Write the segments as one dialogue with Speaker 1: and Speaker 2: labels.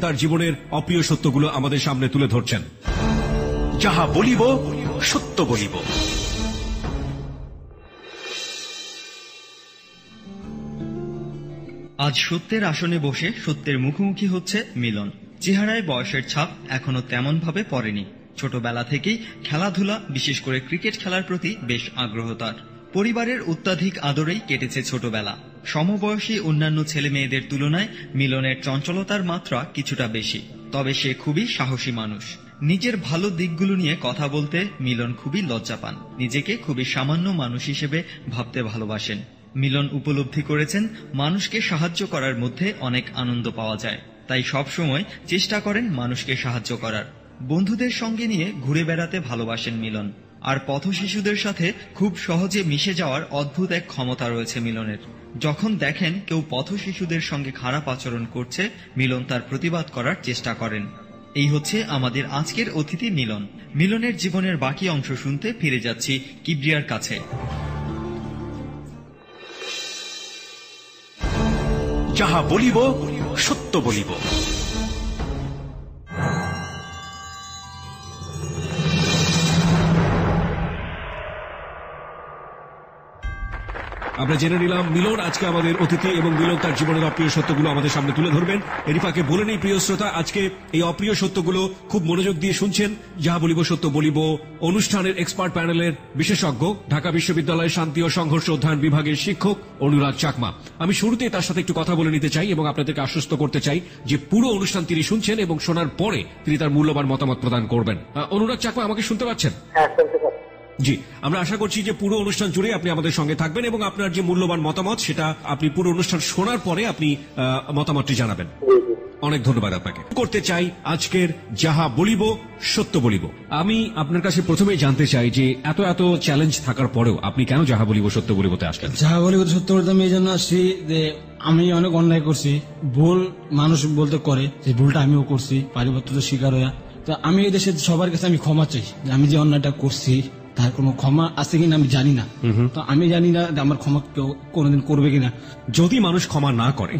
Speaker 1: তার জীবনের অপ্রিয় সত্যগুলো আমাদের সামনে তুলে ধরছেন। যাহা বলিব সত্য বলিব।
Speaker 2: আজ সত্যের আসনে বসে সত্যের মুখোমুখি হচ্ছে মিলন। চেহারায় বয়সের ছাপ এখনো তেমন ভাবে পড়েনি। ছোটবেলা থেকেই খেলাধুলা, বিশেষ করে ক্রিকেট খেলার প্রতি বেশ আগ্রহ তার। পরিবারের অত্যাধিক আদরেই কেটেছে ছোটবেলা। সমবয়সী অন্যান্য ছেলে মেয়েদের তুলনায় মিলনের চঞ্চলতার মাত্রা কিছুটা বেশি, তবে সে খুবই সাহসী মানুষ। নিজের ভালো দিকগুলো নিয়ে কথা বলতে মিলন খুবই লজ্জা পান। নিজেকে খুবই সামান্য মানুষ হিসেবে ভাবতে ভালোবাসেন। মিলন উপলব্ধি করেছেন মানুষকে সাহায্য করার মধ্যে অনেক আনন্দ পাওয়া যায়, তাই সব সময় চেষ্টা করেন মানুষকে সাহায্য করার। বন্ধুদের সঙ্গে নিয়ে ঘুরে বেড়াতে ভালোবাসেন মিলন। আর পথ শিশুদের সাথে খুব সহজে মিশে যাওয়ার অদ্ভুত এক ক্ষমতা রয়েছে মিলনের। যখন দেখেন কেউ পথ শিশুদের সঙ্গে খারাপ আচরণ করছে, মিলন তার প্রতিবাদ করার চেষ্টা করেন। এই হচ্ছে আমাদের আজকের অতিথি মিলন। মিলনের জীবনের বাকি অংশ শুনতে ফিরে যাচ্ছি কিবরিয়ার কাছে।
Speaker 1: যাহা বলিব সত্য বলিব। আমরা জেনে নিলাম মিলন আজকে আমাদের অতিথি এবং মিলন তার জীবনের অপ্রিয় সত্যগুলো আমাদের সামনে তুলে ধরবেন। এরই ফাঁকে বলে নেই প্রিয় শ্রোতা, আজকে এই অপ্রিয় সত্যগুলো খুব মনোযোগ দিয়ে শুনছেন। যাহা বলিব সত্য বলিব অনুষ্ঠানের এক্সপার্ট প্যানেলের বিশেষজ্ঞ, ঢাকা বিশ্ববিদ্যালয়ের শান্তি ও সংঘর্ষ অধ্যয়ন বিভাগের শিক্ষক অনুরাগ চাকমা। আমি শুরুতে তার সাথে একটু কথা বলে নিতে চাই এবং আপনাদেরকে আশ্বস্ত করতে চাই যে পুরো অনুষ্ঠান তিনি শুনছেন এবং শোনার পরে তিনি তার মূল্যবান মতামত প্রদান করবেন। অনুরাগ চাকমা, আমাকে শুনতে পাচ্ছেন? জি, আমরা আশা করছি যে পুরো অনুষ্ঠান জুড়ে আপনি আমাদের সঙ্গে থাকবেন এবং আপনার যে মূল্যবান মতামত সেটা আপনি পুরো অনুষ্ঠান শোনার পরে আপনি মতামতটি জানাবেন। অনেক ধন্যবাদ আপনাকে। করতে চাই আজকের যাহা বলিব সত্য বলিব। আমি আপনার কাছে প্রথমেই জানতে চাই যে এত এত চ্যালেঞ্জ থাকার পরেও আপনি কেন যাহা বলিব সত্য বলিবতে আসলেন?
Speaker 3: যাহা বলিব সত্য বলতে আমি এই জন্য আসছি যে আমি অনেক অন্যায় করছি। ভুল মানুষ বলতে করে, যে ভুলটা আমিও করছি, পরিবর্তিত শিকার হইয়া। তো আমি এই দেশের সবার কাছে আমি ক্ষমা চাই যে আমি যে অন্যায়টা করছি তার কোনো ক্ষমা আছে কিনা আমি জানি না। তো আমি জানি না যে আমার ক্ষমা কেউ কোনোদিন করবে কিনা।
Speaker 1: যদি মানুষ ক্ষমা না করে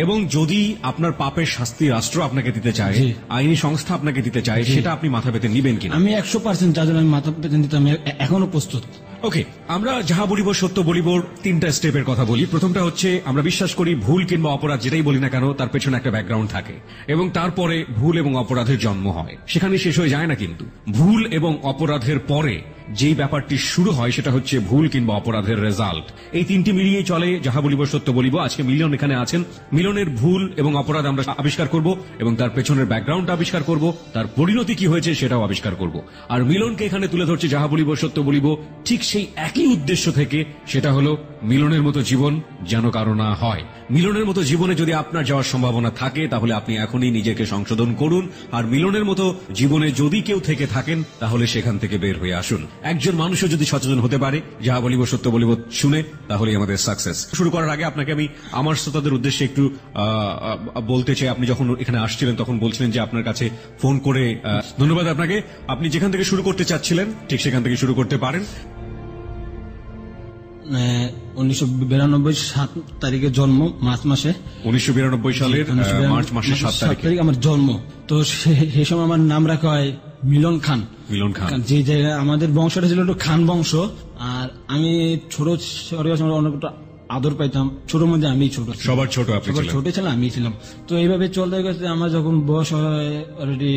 Speaker 1: এবং যদি আপনার পাপের শাস্তি রাষ্ট্র আপনাকে দিতে চায়, আইনি সংস্থা আপনাকে দিতে চায়, সেটা আপনি মাথা পেতে নিবেন কিনা?
Speaker 3: আমি 100% যার জন্য আমি মাথা পেতে নিতে আমি এখনো প্রস্তুত।
Speaker 1: ওকে, আমরা যাহা বলিব সত্য বলিব তিনটা স্টেপের কথা বলি। প্রথমটা হচ্ছে আমরা বিশ্বাস করি ভুল কিংবা অপরাধ যেটাই বলি না কেন তার পেছনে একটা ব্যাকগ্রাউন্ড থাকে এবং তারপরে ভুল এবং অপরাধের জন্ম হয়। সেখানে শেষ হয়ে যায় না, কিন্তু ভুল এবং অপরাধের পরে যেই ব্যাপারটি শুরু হয় সেটা হচ্ছে ভুল কিংবা অপরাধের রেজাল্ট। এই তিনটি মিলিয়ে চলে যাহা বলিব সত্য বলিব। আজকে মিলন এখানে আছেন। মিলনের ভুল এবং অপরাধ আমরা আবিষ্কার করব এবং তার পেছনের ব্যাকগ্রাউন্ডটা আবিষ্কার করব, তার পরিণতি কি হয়েছে সেটাও আবিষ্কার করব। আর মিলনকে এখানে তুলে ধরছে যাহা বলিব সত্য বলিব ঠিক সেই একই উদ্দেশ্য থেকে, সেটা হলো মিলনের মতো জীবন যেন কারো না হয়। মিলনের মতো জীবনে যদি আপনার যাওয়ার সম্ভাবনা থাকে তাহলে আপনি এখনই নিজেকে সংশোধন করুন। আর মিলনের মতো জীবনে যদি কেউ থেকে থাকেন তাহলে সেখান থেকে বের হয়ে আসুন। একজন মানুষও যদি সচেতন হতে পারে যাহা বলিব সত্য বলিব শুনে, তাহলেই আমাদের সাকসেস। শুরু করার আগে আপনাকে আমি আমার শ্রোতাদের উদ্দেশ্যে একটু বলতে চাই, আপনি যখন এখানে আসছিলেন তখন বলছিলেন যে আপনার কাছে ফোন করে ধন্যবাদ আপনাকে। আপনি যেখান থেকে শুরু করতে চাচ্ছিলেন ঠিক সেখান থেকে শুরু করতে পারেন।
Speaker 3: 1992 7 তারিখে জন্ম, মার্চ মাসে।
Speaker 1: 1992 সালের মার্চ মাসের 7 তারিখ আমার জন্ম।
Speaker 3: তো সেই সময় আমার নাম রাখা হয় মিলন খান।
Speaker 1: মিলন খান,
Speaker 3: যে আমাদের বংশটা ছিল একটু খান বংশ। আর আমি ছোট অনেকটা আদর পাইতাম। ছোট মধ্যে আমি ছোট,
Speaker 1: সবার ছোট,
Speaker 3: ছোট ছিলাম, আমি ছিলাম। তো এইভাবে চলতে গেছে। আমার যখন বয়স হয় অলরেডি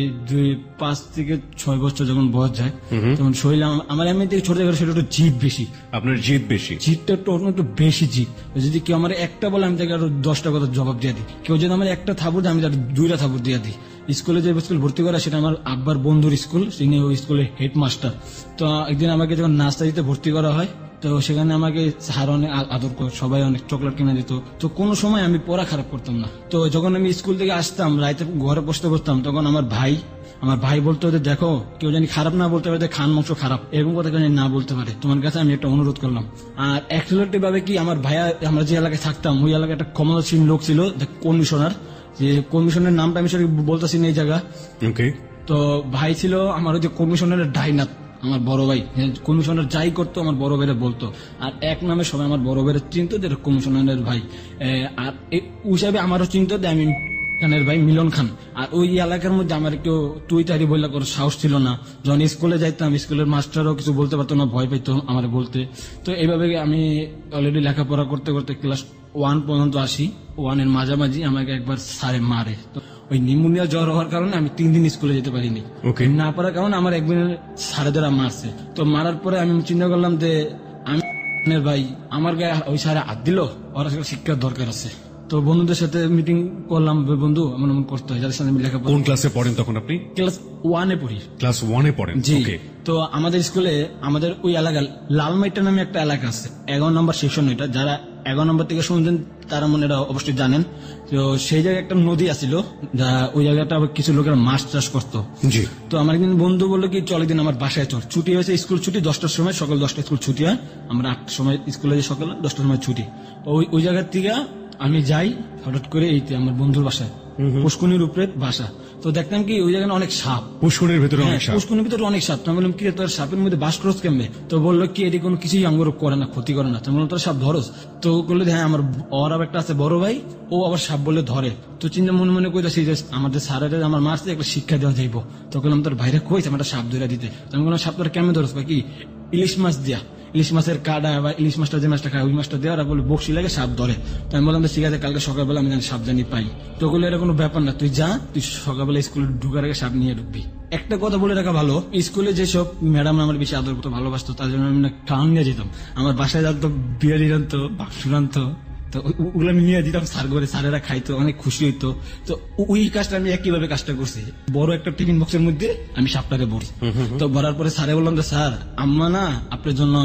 Speaker 3: 5 থেকে 6 বছর যখন বয়স যায় তখন শরীরে আমার এমনি থেকে ছোট জায়গায় সেটা একটু জিদ বেশি।
Speaker 1: আপনার জিদ বেশি? জিদটা
Speaker 3: একটু বেশি জিদ। যদি কেউ আমার একটা বলে আমি তাকে আরো 10টা কথা জবাব দিয়ে দিই। কেউ যদি আমার একটা থাপুর দেয় আমি তাকে 2টা থাপুর দিয়ে দিই। স্কুলে যে স্কুল ভর্তি করা সেটা আমার আব্বার বন্ধুর স্কুল, তিনি ওই স্কুলের হেডমাস্টার। তো একদিন আমাকে যখন নাস্তা দিতে ভর্তি করা হয় তো সেখানে আমাকে স্যার অনেক আদর করে, সবাই অনেক চকলেট কিনে দিত। তো কোনো সময় আমি পড়া খারাপ করতাম না। তো যখন আমি স্কুল থেকে আসতাম, রাইতে ঘরে বসতে বসতাম, তখন আমার ভাই বলতো যে দেখো কেউ জানি খারাপ না বলতে পারে, খান বংশ খারাপ, এরকম কথা কেউ না বলতে পারে। তোমার কাছে আমি একটা অনুরোধ করলাম। আর অ্যাকচুয়ালি ভাবে কি, আমার ভাইয়া, আমরা যে এলাকায় থাকতাম ওই এলাকায় একটা ক্ষমতাসীন লোক ছিল, কমিশনার। যে কমিশনের নামটা আমি সেটা বলতেছি না এই জায়গা। তো ভাই ছিল আমার ওই যে কমিশনারের ডাইনাত, আমার বড় ভাই। কমিশনার যাই করতো আমার বড় ভাইরা বলতো, আর এক নামে সবাই আমার বড় ভাইরা চিনতো যে কমিশনারের ভাই। আর হিসাবে আমারও চিনতো যে আমি খানের ভাই মিলন খান। আর ওই এলাকার মধ্যে আমার কেউ তুই তারি বললে কোনো সাহস ছিল না। যখন স্কুলে যাইতাম স্কুলের মাস্টারও কিছু বলতে পারতো না, ভয় পাইতো আমার বলতে। তো এইভাবে আমি অলরেডি লেখাপড়া করতে করতে ক্লাস 1 পর্যন্ত আসি। 1 এর মাঝামাঝি আমাকে একবার স্যারে মারে। তো ওই নিউমোনিয়া জ্বর হওয়ার কারণে আমি 3 দিন স্কুলে যেতে পারিনি।
Speaker 1: Okay.
Speaker 3: না পারার কারণে আমার একদিন স্যারে দ্বারা মারছে। তো মারার পরে আমি চিন্তা করলাম যে আমি ভাই আমার গায়ে ওই স্যারে হাত দিল, ওরা শিক্ষার দরকার আছে। তো বন্ধুদের সাথে মিটিং করলাম, বন্ধু এমন এমন করতে হয়, যাদের সাথে আমি লেখাপড়া
Speaker 1: কোন ক্লাসে পড়েন তখন আপনি?
Speaker 3: ক্লাস 1 এ পড়ি।
Speaker 1: ক্লাস 1 এ পড়েন।
Speaker 3: জি।
Speaker 1: ওকে।
Speaker 3: তো আমাদের স্কুলে আমাদের ওই এলাকায় লালমাইটা নামে একটা এলাকা আছে, 11 নম্বর সেকশন। এটা যারা 11 নম্বর থেকে শুনছেন তারা মনে এটা অবশ্যই জানেন। তো সেই জায়গায় একটা নদী আছিল, যা ওই জায়গাটা আবার কিছু লোকেরা মাছ চাষ করতো।
Speaker 1: জি।
Speaker 3: তো আমার একদিন বন্ধু বললো কি চল একদিন আমার বাসায় চল। ছুটি হয়েছে, স্কুল ছুটি 10টার সময়, সকাল 10টা স্কুল ছুটি হয়। আমরা 8টার সময় স্কুলে যাই, সকাল 10টার সময় ছুটি। ওই জায়গার থেকে আমি যাই হঠাৎ করে এইতে আমার বন্ধুর বাসায়, পুষ্কুনির উপরে বাসা। তো দেখতাম কি ওই জায়গায় অনেক সাপ,
Speaker 1: পুষ্করের ভেতরে অনেক সাপ।
Speaker 3: পুষ্কুনির ভিতরে অনেক সাপ। তো আমি বললাম কি রে, তোর সাপের মধ্যে বাস করস কেমনে? তো বললো কি এটি কোনো কিছুই আঙ্গুর করে না, ক্ষতি করে না। তো বললাম তোর সাপ ধরস? তো বললো হ্যাঁ আমার ওর আবার একটা আছে বড় ভাই, ও আবার সাপ বললে ধরে। তো চিন্তা মনে মনে কইতাছি যে আমাদের স্যারেরা আমার মারছে, একটা শিক্ষা দেওয়া যাইব। তো বললাম তোর ভাইরা কইছে আমার একটা সাপ ধরে দিতে। তো আমি বললাম সাপ তোর কেমন ধরস? কি ইলিশ মাছ দিয়া, ইলিশ মাছের কাটা বা ইলিশ মাছটা যে মাছটা খায় ওই মাছটা দেওয়ার বলে বকশি লাগে সাপ ধরে। তো আমি বললাম ঠিক আছে, কালকে সকালবেলা আমি সাপ জানি পাই। তো বললো এটা কোনো ব্যাপার না, তুই যা, তুই সকালবেলা স্কুলে ঢুকার আগে সাপ নিয়ে ঢুকবি। একটা কথা বলে রাখা ভালো, স্কুলে যেসব ম্যাডাম আমার বেশি আদর করতো, ভালোবাসতো, তার জন্য আমি খাওয়ান নিয়ে যেতাম। আমার বাসায় জানতো বিরিয়ানি রানতো, বাক্স রানতো, তো ওগুলো আমি নিয়ে দিতাম স্যার করে, স্যারেরা খাইতো, অনেক খুশি হইতো। তো ওই কাজটা আমি একইভাবে কাজটা করছি, বড় একটা টিফিন বক্সের মধ্যে আমি সাপটাকে ভরি। তো ভরার পরে স্যারে বললাম যে স্যার আম্মা না আপনার জন্য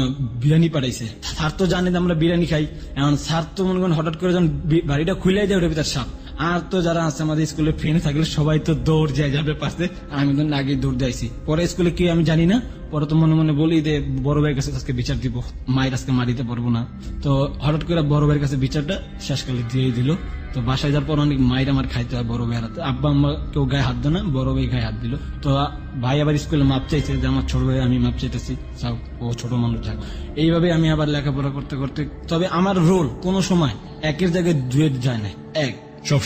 Speaker 3: বিরিয়ানি পাঠাইছে। স্যার তো জানে যে আমরা বিরিয়ানি খাই, এখন স্যার তো মনে করেন হঠাৎ করে যখন বাড়িটা খুলে যায় ওটার ভিতর সাপ। আর তো যারা আছে আমাদের স্কুলে ফ্রেন্ড থাকলে সবাই তো দৌড় যায় যাবে পাশে, আমি তো আগে দৌড় যাইছি। পরে স্কুলে কি আমি জানি না, পরে তো মনে মনে বলি যে বড় ভাইয়ের কাছে আজকে বিচার দিব, মায়ের আজকে মারিতে পারবো না। তো হঠাৎ করে বড় ভাইয়ের কাছে বিচারটা শেষকালে দিয়ে দিল। তো বাসায় যাওয়ার পর অনেক মায়ের আমার খাইতে হয় বড় ভাইয়ের হাতে। আব্বা আম্মা কেউ গায়ে হাত দেয় না, বড় ভাই গায়ে হাত দিল। তো ভাই আবার স্কুলে মাপ চাইছে যে আমার ছোট ভাই আমি মাপ চাইতেছি, যাও ও ছোট মানুষ যাক। এইভাবে আমি আবার লেখাপড়া করতে করতে, তবে আমার রোল কোনো সময় একের জায়গায় দুয়ের যায় না, এক সব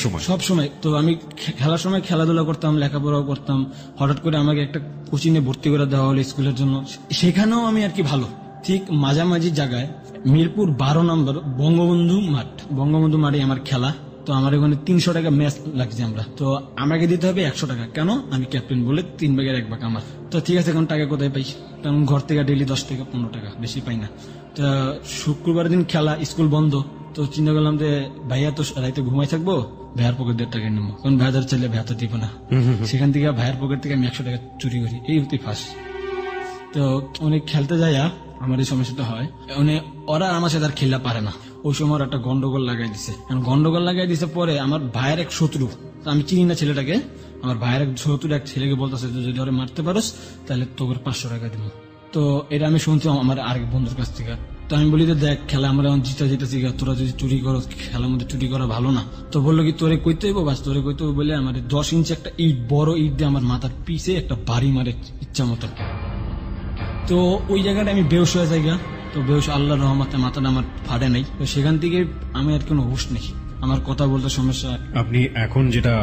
Speaker 3: সময়। তো আমি খেলার সময় খেলাধুলা করতাম, লেখাপড়াও করতাম। হঠাৎ করে আমাকে একটা কোচিং এ ভর্তি করে দেওয়া হলো স্কুলের জন্য, সেখানেও আমি আর কি ভালো। ঠিক মাঝামাঝি জায়গায় মিরপুর 12 নম্বর বঙ্গবন্ধু মাঠে আমার খেলা। তো আমার এখানে 300 টাকা ম্যাচ লাগছে আমরা, তো আমাকে দিতে হবে 100 টাকা। কেন? আমি ক্যাপ্টেন বলে 3 ভাগের 1 ভাগ আমার। তো ঠিক আছে, এখন টাকা কোথায় পাই? তখন ঘর থেকে ডেইলি 10 টাকা 15 টাকা, বেশি পাই না। তো শুক্রবার দিন খেলা, স্কুল বন্ধ। তো চিন্তা করলাম যে ভাইয়া তো রাইতে ঘুমাই থাকবো, ভাইয়ার পকেট 1.5 টাকা নেবো, কারণ ভাইয়াদের চাইলে ভাইয়া তো দিব না। সেখান থেকে ভাইয়ার পকেট থেকে আমি 100 টাকা চুরি করি, এই হতে ফার্স্ট। তো অনেক খেলতে যাইয়া আমার এই সমস্যাটা হয়, মানে ওরা আমার সাথে আর খেলতে পারে না। ওই সময় একটা গন্ডগোল লাগাই দিছে। গন্ডগোল লাগাই দিছে পরে আমার ভাইয়ের এক শত্রু, আমি চিনি না ছেলেটাকে, আমার ভাইয়ের এক শত্রু এক ছেলেকে বলতেছে যদি ওরা মারতে পারোস তাহলে তোকে 500 টাকা দিব। তো এটা আমি শুনছি আমার আরেক বন্ধুর কাছ থেকে। তো আমি বলি যে দেখ খেলা আমরা জিতেছি, তোরা যদি চুরি করো, খেলার মধ্যে চুরি করা ভালো না। তো বললো কি তোরে কইতে হইব, বাস তোরে কইতে হইব বলে আমার 10 ইঞ্চি একটা ইট, বড় ইট দিয়ে আমার মাথার পিছে একটা বাড়ি মারে ইচ্ছা মতো। তো ওই জায়গাটা আমি বেহুশ হয়ে যাই। তো বেহুশ, আল্লাহর রহমতে মাথাটা আমার ফাটে নাই। তো সেখান থেকে আমি আর কোনো হুঁশ নেই, আমার কথা বলতে সমস্যা।
Speaker 1: আপনি এখন যেটা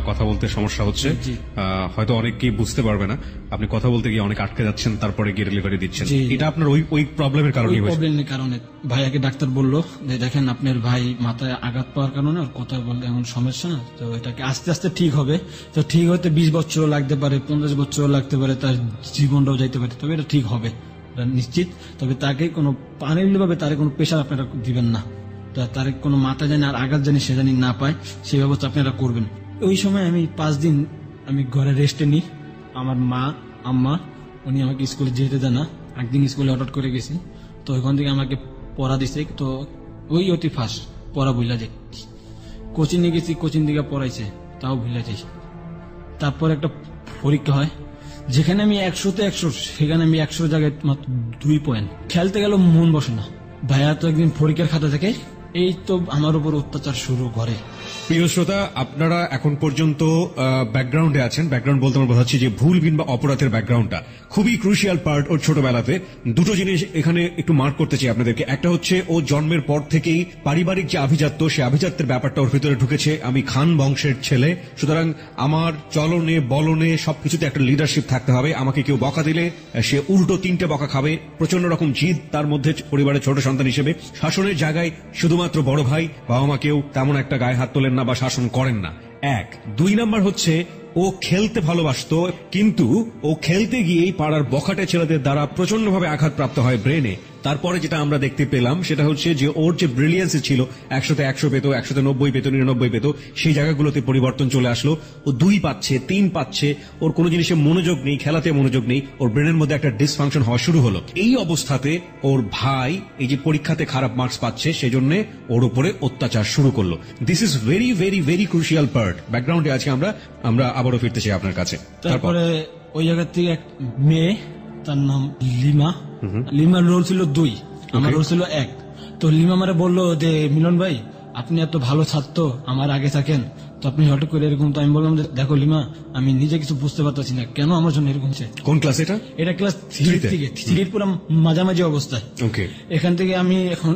Speaker 1: কথা বলতে সমস্যা হচ্ছে, হয়তো অনেকেই বুঝতে পারবে না, আপনি কথা বলতে গিয়ে অনেক আটকে যাচ্ছেন, তারপরে গিয়ে ডেলিভারি দিচ্ছেন। এটা আপনার ওই প্রবলেমের কারণে হয়েছে।
Speaker 3: প্রবলেমের কারণে ভাইয়াকে ডাক্তার বললো যে দেখেন আপনার ভাই মাথায় আঘাত পাওয়ার কারণে ওর কথা বলতে এমন সমস্যা, তো এটাকে আস্তে আস্তে ঠিক হবে। তো ঠিক হতে 20 বছরও লাগতে পারে, 50 বছরও লাগতে পারে, তার জীবনটাও যাইতে পারে, তবে এটা ঠিক হবে নিশ্চিত। তবে তাকে কোনো পানির ভাবে তার কোনো প্রেশার আপনারা দিবেন না, তার কোনো মাথা জানি আর আঘাত জানি সে জানি না পায়, সেই ব্যবস্থা আপনারা করবেন। ওই সময় আমি 5 দিন আমি ঘরে রেস্টে নিই। আমার মা আম্মা উনি আমাকে স্কুলে যেতে দেয় না। একদিন স্কুলে হঠাৎ করে গেছি, তো ওইখান থেকে আমাকে পড়া দিছে। তো ওই অতি ফার্স্ট পড়া ভুলা যাই। কোচিং এ গেছি, কোচিং দিকে পড়াইছে, তাও ভুলা যাই। তারপর একটা পরীক্ষা হয়, যেখানে আমি 100তে 100, সেখানে আমি 100 জায়গায় মাত্র 2 পয়েন্ট। খেলতে গেল মন বসে না। ভাইয়া তো একদিন পরীক্ষার খাতা থেকে এই তো আমার উপর অত্যাচার শুরু করে।
Speaker 1: প্রিয় শ্রোতা, আপনারা এখন পর্যন্ত ব্যাকগ্রাউন্ডে আছেন। ব্যাকগ্রাউন্ড বলতে আমরা বোঝাচ্ছি যে ভুল কিংবা অপরাধের ব্যাকগ্রাউন্ডটা খুবই ক্রুশিয়াল পার্ট ওর ছোটবেলাতে। দুটো জিনিস এখানে একটু মার্ক করতে চাই আপনাদেরকে। একটা হচ্ছে ও জন্মের পর থেকেই পারিবারিক যে আভিজাত্য, সে আভিজাত্যের ব্যাপারটা ওর ভিতরে ঢুকেছে। আমি খান বংশের ছেলে, সুতরাং আমার চলনে বলনে সবকিছুতে একটা লিডারশিপ থাকতে হবে। আমাকে কেউ বকা দিলে সে উল্টো 3টে বকা খাবে। প্রচন্ড রকম জিদ তার মধ্যে পরিবারের ছোট সন্তান হিসেবে। শাসনের জায়গায় শুধুমাত্র বড় ভাই বাবা মা কেউ তেমন একটা গায়ে হাত তোলেন না বা শাসন করেন না। 1 2 নাম্বার হচ্ছে ও খেলতে ভালোবাসতো, কিন্তু ও খেলতে গিয়েই পাড়ার বখাটে ছেলেদের দ্বারা প্রচন্ডভাবে আঘাতপ্রাপ্ত হয় ব্রেনে। তারপরে যেটা আমরা দেখতে পেলাম সেটা হচ্ছে যে ওর যে ব্রিলিয়েন্স ছিল, 100তে 100 পেত, 100তে 90 পেত, 99 পেত, সেই জায়গাগুলোতে পরিবর্তন চলে আসলো। ও 2 পাচ্ছে, 3 পাচ্ছে, ওর কোনো জিনিসে মনোযোগ নেই, খেলাতে মনোযোগ নেই, ওর ব্রেনের মধ্যে একটা ডিসফাংশন হওয়া শুরু হলো। এই অবস্থাতে ওর ভাই এই যে পরীক্ষাতে খারাপ মার্কস পাচ্ছে সেজন্য ওর উপরে অত্যাচার শুরু করলো। This is very very very crucial part. ব্যাকগ্রাউন্ডে আজকে আমরা আবারও ফিরতে চাই আপনার কাছে।
Speaker 3: তারপরে ওই জায়গা থেকে এক মেয়ে, তার নাম লিমা। লিমার রোল ছিল 2, আমার রোল ছিল 1। তো লিমা আমারে বললো যে মিলন ভাই, আপনি এত ভালো ছাত্র, আমার আগে থাকেন, তো আপনি হঠাৎ করে এরকম। তো আমি বললাম যে দেখো লিমা, আমি নিজে কিছু বুঝতে পারতেছি না কেন আমার জন্য এরকম হচ্ছে।
Speaker 1: কোন ক্লাস এটা?
Speaker 3: এটা ক্লাস 3 থেকে, 3 পুরো মাঝামাঝি অবস্থায়।
Speaker 1: ওকে।
Speaker 3: এখান থেকে আমি এখন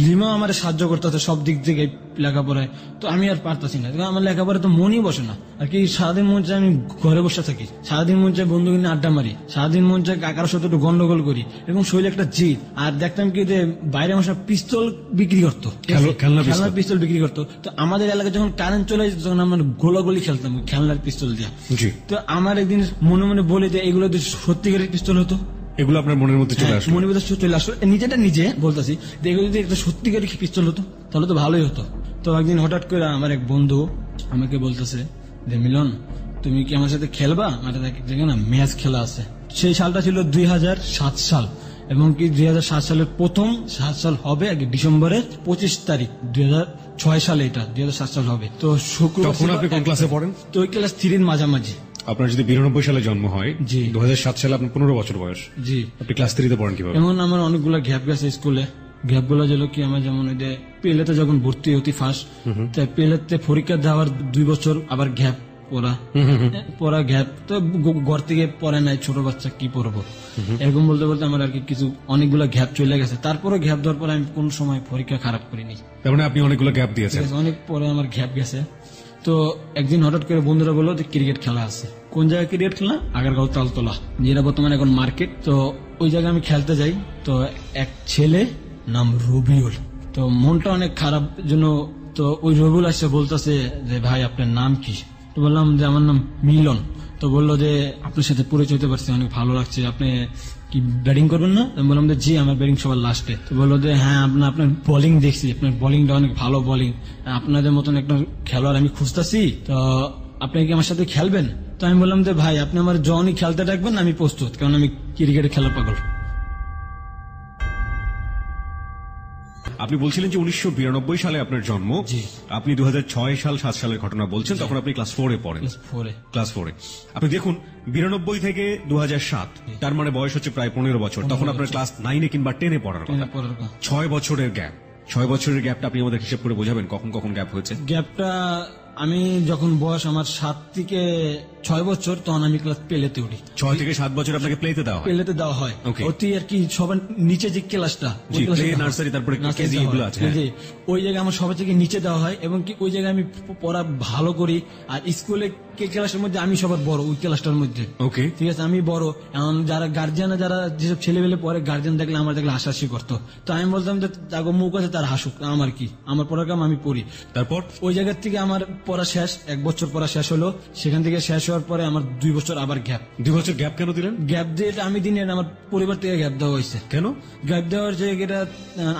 Speaker 3: লিমা আমার সাহায্য করতেছে সব দিক থেকে লেখাপড়ায়, তো আমি আর পারতাছি না। আমার লেখাপড়ায় তো মনই বসে না আর কি। সারাদিন মন চায় আমি ঘরে বসে থাকি, সারাদিন মন চায় বন্ধু কিনে আড্ডা মারি, সারাদিন মন চায় কাকার সাথে একটু গন্ডগোল করি, এরকম শরীরে একটা জিদ। আর দেখতাম কি যে বাইরে আমার পিস্তল বিক্রি করতো, খেলনার পিস্তল বিক্রি করতো। তো আমাদের এলাকায় যখন কারেন্ট চলে যেত তখন আমরা গোলাগুলি খেলতাম খেলনার পিস্তল দিয়ে। তো আমার একদিন মনে মনে বলে যে এগুলো যদি সত্যিকারের পিস্তল হতো,
Speaker 1: এগুলো আপনার মনের মধ্যে চলে আসলো?
Speaker 3: মনের মধ্যে চলে আসলো, নিজেটা নিজে বলতেছি যে এগুলো যদি একটা সত্যিকারের পিস্তল হতো তাহলে তো ভালোই হতো। তো একদিন হঠাৎ করে আমার এক বন্ধু আমাকে বলতেছে যে মিলন, তুমি কি আমার সাথে খেলবা? আমার না ম্যাচ খেলা আছে। সেই সালটা ছিল 2007 সাল, এবং কি 2007 সালের প্রথম 7 সাল হবে ডিসেম্বরের 25 তারিখ 2006 সালে, এটা 2007 সাল হবে। তো শুক্রবার।
Speaker 1: তখন আপনি কোন ক্লাসে পড়েন?
Speaker 3: তো ওই ক্লাস 3 মাঝামাঝি।
Speaker 1: আপনার যদি 92 সালে জন্ম হয়,
Speaker 3: জি,
Speaker 1: 2007 সালে আপনার 15 বছর বয়স।
Speaker 3: জি।
Speaker 1: আপনি ক্লাস 3 তে পড়েন কিভাবে?
Speaker 3: এমন আমার অনেকগুলো গ্যাপ গেছে স্কুলে। গ্যাপ গুলো যেন কি আমার যেমন ওই যে পেলেতে যখন ভর্তি হতি ফার্স্ট, তাই পেলেতে পরীক্ষা দেওয়ার 2 বছর আবার গ্যাপ পড়া গ্যাপ। তো ঘর থেকে পড়ে নাই, ছোট বাচ্চা কি পড়বো, এরকম বলতে বলতে আমার আর কি কিছু অনেকগুলো গ্যাপ চলে গেছে। তারপরে গ্যাপ দেওয়ার পরে আমি কোন সময় পরীক্ষা খারাপ করিনি।
Speaker 1: তার মানে আপনি অনেকগুলো গ্যাপ দিয়েছেন?
Speaker 3: অনেক পরে আমার গ্যাপ গেছে। তো একদিন হঠাৎ করে বন্ধুরা বললো যে ক্রিকেট খেলা আছে। কোন জায়গায় ক্রিকেট খেলা? আগারগাঁও তালতলা, যেটা বর্তমানে এখন মার্কেট। তো ওই জায়গায় আমি খেলতে যাই। তো এক ছেলে নাম রবিউল, তো মনটা অনেক খারাপ জন্য। তো ওই রবিউল আসছে বলতেছে যে ভাই আপনার নাম কি? তো বললাম যে আমার নাম মিলন। তো বললো যে আপনার সাথে পরিচয় হতে পারছি, অনেক ভালো লাগছে, আপনি কি ব্যাটিং করবেন না? আমি বললাম যে জি, আমার ব্যাটিং সবার লাস্টে। তো বললো যে হ্যাঁ, আপনার বোলিং দেখছি, আপনার বোলিংটা অনেক ভালো বোলিং, আপনাদের মতন একটা খেলোয়াড় আমি খুঁজতেছি, তো আপনি কি আমার সাথে খেলবেন? তো আমি বললাম যে ভাই আপনি আমার যখনই খেলতে ডাকবেন আমি প্রস্তুত, কারণ আমি ক্রিকেটে খেলা পাগল।
Speaker 1: আপনি বলছিলেন যে 1992 সালে আপনার জন্ম। আপনি 2006 সাল 7 সালের ঘটনা বলছেন, তখন আপনি ক্লাস 4 এ পড়েন। ক্লাস 4 এ আপনি দেখুন 92 থেকে 2007, তার মানে বয়স হচ্ছে প্রায় 15 বছর। তখন আপনার ক্লাস 9 এ কিংবা 10 এ পড়ার কথা। 6 বছরের গ্যাপ। 6 বছরের গ্যাপটা আপনি আমাদের হিসেব করে বোঝাবেন কখন কখন গ্যাপ হয়েছে?
Speaker 3: গ্যাপটা আমি যখন বয়স আমার 7 থেকে 6 বছর, তখন আমি ক্লাস প্লেতে উঠি।
Speaker 1: 6 থেকে 7 বছর আপনাকে প্লেতে দেওয়া হয়? প্লেতে
Speaker 3: দেওয়া হয়। অতি আর কি সবার নিচে যে ক্লাসটা,
Speaker 1: নার্সারি, তারপরে কেজি এগুলো আছে,
Speaker 3: ওই জায়গায় আমার সবার থেকে নিচে দেওয়া হয়, এবং কি ওই জায়গায় আমি পড়া ভালো করি। আর স্কুলে ক্লাসের মধ্যে আমি সবার বড়, ওই ক্লাসটার মধ্যে। ওকে, ঠিক আছে, আমি বড়। এখন যারা গার্জিয়ান, যারা যেসব ছেলেবেলে পরে, গার্জিয়ান দেখলে আমার দেখলে হাসাহাসি করতো। তো আমি বলতাম যে তাকে মুখ আছে তার হাসুক, আমার কি, আমার পড়ার কাম আমি পড়ি। তারপর ওই জায়গার থেকে আমার পড়া শেষ, 1 বছর পড়া শেষ হলো। সেখান থেকে শেষ হওয়ার পরে আমার 2 বছর আবার গ্যাপ।
Speaker 1: 2 বছর গ্যাপ কেন দিলেন? গ্যাপ
Speaker 3: দিয়ে আমি দিন, আমার পরিবার থেকে গ্যাপ দেওয়া হয়েছে।
Speaker 1: কেন
Speaker 3: গ্যাপ দেওয়ার জায়গাটা?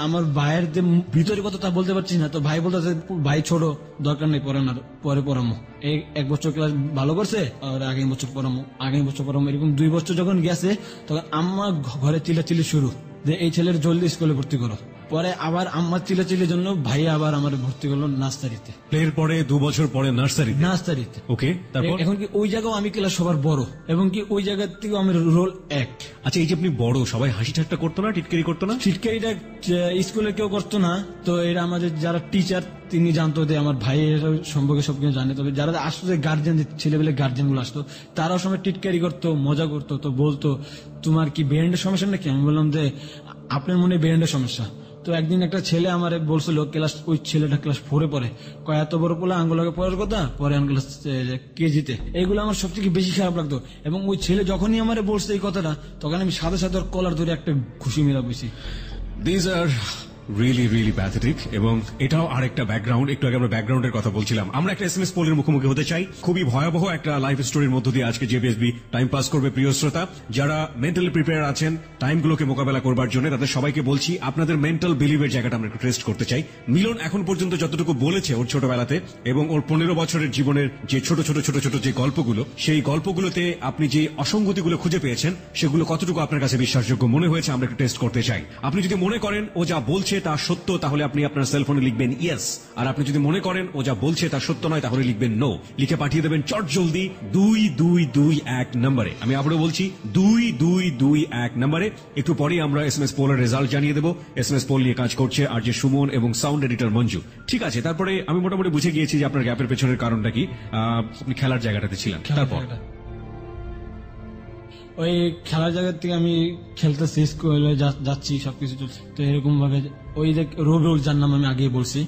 Speaker 3: আমার ভাইয়ের যে ভিতরে কথা তা বলতে পারছি না। তো ভাই বলতেছে ভাই ছোট, দরকার নেই পড়ানোর, পরে পড়ামো। এই 1 বছর ক্লাস ভালো করছে, আর আগামী বছর পড়ামো। এরকম 2 বছর যখন গেছে, তখন আমার ঘরে চিল্লাচিল্লি শুরু যে এই ছেলের জলদি স্কুলে ভর্তি করো। পরে আবার আমার চিলের জন্য ভাই আবার আমার ভর্তি করলো নার্সারিতে।
Speaker 1: প্লের পরে 2 বছর পরে নার্সারিতে। ওকে, তারপর
Speaker 3: এখন কি ওই জায়গাও আমি ক্লাস সবার বড়, এবং কি ওই জায়গা থেকে আমি রোল 1।
Speaker 1: আচ্ছা, এই যে আপনি বড়, সবাই হাসি ঠাট্টা করতো না, টিটকারি করতো না?
Speaker 3: ছিটকারিটা স্কুলে কেউ করতো না, তো এরা আমাদের যারা টিচার তিনি জানতো যে আমার ভাইয়ের সম্পর্কে সবকিছু জানে। তবে যারা আসতো যে গার্জেন, ছেলেবেলে গার্জেন গুলো আসতো, তারাও সময় টিটকারি করতো, মজা করতো। তো বলতো তোমার কি ব্রেন্ডের সমস্যা নাকি? আমি বললাম যে আপনার মনে ব্রেন্ডের সমস্যা। তো একদিন একটা ছেলে আমার বলছিল, ওই ছেলেটা ক্লাস 4-এ পড়ে, এত বড় পোলা আঙ্গুলাকে পড়ার কথা, পরে আঙ্গুলা কেজিতে। এইগুলো আমার সবথেকে বেশি খারাপ লাগতো। এবং ওই ছেলে যখনই আমার বলছে এই কথাটা, তখন আমি সাথে সাথে ওর কলার ধরে একটা খুশি মেরা বসি।
Speaker 1: This are really really pathetic. এবং এটাও আরেকটা ব্যাকগ্রাউন্ড। একটু আগে আমরা ব্যাকগ্রাউন্ডের কথা বলছিলাম। আমরা একটা এসএমএস পোলের মুখোমুখি হতে চাই। খুবই ভয়াবহ একটা লাইফ স্টোরির মধ্য দিয়ে আজকে জেবিএসবি টাইম পাস করবে। প্রিয় শ্রোতা, যারা মেন্টালি প্রিপেয়ার আছেন টাইমগুলোকে মোকাবেলা করবার জন্য, তাদের সবাইকে বলছি আপনাদের মেন্টাল বিলিভের জায়গাটা আমরা একটু টেস্ট করতে চাই। মিলন এখন পর্যন্ত যতটুকু বলেছে ওর ছোটবেলাতে এবং ওর 15 বছরের জীবনের যে ছোট ছোট ছোট ছোট যে গল্পগুলো, সেই গল্পগুলোতে আপনি যে অসঙ্গতিগুলো খুঁজে পেয়েছেন, সেগুলো কতটুকু আপনার কাছে বিশ্বাসযোগ্য মনে হয়েছে আমরা একটু টেস্ট করতে চাই। আপনি যদি মনে করেন ও যা বলছে তা সত্য, তাহলে আপনি আপনার সেলফোনে লিখবেন ইয়েস। আর আপনি যদি মনে করেন ও যা বলছে তা সত্য নয়, তাহলে লিখবেন নো। লিখে পাঠিয়ে দেবেন চট জলদি 2221 নম্বরে। আমি আবারও বলছি 2221 নম্বরে। একটু পরেই আমরা এসএমএস পোলের রেজাল্ট জানিয়ে দেবো। এসএমএস পোল নিয়ে কাজ করছে আর যে সুমন এবং সাউন্ড এডিটর মঞ্জু। ঠিক আছে, তারপরে আমি মোটামুটি বুঝে গিয়েছি যে আপনার গ্যাপের পেছনের কারণটা কি। আপনি খেলার জায়গাটাতে ছিলেন, তারপর
Speaker 3: ওই খেলার জায়গা থেকে আমি খেলতে শেষ করে যাচ্ছি, সবকিছু চলছে। তো এরকম ভাবে ওই যে রবিউল, যার নাম আমি আগে বলছি,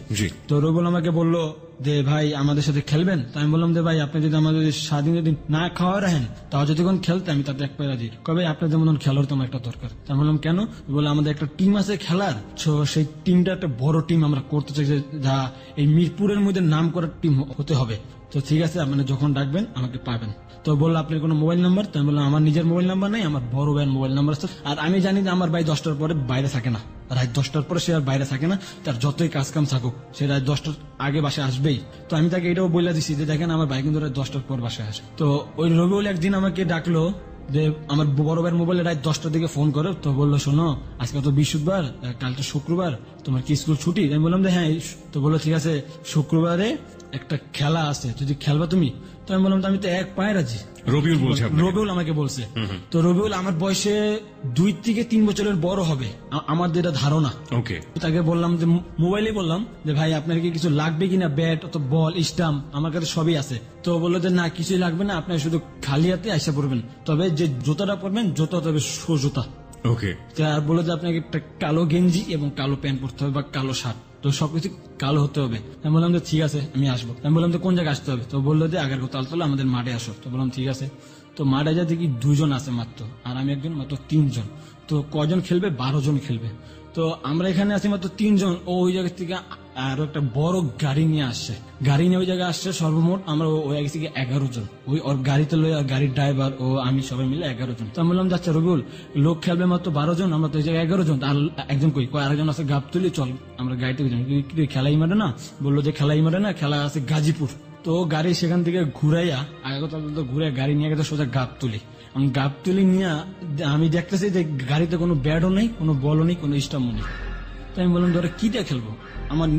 Speaker 3: তো রবিউল আমাকে বললো যে ভাই আমাদের সাথে খেলবেন? তো আমি বললাম যে ভাই আপনি যদি আমাদের স্বাধীন যদি না খাওয়া রাখেন, তাও যতক্ষণ খেলতে আমি তাতে এক পায়ে রাজি। কবে আপনাদের মতন খেলার তোমার একটা দরকার। আমি বললাম কেন? বলে আমাদের একটা টিম আছে খেলার, সেই টিমটা একটা বড় টিম আমরা করতে চাই, যা এই মিরপুরের মধ্যে নাম করার টিম হতে হবে। তো ঠিক আছে, আপনারা যখন ডাকবেন আমাকে পাবেন। তো বললো আপনার কোনো মোবাইল নাম্বার? তো আমি বললাম আমার নিজের মোবাইল নাম্বার নাই, আমার বড় ভাইয়ের মোবাইল নাম্বার আছে। আর আমি জানি যে আমার ভাই 10টার পরে বাইরে থাকে না, রাত 10টার পরে সে আর বাইরে থাকে না। তার যতই কাজ কাম থাকুক, সে রাত 10টার আগে বাসায় আসবেই। তো আমি তাকে এটাও বলে দিচ্ছি যে দেখেন আমার ভাই কিন্তু রাত 10টার পর বাসায় আসে। তো ওই রবিউল একদিন আমাকে ডাকলো যে আমার বড় ভাইয়ের মোবাইলে রাত 10টার দিকে ফোন করে। তো বললো শোনো, আজকে তো বৃহস্পতিবার, কালকে শুক্রবার, তোমার কি স্কুল ছুটি? আমি বললাম যে হ্যাঁ। তো বললো ঠিক আছে, শুক্রবারে একটা খেলা আছে, যদি খেলবা তুমি? তো আমি বললাম আমি তো এক পায়ে রাজি। রবিউল আমাকে বলছে। তো রবিউল আমার বয়সে 2 থেকে 3 বছরের বড় হবে, আমার যেটা ধারণা।
Speaker 1: ওকে,
Speaker 3: তাকে বললাম যে মোবাইলে বললাম যে ভাই আপনার কি কিছু লাগবে কিনা, ব্যাট অত বল স্টাম্প, আমার কাছে সবই আছে। তো বললো যে না কিছুই লাগবে না, আপনার শুধু খালি হাতে আইসা পড়বেন, তবে যে জুতাটা পরবেন জুতা তবে জুতা।
Speaker 1: ওকে,
Speaker 3: আর বললো যে আপনাকে একটা কালো গেঞ্জি এবং কালো প্যান্ট পরতে হবে বা কালো শার্ট, তো সবকিছু কালো হতে হবে। আমি বললাম যে ঠিক আছে আমি আসবো। আমি বললাম যে কোন জায়গায় আসতে হবে? তো বললো যে আগার তালতলা আমাদের মাঠে আসো। তো বললাম ঠিক আছে। তো মাঠে যা দেখি 2 জন আছে মাত্র, আর আমি একজন, মাত্র 3 জন। তো কজন খেলবে? 12 জন খেলবে। তো আমরা এখানে আছি মাত্র 3 জন। ও ওই জায়গা থেকে আরো একটা বড় গাড়ি নিয়ে আসছে, গাড়ি নিয়ে ওই জায়গায় আসছে। সর্বমোট আমরা ওই জায়গা থেকে 11 জন, ওই ওর গাড়িতে লই, গাড়ির ড্রাইভার ও আমি সবাই মিলে 11 জন। তো আমি বললাম যাচ্ছে রবিউল, লোক খেলবে মাত্র 12 জন, আমরা তো ওই জায়গায় 11 জন। আর একজন কই আরেকজন আছে গাবতলি, চল আমরা গাড়িতে খেলাই মারে না? বললো যে খেলাই মারে না, খেলা আছে গাজীপুর। তো গাড়ি সেখান থেকে ঘুরাইয়া আগরতলা ঘুরে গাড়ি নিয়ে গেছে সোজা গাবতলি। গাবতলি নিয়ে আমি দেখতেছি যে গাড়িতে কোনো ব্যাটও নেই, কোনো বলও নেই, কোনো স্টাম্পও নেই। তো আমি বললাম ধরে কিটা খেলবো? আমার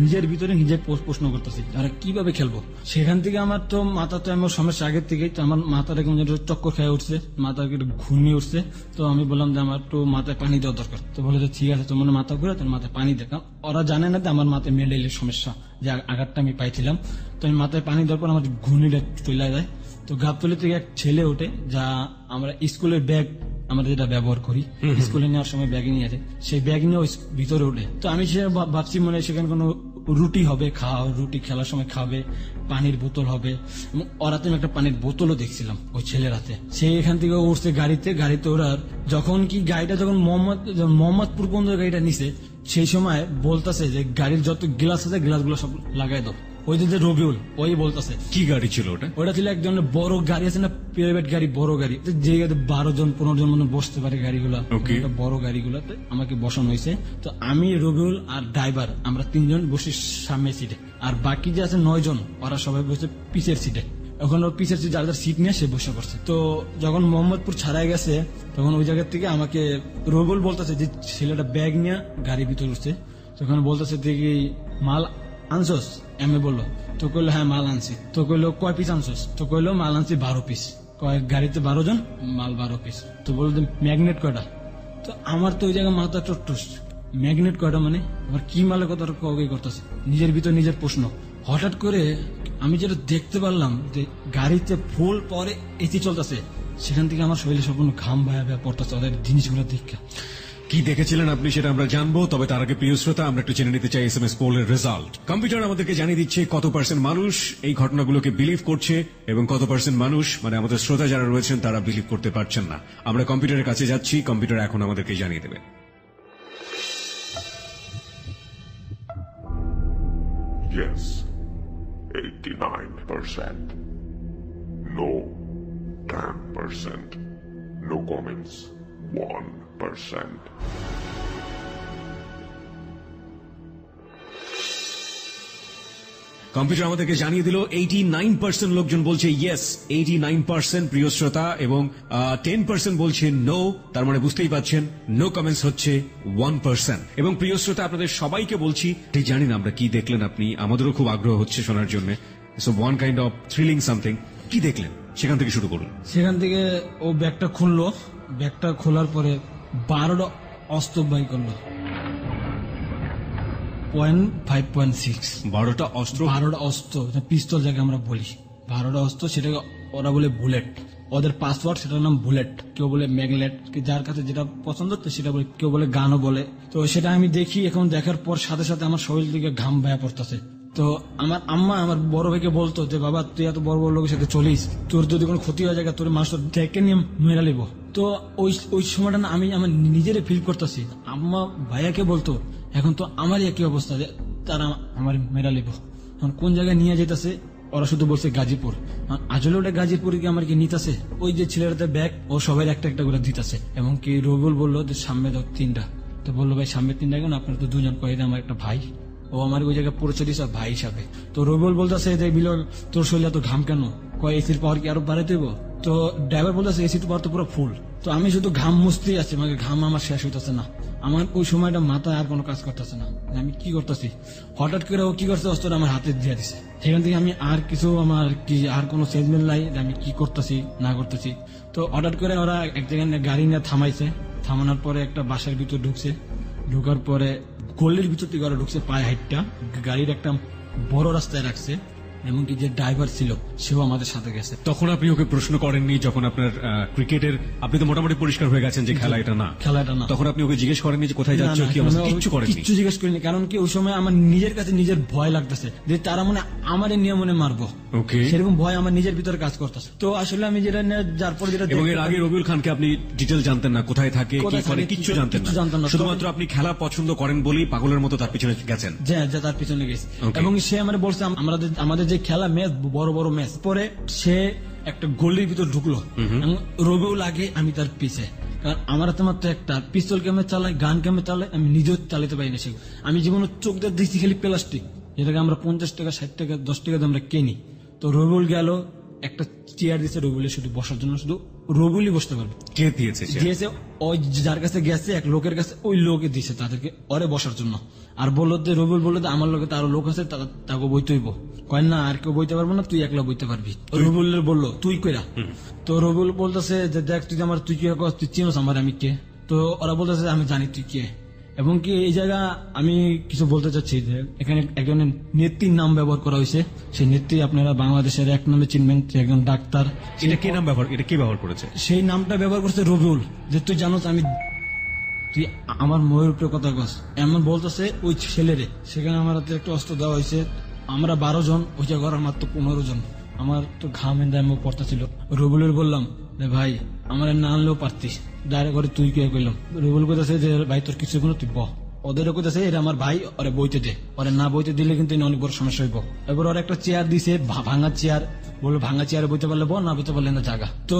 Speaker 3: নিজের ভিতরে নিজে প্রশ্ন করতেছি ধরে কিভাবে খেলবো। সেখান থেকে আমার তো মাথা, তো আমার সমস্যা আগের থেকেই, তো আমার মাথাটা কেমন চক্কর খেয়ে উঠছে, মাথা ঘুমিয়ে উঠছে। তো আমি বললাম যে আমার একটু মাথায় পানি দেওয়া দরকার। তো বলে যে ঠিক আছে, তোমার মাথা ঘুরে তোর মাথায় পানি দে। কারণ ওরা জানে না যে আমার মাথায় মেডেলের সমস্যা, যে আঘাতটা আমি পাইছিলাম। তো আমি মাথায় পানি দেওয়ার পর আমার ঘূর্ণিটা চলে যায়। তো গাবতলি থেকে এক ছেলে ওঠে, যা আমরা স্কুলের ব্যাগ আমরা যেটা ব্যবহার করি, স্কুলে নেওয়ার সময় ব্যাগ নিয়ে আছে, সেই ব্যাগ নিয়ে ভিতরে ওঠে। তো আমি সে ভাবছি মানে সেখানে কোনো রুটি হবে, রুটি খেলার সময় খাবে, পানির বোতল হবে। এবং ওরাতে আমি একটা পানির বোতলও দেখছিলাম ওই ছেলের হাতে। সে এখান থেকে উঠছে গাড়িতে ওরার যখন কি গাড়িটা যখন মোহাম্মদপুর পর্যন্ত গাড়িটা নিছে, সেই সময় বলতেছে যে গাড়ির যত গ্লাস আছে গ্লাসগুলো সব লাগাই দাও। ওই যে রবিউল ওই বলতেছে।
Speaker 1: কি গাড়ি ছিল ওটা? ওটা
Speaker 3: ছিল এক ধরনের বড় গাড়ি আছে না, প্রাইভেট গাড়ি, বড় গাড়ি, যে 12 জন 15 জন মতো বসতে পারে গাড়িগুলো, বড় গাড়িগুলোতে আমাকে বসানো হয়েছে। তো আমি, রবিউল আর ড্রাইভার, আমরা 3 জন বসে সামনের সিটে, আর বাকি যে আছে 9 জন ওরা সবাই বসে পিছের সিটে। এখন ওর পিছের যে যার যার সিট নিয়ে সে বসে পড়ছে। তো যখন মোহাম্মদপুর ছাড়াই গেছে তখন ওই জায়গা থেকে আমাকে রবিউল বলতেছে যে ছেলেটা ব্যাগ নিয়ে গাড়ির ভিতরে উঠছে। তখন বলতেছে দেখি মাল আনছস? এমএ বললো। তো কইলো হ্যাঁ মাল আনছি। তো কইলো কয় পিস আনছস? তো কইলো মাল আনছি 12 পিস। কয়েক গাড়িতে 12 জন, মাল 12 পিস। তো বললো ম্যাগনেট কয়টা? তো আমার তো ওই জায়গায় মাথা টুস, ম্যাগনেট কয়টা মানে আবার কি মালের কথা কগে করতেছে, নিজের ভিতর নিজের প্রশ্ন। হঠাৎ করে আমি যেটা দেখতে পারলাম যে গাড়িতে ফুল পরে এসি চলতেছে, সেখান থেকে আমার শরীরে সম্পূর্ণ ঘাম ভায়া ভায়া পড়তেছে ওদের জিনিসগুলো দেখে।
Speaker 1: কি দেখেছিলেন আপনি সেটা আমরা জানবো, তবে তার আগে প্রিয় শ্রোতা আমরা একটু জেনে নিতে চাই এসএমএস পোলের রেজাল্ট। কম্পিউটার আমাদেরকে জানিয়ে দিচ্ছে কত পার্সেন্ট মানুষ এই ঘটনাগুলোকে বিলিভ করছে এবং কত পার্সেন্ট মানুষ মানে আমাদের শ্রোতা যারা রয়েছেন তারা বিলিভ করতে পারছেন না। আমরা কম্পিউটারের কাছে যাচ্ছি, কম্পিউটার এখন আমাদেরকে জানিয়ে দেবে।
Speaker 4: Yes, 89%. No, 10%. No comments, 1%.
Speaker 1: Computer আমাদেরকে জানিয়ে দিল 89% লোকজন বলছে ইয়েস, 89% প্রিয় শ্রোতা, এবং 10% বলছে নো। তার মানে বুঝতেই পাচ্ছেন নো কমেন্টস হচ্ছে 1%। এবং প্রিয় শ্রোতা আপনাদের সবাইকে বলছি, ঠিক জানি না আমরা কি দেখলেন আপনি, আমাদেরও খুব আগ্রহ হচ্ছে শোনার জন্য। So one kind of thrilling something, কি দেখলেন সেখান থেকে শুরু করুন।
Speaker 3: সেখান থেকে ও ব্যাগটা খুললো, ব্যাগটা খোলার পরে 12টা অস্ত্র বাই করলো, 5.6।
Speaker 1: 12টা অস্ত্র?
Speaker 3: 12টা অস্ত্র, পিস্তল যাকে আমরা বলি, 12টা অস্ত্র। সেটাকে ওরা বলে বুলেট, ওদের পাসওয়ার্ড সেটার নাম বুলেট, কেউ বলে ম্যাগলেট, যার কাছে যেটা পছন্দ তো সেটা বলে, কেউ বলে গানও বলে। তো সেটা আমি দেখি, এখন দেখার পর সাথে সাথে আমার শরীর দিকে ঘাম ভায়া পড়তেছে। তো আমার আম্মা আমার বড় ভাইকে বলতো যে বাবা তুই এত বড় বড় লোকের সাথে চলিস, তোর যদি কোনো ক্ষতি হয়ে যায় তোর মানুষ দেখে নিয়ে মেরা লিব। তো ওই সময়টা না আমি আমার নিজেরে ফিল করতেছি। আম্মা ভাইয়াকে বলতো এখন তো আমারই একই অবস্থা, যে তারা আমার মেরা লিব। এখন কোন জায়গায় নিয়ে যেতেছে ওরা শুধু বলছে গাজীপুর। আসলে ওটা গাজীপুর কি আমার কি নিতেছে, ওই যে ছেলেটাতে ব্যাগ ও সবাই একটা একটা করে দিতেছে। এবং কি রবিউল বললো যে সামনে দাও 3টা। তো বললো ভাই সামনে 3টা কেন, আপনার তো 2জন, কয়ে আমার একটা ভাই। ও আমার ওই জায়গায় পরিচয় দিচ্ছে ভাই হিসাবে। তো রবিউল বলতেছে যে বিলল তোর শরীরে তো ঘাম কেন, কয় এসির পাওয়ার কি আরো বাড়াইতে হইব? তো ড্রাইভার বলতেছে এসির পাওয়ার তো পুরো ফুল। তো আমি শুধু ঘাম মুছতেই আছি, মানে ঘাম আমার শেষ হইতেছে না, আমার ওই সময়টা মাথায় আর কোনো কাজ করতেছে না, আমি কি করতেছি। হঠাৎ করে ও কি করছে, অস্ত্রটা আমার হাতে দিয়ে দিছে। সেখান থেকে আমি আর কিছু আমার কি আর কোনো সেজমেন্ট নাই আমি কি করতেছি না করতেছি। তো হঠাৎ করে ওরা এক জায়গায় গাড়ি নিয়ে থামাইছে, থামানোর পরে একটা বাসার ভিতর ঢুকছে, ঢুকার পরে গলির ভিতর থেকে ওরা ঢুকছে পায়ে হাইটটা, গাড়ির একটা বড় রাস্তায় রাখছে, এমনকি যে ড্রাইভার ছিল সেও আমাদের সাথে গেছে।
Speaker 1: তখন আপনি ওকে প্রশ্ন করেননি যখন আপনার ক্রিকেটের, আপনি তো মোটামুটি পরিষ্কার হয়ে গেছেন যে খেলা এটা না,
Speaker 3: খেলাটা না,
Speaker 1: তখন আপনি ওকে জিজ্ঞেস করেননি যে কোথায় যাচ্ছ, কি অবস্থা? কিচ্ছু করেননি?
Speaker 3: কিচ্ছু জিজ্ঞেস করিনি, কারণ কি ওই সময় আমার নিজের কাছে নিজের ভয় লাগতেছে যে তারা মনে আমার নিয়ে মনে মারবো,
Speaker 1: ওকে,
Speaker 3: সেরকম ভয় আমার নিজের ভিতরে কাজ করতেছে। তো আসলে আমি যেটা যার পর যেটা,
Speaker 1: এবং এর আগে রবিউল খানকে আপনি ডিটেল জানতেন না, কোথায় থাকে কি করে, কিচ্ছু জানতেন না, শুধুমাত্র আপনি খেলা পছন্দ করেন বলেই পাগলের মতো তার পিছনে গেছেন।
Speaker 3: যে তার পিছনে গেছে, এবং সে আমার বলছে আমাদের যে খেলা ম্যাচ, বড় বড় ম্যাচ, পরে সে একটা গলির ভিতর ঢুকলো, রবিউল আগে আমি তার পিছে, কারণ আমার হাতে মাত্র একটা পিস্তল কেমন চালাই, গান কেমন চালাই আমি নিজেও চালাতে পারি না। সেগুলো আমি জীবনে চোখ দিয়ে দিচ্ছি খালি প্লাস্টিক, যেটাকে আমরা 50 টাকা 60 টাকা 10 টাকা দিয়ে আমরা কিনি। তো রবিউল গেল, একটা চেয়ার দিয়েছে রবিউলের শুধু বসার জন্য, শুধু রবিউলই বসতে পারবে।
Speaker 1: কে দিয়েছে?
Speaker 3: দিয়েছে ওই যার কাছে গেছে এক লোকের কাছে, ওই লোকে দিয়েছে তাদেরকে ওরে বসার জন্য। আর বললো যে রবিউল বললো যে আমার লোকে তারও লোক আছে, তাকে বইতে হইব। কয় না আর কেউ বইতে পারবো না, তুই একলা বইতে পারবি। রবিউলের বললো তুই কইরা। তো রবিউল বলতেছে যে দেখ তুই আমার, তুই কি তুই চিনোস আমার, আমি কে? তো ওরা বলতেছে আমি জানি তুই কে। এবং কি এই জায়গা আমি কিছু বলতে চাচ্ছি যে এখানে একজনের নেত্রীর নাম ব্যবহার করা হয়েছে। সেই নেত্রী আপনারা বাংলাদেশের এক নামে চিনবেন, একজন ডাক্তার।
Speaker 1: এটা কে নাম ব্যবহার, এটা কে ব্যবহার করেছে?
Speaker 3: সেই নামটা ব্যবহার করছে রবিউল, যে তুই জানোস আমি, তুই আমার ময়ের উপরে কথা কস, এমন বলতেছে ওই ছেলেরে। সেখানে আমার হাতে একটা অস্ত্র দেওয়া হয়েছে, আমরা 12 জন, ওই জায়গায় মাত্র 15 জন। আমার তো ঘামের দামও পড়তা ছিল। রবিউলের বললাম যে ভাই আমার না আনলেও পারতিস, ডাইরেক্ট করে তুই কে কইলাম। রবিউল কইতাছে যে ভাই তোর কিছু কোনো তুই ওদেরও কইতেছে এটা আমার ভাই, ওরে বইতে দে, ওরে না বইতে দিলে কিন্তু অনেক বড় সমস্যা হইব। এবার ওর একটা চেয়ার দিছে, ভাঙা চেয়ার, বললো ভাঙা চেয়ারে বইতে পারলে বল, না বইতে পারলে না জায়গা। তো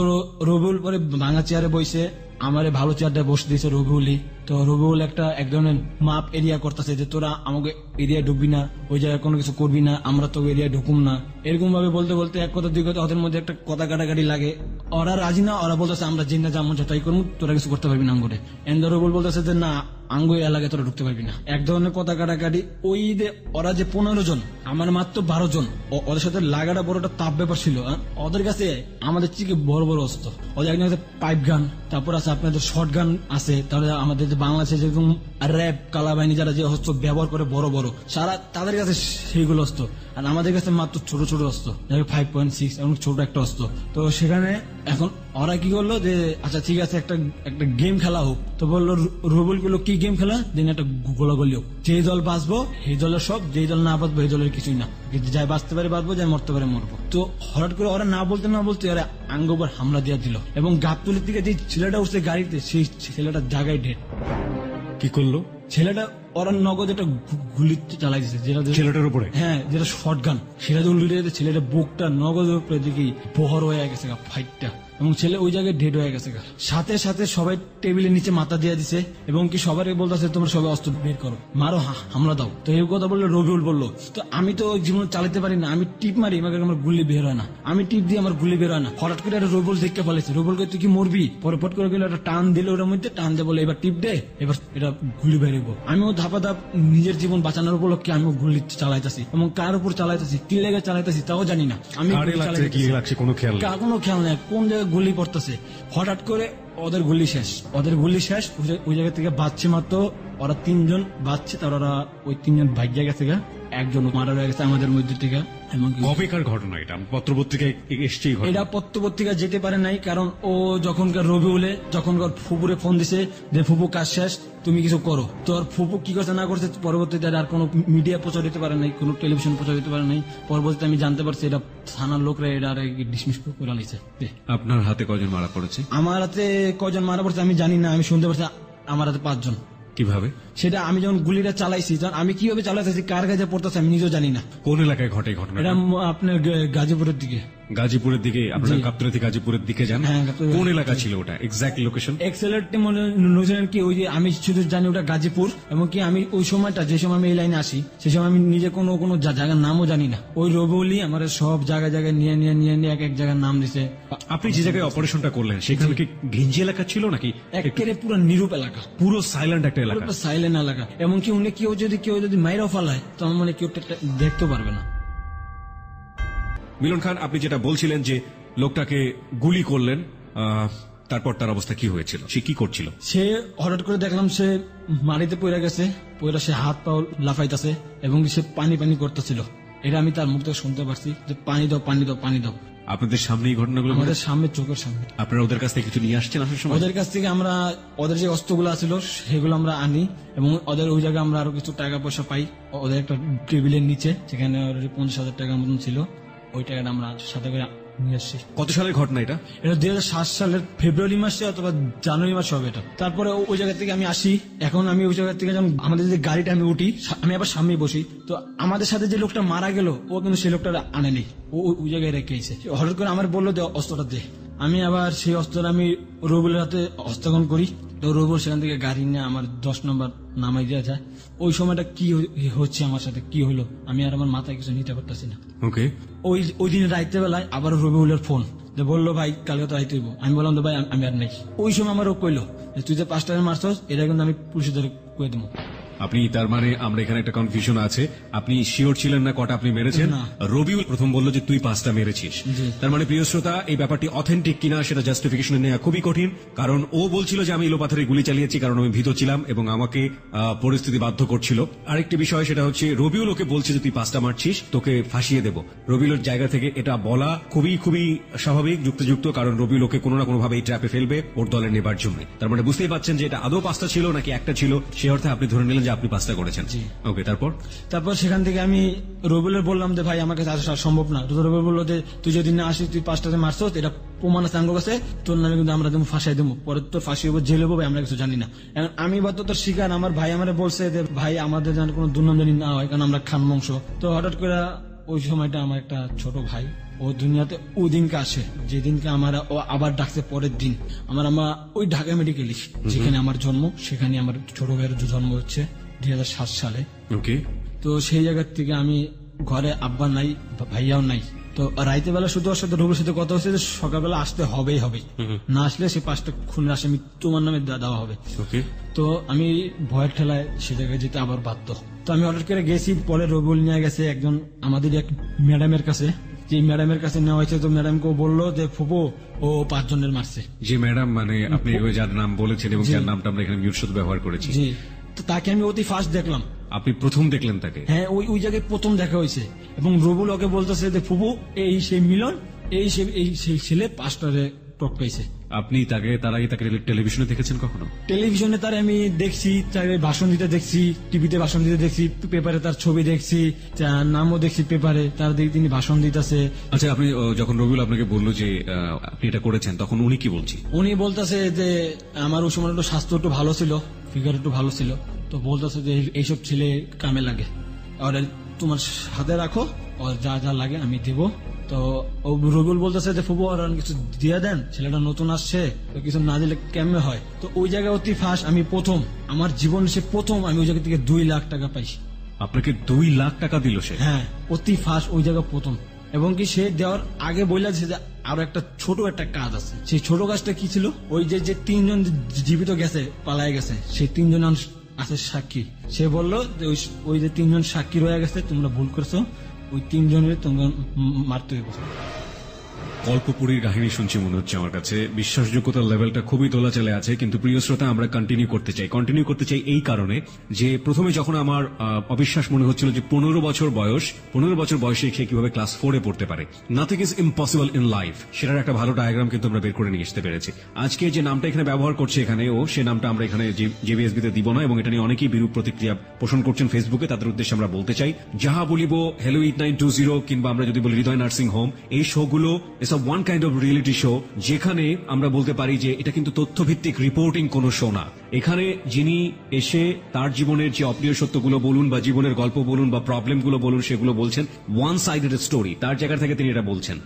Speaker 3: রবিউল পরে ভাঙা চেয়ারে বইছে, আমারে ভালো চেয়ারটা বসে দিয়েছে রবিউলই। তো রবিউল এক ধরনের মাপ এরিয়া করতেছে যে তোরা আমাকে এরিয়া ঢুকবি না, ওই জায়গায় কোনো কিছু করবি না, আমরা তো এরিয়া ঢুকুম না, এরকম ভাবে বলতে বলতে এক কথা দুই কথা ওদের মধ্যে একটা কথা কাটাকাটি লাগে। ওরা রাজি না, ওরা বলতেছে আমরা যে না যেমন তাই করবো, তোরা কিছু করতে পারবি না আঙ্গুরে। এন্ড রবিউল বলতেছে যে না আঙ্গু এলাকায় তোরা ঢুকতে পারবি না। এক ধরনের কথা কাটাকাটি। ওই ওরা যে 15 জন, আমার মাত্র 12 জন, ওদের সাথে লাগাটা বড় একটা তাপ ব্যাপার ছিল। ওদের কাছে আমাদের থেকে বড় বড় অস্ত্র, ওদের একজন কাছে পাইপ গান, তারপর আছে আপনাদের শর্ট গান আছে, তাহলে আমাদের যে বাংলাদেশে যেরকম র্যাব কালাবাহিনী যারা যে অস্ত্র ব্যবহার করে বড় বড় সারা, তাদের কাছে সেইগুলো অস্ত্র, আর আমাদের কাছে মাত্র ছোট ছোট অস্ত্র, 5.6 এবং ছোট একটা অস্ত্র। তো সেখানে এখন ওরা কি করলো যে আচ্ছা ঠিক আছে একটা গেম খেলা হোক। তো বললো রুবুল গুলো কি গেম খেলা, দিন একটা গোলাগুলি হোক, যে দল বাঁচবো সেই দলের সব, যে দল না বাঁচবো এই দলের কিছুই না, যাই বাঁচতে পারে বাঁচবো, যাই মরতে পারে মরবো। তো হঠাৎ করে ওরা না বলতে ওরা আঙ্গোবার হামলা দিয়ে দিল, এবং গাবতলির দিকে যে ছেলেটা উঠছে গাড়িতে, সেই ছেলেটা জায়গায় ডেড।
Speaker 1: কি করলো
Speaker 3: ছেলেটা ওরা নগদ একটা গুলি চালাই দিচ্ছে, যেটা
Speaker 1: ছেলেটার উপরে?
Speaker 3: হ্যাঁ, যেটা শর্ট গান, সেটা উল্টে ছেলেটা বুকটা নগদের উপরে দিকে বহর হয়ে গেছে ফাইটটা, এবং ছেলে ওই জায়গায় ডেড হয়ে গেছে। সাথে সাথে সবাই টেবিলের নিচে মাথা দিয়ে দিছে, এবং কি সবাই বলতেছে তোমরা সবাই অস্ত্র বের করো, মারো, হামলা দাও। তো এই কথা বললো রবিউল বললো, তো আমি তো জীবন চালাতে পারি না, আমি টিপ মারি, আমার গুলি বের হয় না, আমি টিপ দিয়ে আমার গুলি বের হয় না। হঠাৎ করে একটা রবিউল দেখতে ফেলেছে, রবিউলকে তুই কি মরবি, পরে পট করে গেলে একটা টান দিল, ওর মধ্যে টান দিয়ে বলে এবার টিপ দে, এবার এটা গুলি বেরোবো। আমিও ধাপা ধাপ নিজের জীবন বাঁচানোর উপলক্ষে আমিও গুলি চালাইতেছি, এবং কার উপর চালাইতেছি, কি লেগে চালাইতেছি তাও জানি না, আমি
Speaker 1: কোনো খেয়াল
Speaker 3: নেই কোন জায়গায় গুলি পড়তেছে। হঠাৎ করে ওদের গুলি শেষ, ওই জায়গা থেকে বাঁচছে মাত্র ওরা 3 জন বাঁচছে, তার ওরা ওই 3 জন ভাগ্যা গেছে, একজন মারা হয়ে গেছে আমাদের মধ্যে থেকে।
Speaker 1: কবেকার ঘটনা এটা? পত্রপত্রিকায় এসছে
Speaker 3: এটা? পত্রপত্রিকা যেতে পারে নাই, কারণ ও যখনকার রবিউলে যখনকার ফুপুরে ফোন দিছে যে ফুপু কাজ শেষ, তুমি কিছু করো। তো আর ফুপু কি করছে না করছে পরবর্তীতে আর কোনো মিডিয়া প্রচার দিতে পারে নাই, কোনো টেলিভিশন প্রচার দিতে পারে নাই। পরবর্তীতে আমি জানতে পারছি এটা থানার লোকরা এটা ডিসমিস করে নিছে।
Speaker 1: আপনার হাতে কয়জন মারা পড়েছে?
Speaker 3: আমার হাতে কয়জন মারা পড়েছে আমি জানি না, আমি শুনতে পারছি আমার হাতে 5 জন।
Speaker 1: কিভাবে?
Speaker 3: সেটা আমি যখন গুলিটা চালাইছি, আমি কিভাবে চালাইছি, কার কাছে পড়তেছে আমি নিজেও জানি না।
Speaker 1: কোন এলাকায় ঘটে ঘটনা? এটা
Speaker 3: আপনার গাজীপুরের দিকে।
Speaker 1: গাজীপুরের দিকে? আপনার গাবতলী থেকে গাজীপুরের দিকে যান?
Speaker 3: হ্যাঁ।
Speaker 1: কোন এলাকা ছিল ওটা, এক্সাক্ট লোকেশন?
Speaker 3: এক্সেলেন্ট নিউজিল্যান্ড কি, ওই যে আমি শুধু জানি ওটা গাজীপুর, এবং কি আমি ওই সময়টা যে সময় আমি এই লাইনে আসি সেই সময় আমি নিজে কোনো জায়গার নামও জানি না। ওই রবিউলই আমার সব জায়গায় নিয়ে এক জায়গার নাম দিছে।
Speaker 1: আপনি যে জায়গায় অপারেশনটা করলেন সেখানে কি ঘিঞ্জি এলাকা ছিল নাকি?
Speaker 3: একেবারে পুরো নিরূপ এলাকা,
Speaker 1: পুরো সাইলেন্ট একটা এলাকা?
Speaker 3: সাইলেন্ট এলাকা, এমনকি উনি কেউ যদি মাইরাও ফালায় তো আমার মনে কেউ দেখতে পারবে না।
Speaker 1: মিলন খান, আপনি যেটা বলছিলেন যে লোকটাকে গুলি করলেন, তারপর তার অবস্থা কি হয়েছিল, সে কি করছিল?
Speaker 3: সে হঠাৎ করে দেখলাম সে মাটিতে পড়ে গেছে, সে হাত পা লাফাইতেছে, এবং সে পানি করতেছিল। এটা আমি তার মুখ থেকে শুনতে পারছি যে পানি দাও, পানি দাও, পানি দাও।
Speaker 1: আপনাদের সামনে এই ঘটনাগুলো?
Speaker 3: আমাদের সামনে, চোখের সামনে।
Speaker 1: আপনারা ওদের কাছ থেকে কিছু নিয়ে আসছেন আসার সময়?
Speaker 3: ওদের কাছ থেকে আমরা ওদের যে অস্ত্রগুলো ছিল সেগুলো আমরা আনি, এবং ওদের ওই জায়গায় আমরা আরো কিছু টাকা পয়সা পাই। ওদের একটা টেবিলের নিচে সেখানে 50,000 টাকার মতন ছিল, ওই টাকাটা আমরা সাথে করে নিয়ে আসছি।
Speaker 1: কত সালের ঘটনা এটা?
Speaker 3: এটা 2007 সালের ফেব্রুয়ারি মাসে অথবা জানুয়ারি মাসে হবে এটা। তারপরে ওই জায়গা থেকে আমি আসি, এখন আমি ওই জায়গা থেকে যখন আমাদের যে গাড়িটা আমি উঠি, আমি আবার সামনে বসি, তো আমাদের সাথে যে লোকটা মারা গেল ও কিন্তু সেই লোকটা আনেনি, ও ওই জায়গায় রেখেছে। হঠাৎ করে আমার বললো যে অস্ত্রটা দে, আমি আবার সেই অস্ত্রটা আমি রবিউলের হাতে হস্তান্তর করি। তো রবিউল সেখান থেকে গাড়ি নিয়ে আমার 10 নম্বর নামাই দেওয়া যায়। ওই সময়টা কি হচ্ছে আমার সাথে কি হলো আমি আর আমার মাথায় কিছু নিতে পারতেছি না।
Speaker 1: ওকে,
Speaker 3: ওই দিন রাইতে বেলায় আবার রবিউলের ফোন, যে বললো ভাই কালকে তো রাইতে হইব। আমি বললাম তো ভাই আমি আর নেই। ওই সময় আমার ও কইলো যে তুই যে 5 টাকা মারছস এটা কিন্তু আমি পুলিশে ধরে কয়ে দেবো।
Speaker 1: আপনি তার মানে আমরা এখানে একটা কনফিউশন আছে, আপনি শিওর ছিলেন না কটা আপনি মেরেছেন? রবিউল প্রথম বলল যে তুই 5টা মেরেছিস। তার মানে প্রিয় শ্রোতা, এই ব্যাপারটি অথেন্টিক কিনা সেটা জাস্টিফিকেশন নেওয়া খুবই কঠিন, কারণ ও বলছিল যে আমি লোপাথারে গুলি চালিয়েছি কারণ আমি ভীত ছিলাম এবং আমাকে পরিস্থিতি বাধ্য করছিল। আরেকটি বিষয় সেটা হচ্ছে রবিউল ওকে বলছে যে তুই 5টা মারছিস, তোকে ফাঁসিয়ে দেব। রবিউলের জায়গা থেকে এটা বলা খুবই খুবই স্বাভাবিক, যুক্তিযুক্ত, কারণ রবিউল ওকে কোনো না কোনো ভাবে এই ট্র্যাপে ফেলবে ওর দলে নেবার জন্য। তার মানে বুঝতেই পারছেন যে এটা আদৌ 5টা ছিল নাকি একটা ছিল, সে অর্থে আপনি ধরে নিলেন যে যে আপনি পাসটা করেছেন।
Speaker 3: জি।
Speaker 1: ওকে, তারপর?
Speaker 3: তারপর সেখান থেকে আমি রবিউলের বললাম যে ভাই আমার কাছে আসা সম্ভব না। তো রবিউল বললো যে তুই যদি না আসিস, তুই 5টাতে মারছো, এটা প্রমাণ আছে আমার কাছে, তোর নামে কিন্তু আমরা তুমি ফাঁসাই দেবো, পরে তোর ফাঁসি হবো, জেল হবো, ভাই আমরা কিছু জানি না। এখন আমি বা তোর শিকার, আমার ভাই আমার বলছে যে ভাই আমাদের যেন কোনো দুর্নাম জানি না হয়, কারণ আমরা খান বংশ। তো হঠাৎ করে ওই সময়টা আমার একটা ছোট ভাই ও দুনিয়াতে ওই দিনকে আসে, যেদিনকে আমার ও আবার ডাকছে পরের দিন। আমার ওই ঢাকা মেডিকেলে যেখানে আমার জন্ম, সেখানে আমার ছোট ভাইয়ের জন্ম হচ্ছে 2007 সালে।
Speaker 1: ওকে।
Speaker 3: তো সেই জায়গার থেকে আমি ঘরে আব্বা নাই, ভাইয়াও নাই। তো রাইতে বেলা শুধু ওর সাথে রবির সাথে কথা হচ্ছে যে সকালবেলা আসতে হবেই হবে, না আসলে সে 5টা খুনের আসামি তোমার নামে দেওয়া হবে।
Speaker 1: ওকে।
Speaker 3: তো আমি ভয়ের ঠেলায় সে জায়গায় যেতে আবার বাধ্য। তো আমি হঠাৎ করে গেছি, পরে রবিউল নিয়ে গেছে একজন আমাদের এক ম্যাডামের কাছে। যে ম্যাডামের কাছে নেওয়া হয়েছে, তো ম্যাডামকে বললো যে ফুপু ও 5 জনের মারছে।
Speaker 1: যে ম্যাডাম মানে আপনি ওই যার নাম বলেছেন এবং
Speaker 3: জি।
Speaker 1: যার নামটা আমরা এখানে মিউট শব্দ ব্যবহার করেছি,
Speaker 3: জি। তো তাকে আমি অতি ফার্স্ট দেখলাম।
Speaker 1: আপনি প্রথম দেখলেন তাকে?
Speaker 3: হ্যাঁ, ওই জায়গায় প্রথম দেখা হয়েছে। এবং রবুল ওকে বলতেছে যে ফুপু এই সেই মিলন, এই সেই ছেলে 5টারে টক পাইছে।
Speaker 1: আপনি তার আগে তাকে টেলিভিশনে দেখেছেন কখনো?
Speaker 3: টেলিভিশনে তার আমি দেখছি, তাকে ভাষণ দিতে দেখছি, টিভিতে ভাষণ দিতে দেখছি, পেপারে তার ছবি দেখছি, তার নামও দেখছি পেপারে, তার দিকে তিনি ভাষণ দিতেছে।
Speaker 1: আচ্ছা, আপনি যখন রবিউল আপনাকে বললো যে আপনি এটা করেছেন, তখন উনি কি বলছি?
Speaker 3: উনি বলতেছে যে আমার ওই সময় একটু স্বাস্থ্য একটু ভালো ছিল, ফিগার একটু ভালো ছিল। তো বলতেছে যে এইসব ছেলে কামে লাগে, আর তোমার হাতে রাখো, আর যা যা লাগে আমি দিব। তো রবিউল বলতেছে যে ফুবু আর কিছু দিয়ে দেন, ছেলেটা নতুন আসছে, তো কিছু না দিলে কেমনে হয়। তো ওই জায়গায় অতি ফাঁস আমি প্রথম আমার জীবন সে প্রথম আমি ওই জায়গা থেকে 2 লাখ টাকা পাইছি।
Speaker 1: আপনাকে 2 লাখ টাকা দিল সে?
Speaker 3: হ্যাঁ, অতি ফাঁস ওই জায়গা প্রথম। এবং কি সে দেওয়ার আগে বলছে যে আরো একটা ছোট একটা কাজ আছে। সেই ছোট কাজটা কি ছিল, ওই যে 3 জন জীবিত গেছে, পালায় গেছে, সেই 3 জন আছে সাক্ষী। সে বললো যে ওই যে 3 জন সাক্ষী রয়ে গেছে, তোমরা ভুল করছো, ওই 3 জনের তোমরা মারতে হইব।
Speaker 1: কল্পপুরীর কাহিনী শুনছি মনে হচ্ছে আমার কাছে। বিশ্বাসযোগ্যতার লেভেলটা খুবই দোলাচলে আছে, কিন্তু প্রিয় শ্রোতা, আমরা কন্টিনিউ করতে চাই এই কারণে যে প্রথমে যখন আমার অবিশ্বাস মনে হচ্ছিল যে 15 বছর বয়সে সে কিভাবে ক্লাস 4-এ পড়তে পারে। Nothing is impossible in life, সেটার একটা ভালো ডায়াগ্রাম কিন্তু আমরা বের করে নিয়ে আসতে পেরেছি। আজকে যে নামটা এখানে ব্যবহার করছে এখানে ও, সে নামটা আমরা এখানে জেবিএসবি তে দিব না, এবং এটা নিয়ে অনেকেই বিরূপ প্রতিক্রিয়া পোষণ করছেন ফেসবুকে। তাদের উদ্দেশ্যে আমরা বলতে চাই, যাহা বলিব, হ্যালো 8920, কিংবা আমরা যদি বলি হৃদয় নার্সিং হোম, এই শোগুলো one kind of reality show, যেখানে আমরা বলতে পারি যে এটা কিন্তু তথ্যভিত্তিক রিপোর্টিং কোনো শো না। এখানে যিনি এসে তার জীবনের যে অপ্রিয় সত্যগুলো বলুন, বা জীবনের গল্প বলুন, বা প্রবলেমগুলো বলুন, সেগুলো বলছেন ওয়ান সাইডেড স্টোরি, তার জায়গা থেকে তিনি এটা বলছেন।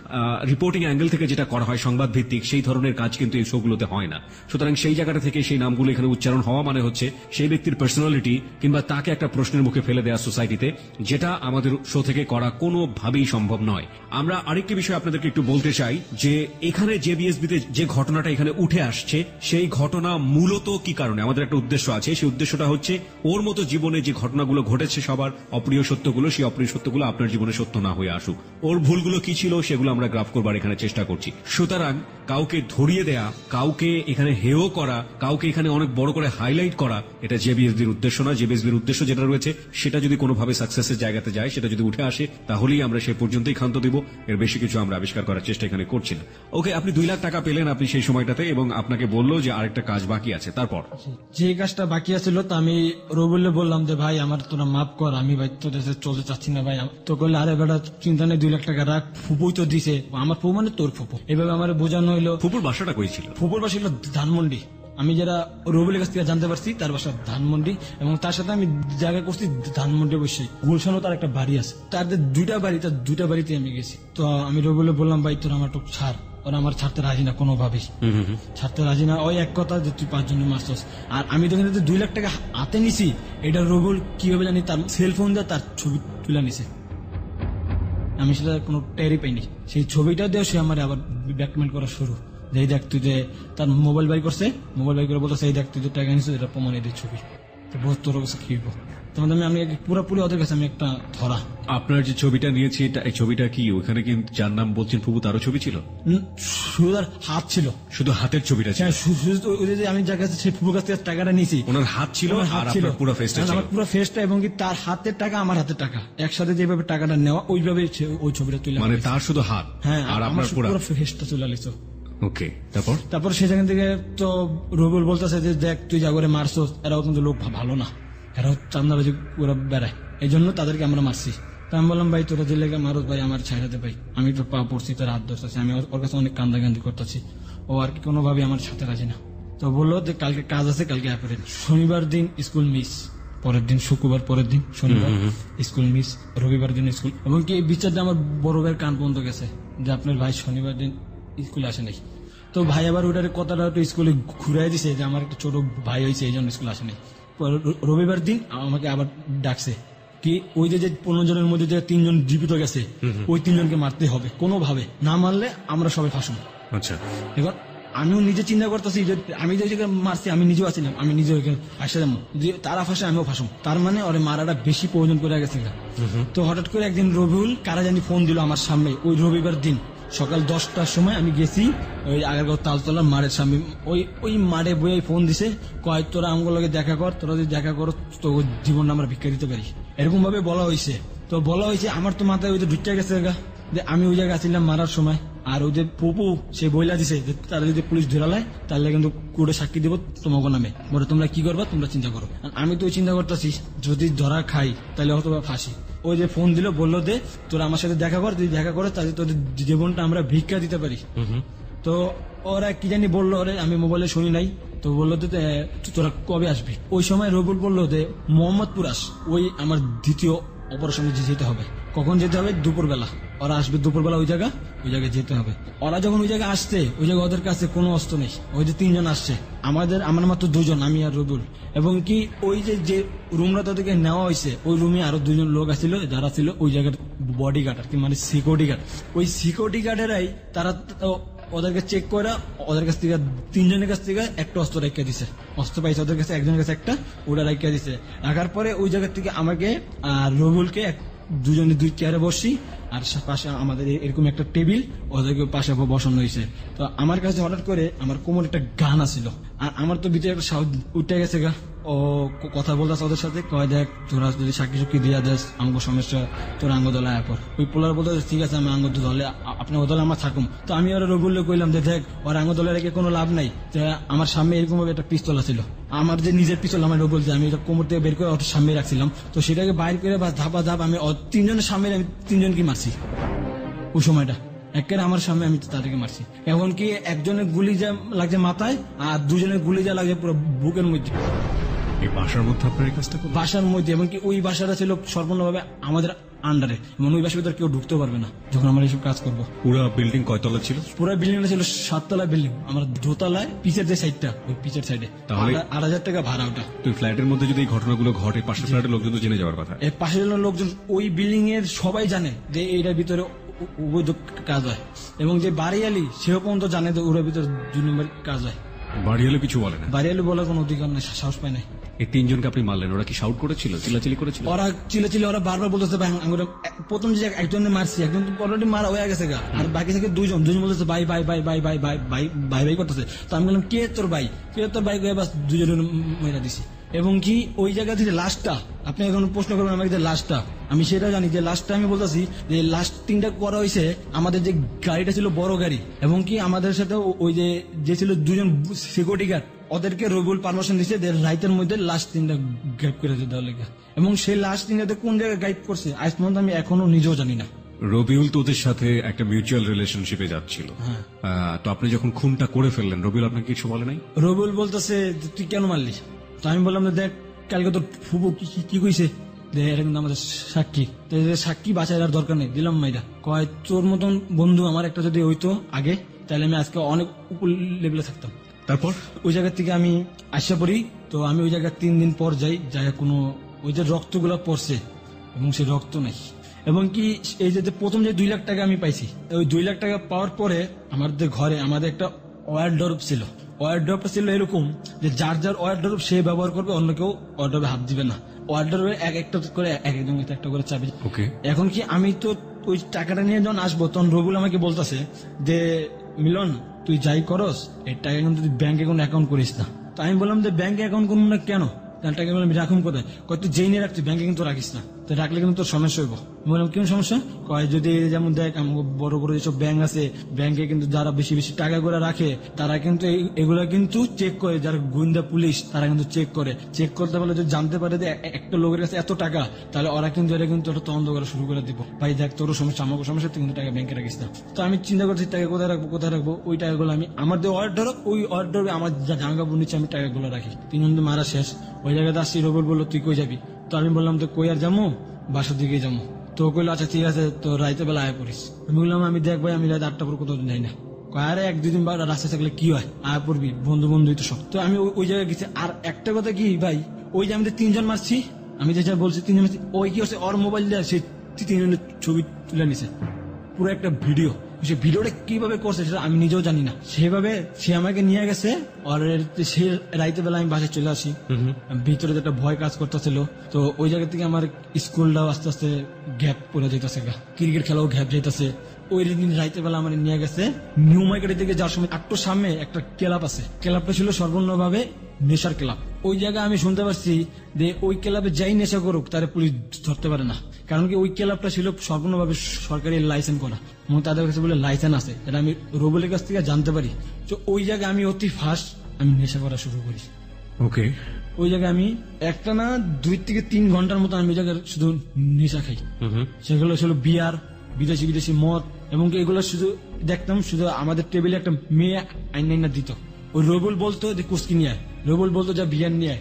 Speaker 1: রিপোর্টিং অ্যাঙ্গেল থেকে যেটা করা হয় সংবাদ ভিত্তিক, সেই ধরনের কাজ কিন্তু এই শোগুলোতে হয় না। সুতরাং সেই জায়গাটা থেকে সেই নামগুলো এখানে উচ্চারণ হওয়া মানে হচ্ছে সেই ব্যক্তির পার্সোনালিটি কিংবা তাকে একটা প্রশ্নের মুখে ফেলে দেওয়া সোসাইটিতে, যেটা আমাদের শো থেকে করা কোনোভাবেই সম্ভব নয়। আমরা আরেকটি বিষয় আপনাদেরকে একটু বলতে চাই যে এখানে জেবিএসবিতে যে ঘটনাটা এখানে উঠে আসছে, সেই ঘটনা মূলত কি কারণে, আমাদের একটা উদ্দেশ্য আছে। সেই উদ্দেশ্যটা হচ্ছে ওর মতো জীবনে যে ঘটনাগুলো ঘটেছে, সবার অপ্রিয় সত্যগুলো, সেই অপ্রিয় সত্যগুলো আপনার জীবনে সত্য না হয়ে আসুক। ওর ভুলগুলো কি ছিল সেগুলো আমরা গ্রাফ করবার এখানে চেষ্টা করছি। সুতরাং কাউকে ধরিয়ে দেয়া, কাউকে এখানে হেয় করা, কাউকে এখানে অনেক বড় করে হাইলাইট করা, এটা জেবিএসবির উদ্দেশ্য না। জেবিএসবির উদ্দেশ্য যেটা রয়েছে, সেটা যদি কোনোভাবে সাকসেসের জায়গাতে যায়, সেটা যদি উঠে আসে, তাহলেই আমরা সে পর্যন্তই ক্ষান্ত দিব। এর বেশি কিছু আমরা আবিষ্কার করার চেষ্টা এখানে করছি না। ওকে, আপনি 2 লাখ টাকা পেলেন আপনি সেই সময়টাতে, এবং আপনাকে বললো যে আরেকটা কাজ বাকি আছে। তারপর
Speaker 3: যে কাজটা বাকি আছিল, তো আমি রবিউলে বললাম যে ভাই আমার তোরা মাফ কর, আমি ভাই তোদের সাথে চলতে চাচ্ছি না ভাই। তো বললে আরে বেটা চিন্তা নেই, 2 লাখ টাকা রাখ, ফুপুই তো দিছে, আমার ফুপু মানে তোর ফুপু। এভাবে আমার বোঝানো হইলো।
Speaker 1: ফুপুর বাসাটা কই ছিল?
Speaker 3: ফুপুর বাসা ছিল ধানমন্ডি। আমি যারা রবিউলের কাছ থেকে জানতে পারছি, তার বাসা ধানমন্ডি, এবং তার সাথে আমি জায়গা করছি ধানমন্ডি বসে। গুলশানও তার একটা বাড়ি আছে, তার 2টা বাড়ি, তার 2টা বাড়িতে আমি গেছি। তো আমি রবিউলে বললাম ভাই তোর আমার টুক ছাড়, ওরা আমার ছাড়তে রাজি না, কোনোভাবেই ছাড়তে রাজি না। ওই এক কথা যে তুই 5 জনের মারছস, আর আমি তো কিন্তু 2 লাখ টাকা হাতে নিছি, এটা রবিউল কিভাবে জানি তার সেলফোন দিয়ে তার ছবি তুলে নিছে। আমি সেটা কোনো টেরই পাইনি। সেই ছবিটা দিয়ে সে আমার আবার ব্ল্যাকমেল করা শুরু, যে দেখ তুই যে তার মোবাইল বাই করছে, মোবাইল বাই করে বলতেছে এই দেখ তুই যে টাকা নিছিস, এটা প্রমাণ এদের ছবি, তো বহুত তোর কাছে কি হইব। তোমাদের আমি পুরোপুরি ওদের কাছে আমি একটা ধরা।
Speaker 1: আপনার যে ছবিটা নিয়েছি, এই ছবিটা কি ওখানে কি যার নাম বলছেন ফুপু, তারও ছবি ছিল?
Speaker 3: শুধু তার হাত ছিল,
Speaker 1: শুধু হাতের ছবিটা ছিল?
Speaker 3: আমি যার কাছে সেই ফুপুর কাছ থেকে টাকাটা নিয়েছি,
Speaker 1: ওনার হাত ছিল আর আপনার পুরো ফেসটা ছিল?
Speaker 3: আমার পুরো ফেসটা, এবং কি তার হাতের টাকা আমার হাতের টাকা একসাথে যেভাবে টাকাটা নেওয়া, ওইভাবে ওই ছবিটা তুলে,
Speaker 1: মানে তার শুধু হাত?
Speaker 3: হ্যাঁ,
Speaker 1: আর
Speaker 3: আমার
Speaker 1: আপনার
Speaker 3: পুরো ফেসটা তুলে লিখছো।
Speaker 1: ওকে, তারপর
Speaker 3: সেখান থেকে তো রবিউল বলতেছে যে দেখ তুই যা করে মারছস, এরাও কিন্তু লোক ভালো না, এরাও চান্দাবাজি ওরা বেড়ায়, এই জন্য তাদেরকে আমরা মারছি। তা আমি বললাম ভাই তোরা যে লেগে মারো ভাই আমার ছাইড়াতে ভাই, আমি তো পা পড়ছি, তোর হাত ধরতেছি, আমি ওর কাছে অনেক কান্দাকান্দি করতেছি, ও আর কি কোনোভাবে আমার সাথে রাজি না। তো বললো যে কালকে কাজ আছে, কালকে অ্যাপেরেন্ট। শনিবার দিন স্কুল মিস, পরের দিন শুক্রবার, পরের দিন শনিবার স্কুল মিস, রবিবার দিন স্কুল। এবং কি এই বিচারটা আমার বড় ভাইয়ের কান পর্যন্ত গেছে যে আপনার ভাই শনিবার দিন স্কুলে আসে নাই। তো ভাই আবার ওটার কথাটা একটু স্কুলে ঘুরাই দিছে যে আমার একটা ছোট ভাই হয়েছে এই জন্য স্কুল আসে নাই। রবিবার দিন আমাকে আবার ডাকছে কি ওই যে 15 জনের মধ্যে যে 3 জন জীবিত গেছে ওই 3 জনকে মারতে হবে, কোনোভাবে না মারলে আমরা সবাই ফাঁসুন।
Speaker 1: আচ্ছা,
Speaker 3: এবার আমিও নিজে চিন্তা করতেছি যে আমি যে জায়গায় মারছি আমি নিজেও আছিলাম, আমি নিজেও ফাঁসে যাবো, যে তারা ফাঁসে আমিও ফাঁসুম, তার মানে ওরে মারাটা বেশি প্রয়োজন করে গেছে। তো হঠাৎ করে একদিন রবিউল কারা জানি ফোন দিল আমার সামনে, ওই রবিবার দিন সকাল 10টার সময় আমি গেছি ওই আগারগাঁও তালতলার মাঠের সামনে, ওই মাঠে বইয়ে ফোন দিছে, কয় তোরা আমগুলোকে দেখা কর, তোরা যদি দেখা করো তো জীবনটা আমরা ভিক্ষা দিতে পারি, এরকম ভাবে বলা হয়েছে। তো বলা হয়েছে আমার তো মাথায় ওই যে ঢুকতে গেছে যে আমি ওই জায়গায় ছিলাম মারার সময়, আর ওই যে পপু সে বইলা দিছে যে তারা যদি পুলিশ ধরালায় তাহলে কিন্তু কোর্টে সাক্ষী দেবো তোমাকে নামে, বলে তোমরা কি করবা তোমরা চিন্তা করো। আমি তো ওই চিন্তা করতেছি যদি ধরা খাই তাহলে হয়তো ফাঁসি। ওই যে ফোন দিল বললো যে তোরা আমার সাথে দেখা কর, যদি দেখা করে তাহলে তোদের জীবনটা আমরা ভিক্ষা দিতে পারি। তো ওরা কি জানি বললো, ওরে আমি মোবাইলে শুনি নাই। তো বললো যে তোরা কবে আসবি। ওই সময় রবিউল বললো যে মোহাম্মদপুর আস, ওই আমার দ্বিতীয় অপারেশনে যেতে হবে। কখন যেতে হবে? দুপুরবেলা। ওরা আসবে দুপুরবেলা, ওই জায়গায় যেতে হবে। ওরা যখন ওই জায়গায় আসছে, ওই জায়গায় ওদের কাছে কোনো অস্ত্র নেই। ওই যে 3 জন আসছে, আমার মাত্র 2 জন, আমি আর রবিউল। এবং কি ওই যে রুমটা তাদেরকে নেওয়া হয়েছে, ওই রুমে আরো 2 জন লোক আসছিল যারা ছিল ওই জায়গার বডি গার্ড আর কি, মানে সিকিউরিটি গার্ড। ওই সিকিউরিটি গার্ডেরাই তারা ওদেরকে চেক করে ওদের কাছ থেকে 3 জনের কাছ থেকে একটা অস্ত্র রেখে দিছে, অস্ত্র পাইছে ওদের কাছে, একজনের কাছে একটা, ওটা রেখে দিছে। রাখার পরে ওই জায়গা থেকে আমাকে আর রবিউলকে 2 জনে 2 চেয়ারে বসি, আর পাশে আমাদের এরকম একটা টেবিল, ওদেরকে পাশে বসানো হয়েছে। তো আমার কাছে হঠাৎ করে আমার কোমর একটা গান আসছিল, আর আমার তো ভিতরে একটা সাউন্ড উঠে গেছে গা। ও কথা বলতেছে ওদের সাথে, কয় দেখ তোরা যদি সাক্ষী সুক্ষী দিয়া দেস আঙ্গ সমস্যা, তোর আঙ্গ দলে আয় পর। ওই পোলার বলতে ঠিক আছে আমি আঙ্গ দলে, আপনার দলে আমার থাকুম। তো আমি ওরা রবিউলকে কইলাম যে দেখ ওর আঙ্গ দলে রেখে কোনো লাভ নাই, যে আমার সামনে এরকম ভাবে একটা পিস্তল ছিল, আমার যে নিজের পিস্তল, আমার রবিউল যে আমি এটা কোমর থেকে বের করে ওর সামনে রাখছিলাম। তো সেটাকে বাইর করে বা ধাপা ধাপ আমি 3 জনের সামনে, আমি 3 জনকে মারছি ওই সময়টা, একের আমার সামনে আমি তাদেরকে মারছি। এমনকি একজনের গুলি যা লাগছে মাথায়, আর 2 জনের গুলি যা লাগছে পুরো বুকের মধ্যে।
Speaker 1: এই বাসার মধ্যে আপনার এই কাজটা করলেন?
Speaker 3: বাসার মধ্যে, এমনকি ওই বাসাটা ছিল সম্পূর্ণভাবে আমাদের আন্ডারে, এবং ওই বাসার ভিতরে কেউ ঢুকতে পারবে না যখন আমরা এইসব কাজ করবো।
Speaker 1: পুরো বিল্ডিং কয়তলা ছিল?
Speaker 3: পুরো বিল্ডিংটা ছিল 7 তলা বিল্ডিং, আমার দোতলায় পিছের যে সাইডটা, ওই পিছের সাইডে
Speaker 1: তাহলে
Speaker 3: 8,000 টাকা ভাড়া ওটা।
Speaker 1: তো ফ্ল্যাটের মধ্যে যদি এই ঘটনাগুলো ঘটে, পাশের ফ্ল্যাটের লোকজন তো জেনে যাওয়ার কথা।
Speaker 3: এর পাশের লোকজন, ওই বিল্ডিং এর সবাই জানে যে এইটার ভিতরে অবৈধ কাজ হয়, এবং যে বাড়িয়ালি সেও পর্যন্ত জানে যে ওর ভিতরে 2 নম্বর কাজ হয়।
Speaker 1: বাড়ি হলে কিছু বলে না?
Speaker 3: বাড়িয়ালি বলার কোনো অধিকার নেই, সাহস পায় নাই।
Speaker 1: এই 3 জনকে আপনি মারলেন, ওরা কি শাউট করেছিল, চিল্লাচিল্লি করেছিল?
Speaker 3: ওরা চিলে ওরা বারবার বলতেছে ভাই আঙ্গুর, প্রথম যে একজনে মারছি, একজন তো অলরেডি মারা হয়ে গেছে গা, আর বাকি থেকে 2 জন বলতেছে ভাই ভাই ভাই ভাই ভাই ভাই ভাই ভাই ভাই করতেছে। তো আমি বললাম কে তোর ভাই, বাস 2 জনের মেরা দিছি। এবং কি ওই জায়গা থেকে লাস্টটা, আপনি এখন প্রশ্ন করবেন আমাকে যে লাস্টটা, আমি সেটা জানি যে লাস্টটা আমি বলতেছি যে লাস্ট 3টা করা হয়েছে। আমাদের যে গাড়িটা ছিল বড় গাড়ি, এবং কি আমাদের সাথে ওই যে ছিল 2 জন সিকিউরিটি গার্ড, ওদেরকে রবিউল পারমিশন দিচ্ছে যে রাইতের মধ্যে লাস্ট 3টা গাইড করে দেওয়ার লেগে। এবং সেই লাস্ট 3টাতে কোন জায়গায় গাইড করছে আজ পর্যন্ত আমি এখনো নিজেও জানি না।
Speaker 1: রবিউল তো ওদের সাথে একটা মিউচুয়াল রিলেশনশিপে যাচ্ছিল, তো আপনি যখন খুনটা করে ফেললেন, রবিউল আপনাকে কিছু বলে নাই?
Speaker 3: রবিউল বলতেছে তুই কেন মারলি? তো আমি বললাম দেখ কালকে তোর ফুবু কি কইছে, এটা কিন্তু আমাদের সাক্ষী, সাক্ষী বাঁচার আর দরকার নেই, দিলাম মাইরা। কয় তোর মতন বন্ধু আমার একটা যদি হইতো আগে, তাহলে আমি আজকে অনেক উপর লেভেলে থাকতাম। তারপর ওই জায়গা থেকে আমি আসা পড়ি। তো আমি ওই জায়গায় 3 দিন পর যাই, কোনো ওই যে রক্তগুলো পড়ছে, এবং সেই রক্ত নাই। এবং কি এই যে প্রথম যে 2 লাখ টাকা আমি পাইছি, ওই 2 লাখ টাকা পাওয়ার পরে আমাদের ঘরে আমাদের একটা ওয়ারড্রপ ছিল। ওয়ারড্রপটা ছিল এরকম যে যার ওয়ারড্রপ সে ব্যবহার করবে, অন্য কেউ ওয়ারড্রপে হাত দিবে না। ওয়ারড্রপে একটা করে একজন একটা করে চাবি। এখন কি আমি তো ওই টাকাটা নিয়ে যখন আসবো, তখন রবিউল আমাকে বলতেছে যে মিলন তুই যাই করস, এই টাকা কিন্তু তুই ব্যাংকে কোনো অ্যাকাউন্ট করিস না। তো আমি বললাম যে ব্যাংকে অ্যাকাউন্ট করবো না কেন, টাকা রাখুন কোথায়? তুই যেই নিয়ে রাখছিস ব্যাংকে কিন্তু রাখিস না। তো রাখলে কিন্তু তোর সমস্যা হইব। আমি বললাম কেমন সমস্যা? কয় যদি যেমন দেখ আমাকে বড় বড় যেসব ব্যাংক আছে, ব্যাংকে কিন্তু যারা বেশি বেশি টাকা করে রাখে তারা কিন্তু এগুলা কিন্তু চেক করে, যারা গোয়েন্দা পুলিশ তারা কিন্তু চেক করে, চেক করতে পারলে যদি জানতে পারে যে একটা লোকের কাছে এত টাকা, তাহলে ওরা কিন্তু এটা কিন্তু একটা তদন্ত করা শুরু করে দিব। ভাই দেখ তোরও সমস্যা আমাকে সমস্যা, তুই কিন্তু টাকা ব্যাংকে রাখিস না। তো আমি চিন্তা করছি টাকা কোথায় রাখবো। ওই টাকাগুলো আমি আমার যে অর্ডার, ওই অর্ডারে আমার যা জামা কাপড় নিচ্ছে আমি টাকাগুলো রাখি। 3 জন মারা শেষ, ওই জায়গাতে আসছি। রবিল বললো তুই কই যাবি? তো আমি বললাম তো কই আর যাবো, বাসার দিকে যাবো। তো কইলো আচ্ছা ঠিক আছে, তো রাইতে বেলা আয় পড়িস। আমি বললাম আমি দেখ ভাই আমি রাত 8টা পর কোথাও যাই না। আরে 1-2 দিন রাস্তায় থাকলে কি হয়, আয় পড়বি, বন্ধুই তো সব। তো আমি ওই জায়গায় গেছি। আর একটা কথা কি ভাই, ওই যে আমাদের 3 জন মারছি, আমি যেটা বলছি 3 জন মারছি, ওই কি হচ্ছে ওর মোবাইল দিয়ে সে 3 জনের ছবি তুলে নিছে, পুরো একটা ভিডিও। সে ভিডিওটা কিভাবে করছে সেটা আমি নিজেও জানি না। সেভাবে সে আমাকে নিয়ে গেছে। আর সে রাইতে বেলা আমি বাসায় চলে আসি, ভিতরে একটা ভয় কাজ করতেছিল। তো ওই জায়গা থেকে আমার স্কুলটাও আস্তে আস্তে গ্যাপ পড়ে যেতেছে, ক্রিকেট খেলাও গ্যাপ যেতেছে। ওই দিন রাইতে বেলা আমার নিয়ে গেছে নিউ মার্কেটের দিকে যাওয়ার সময় একটু সামনে একটা ক্লাব আছে, ক্লাবটা ছিল সম্পূর্ণভাবে নেশার ক্লাব। ওই জায়গায় আমি শুনতে পাচ্ছি যে ওই ক্লাবে যাই নেশা করুক তারা পুলিশ ধরতে পারে না, কারণ কি ওই ক্লাবটা ছিল সম্পূর্ণভাবে সরকারি লাইসেন্স করা, এবং তাদের কাছে বলে লাইসেন্স আছে, এটা আমি রুবেলের কাছ থেকে জানতে পারি। তো ওই জায়গায় আমি অতি ফার্স্ট আমি নেশা করা শুরু করি।
Speaker 1: ওকে,
Speaker 3: ওই জায়গায় আমি একটা না 2 থেকে 3 ঘন্টার মতো আমি ওই জায়গায় শুধু নেশা খাই। সেগুলো ছিল বিয়ার, বিদেশি মদ, এবং এগুলো শুধু দেখতাম। শুধু আমাদের টেবিলে একটা মেয়ে আইনা দিত, ওই রবুল বলতো যে কুস্কি নিয়ে আয়, রবুল বলতো যা বিয়ার নিয়ে আয়,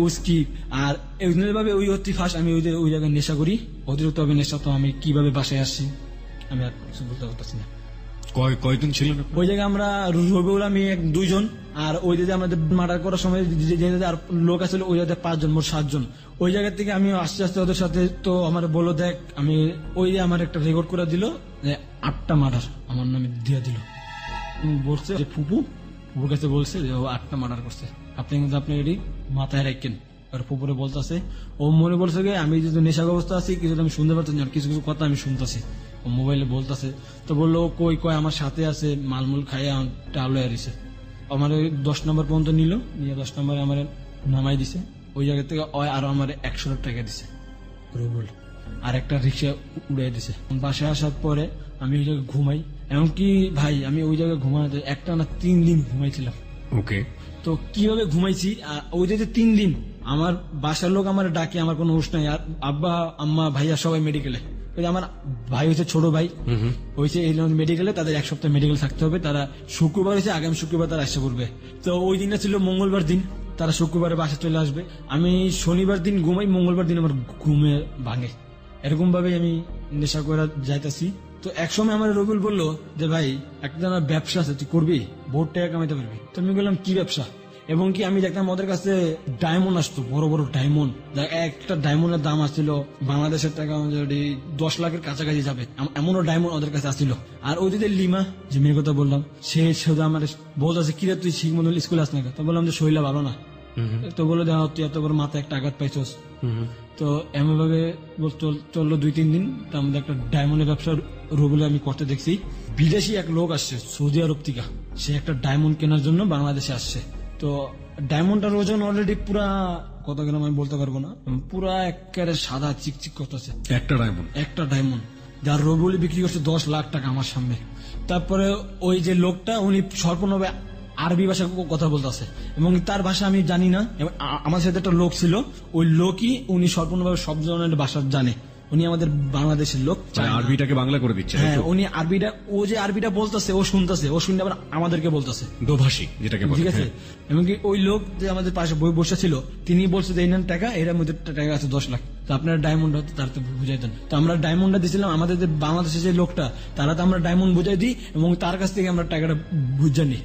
Speaker 3: উস্কি। আর এইভাবে ওই অতি ফার্স্ট আমি ওই জায়গায় নেশা করি। অতিরিক্ত ভাবে নেশা, তো আমি কিভাবে বাসায় আসছি আমি আর কিছু বলতে পারতেছি না।
Speaker 1: কয়দিন ছিলেন
Speaker 3: ওই জায়গায় আমরা রবিউল আমি 2 জন, আর ওই জায়গায় আমাদের মার্ডার করার সময় যে আর লোক আছে ওই জায়গায় 5 জন, মোট 7 জন। ওই জায়গা থেকে আমি আস্তে আস্তে ওদের সাথে, তো আমার বলো দেখ আমি ওই আমার একটা রেকর্ড করে দিল যে 8টা মার্ডার আমার নামে দিয়ে দিল। বলছে যে ফুপুর কাছে বলছে যে ও 8টা মার্ডার করছে, আপনি কিন্তু আপনি এটি মাথায় রাখেন। আর ফুপুরে বলতেছে, ও মনে বলছে যে আমি যদি নেশার অবস্থা আছি কিছু আমি শুনতে পারতেছি না, কিছু কিছু কথা আমি শুনতেছি, ও মোবাইলে বলতেছে। তো বললো কই আমার সাথে আছে, মালমুল খাইয়া টালো এরিছে। আমার 10 নম্বর পর্যন্ত নিয়ে 10 নম্বরে আমার নামাই দিছে। ওই জায়গা থেকে আরো আমার 100 টাকা দিছে রুবুল, আর একটা রিক্সা উড়াই দিছে। বাসায় আসার পরে আমি ওই জায়গায় ঘুমাই, এমনকি ভাই আমি ওই জায়গায় ঘুমাতে একটা না 3 দিন ঘুমাইছিলাম।
Speaker 1: ওকে,
Speaker 3: তো কিভাবে ঘুমাইছি, ওই যে 3 দিন আমার বাসার লোক আমার ডাকে, আমার কোনো হুঁশ নাই। আর আব্বা আম্মা ভাইয়া সবাই মেডিকেলে, আমার ভাই হচ্ছে ছোট ভাই হয়েছে এই মেডিকেলে, তাদের 1 সপ্তাহ মেডিকেল থাকতে হবে। তারা শুক্রবার হয়েছে, আগামী শুক্রবার তারা আসতে পড়বে। তো ওই দিনটা ছিল মঙ্গলবার দিন, তারা শুক্রবারে বাসা চলে আসবে। আমি শনিবার দিন ঘুমাই, মঙ্গলবার দিন আমার ঘুমে ভাঙে। এরকম ভাবে আমি নেশা করে যাইতেছি। তো একসময় আমার রবিউল বললো যে ভাই একটা আমার ব্যবসা আছে, তুই করবি, বহুত টাকা কামাইতে পারবি। তো আমি বললাম কি ব্যবসা, এবং কি আমি দেখলাম ওদের কাছে ডায়মন্ড আসতো, বড় বড় ডায়মন্ড। একটা ডায়মন্ডের দাম আসছিল বাংলাদেশের টাকা 10 লাখের কাছাকাছি যাবে, এমনও ডায়মন্ড ওদের কাছে আসছিল। আর ওই দিকে লিমা, যে মেয়ের কথা বললাম, সে শুধু আমার বলতেছে কিরে তুই শিখ মন্ডল স্কুলে আস না, তো বললাম যে শরীরটা ভালো না। তো বলে দেওয়া তুই এত বড় মাথায় একটা আঘাত পাইছস। তো এমন ভাবে চললো 2-3 দিন। তো আমাদের একটা ডায়মন্ডের ব্যবসা রুবেলে আমি করতে দেখছি। বিদেশি এক লোক আসছে সৌদি আরব থেকে, সে একটা ডায়মন্ড কেনার জন্য বাংলাদেশে আসছে। তো ডায়মন্ডটার ওজন অলরেডি পুরা কত গ্রাম আমি বলতে পারবো না, পুরা একেবারে সাদা চিকচিক করতেছে একটা ডায়মন্ড, যার রবিউল বিক্রি করছে 10 লাখ টাকা আমার সামনে। তারপরে ওই যে লোকটা উনি সম্পূর্ণভাবে আরবি ভাষা কথা বলতেছে, এবং তার ভাষা আমি জানি না। আমার সাথে একটা লোক ছিল, ওই লোকই উনি সম্পূর্ণভাবে সব ধরনের ভাষা জানে। উনি আমাদের বাংলাদেশের লোক,
Speaker 1: আরবিটাকে বাংলা করে দিচ্ছে।
Speaker 3: হ্যাঁ, উনি আরবিটা, ও যে আরবিটা বলতেছে ও শুনতেছে, ও শুনে আবার আমাদেরকে বলতেছে
Speaker 1: দোভাষী যেটাকে বলে।
Speaker 3: ঠিক আছে, এমনকি ওই লোক যে আমাদের পাশে বসে ছিল তিনি বলছে যে এই নেন টাকা, এর মধ্যে টাকা আছে 10 লাখ, তো আপনার ডায়মন্ড হতো তার তো বুঝাই দেন। তো আমরা ডায়মন্ডটা দিয়েছিলাম, আমাদের যে বাংলাদেশের যে লোকটা তারা তো আমরা ডায়মন্ড বুঝাই দিই, এবং তার কাছ থেকে আমরা টাকাটা বুঝে নিই।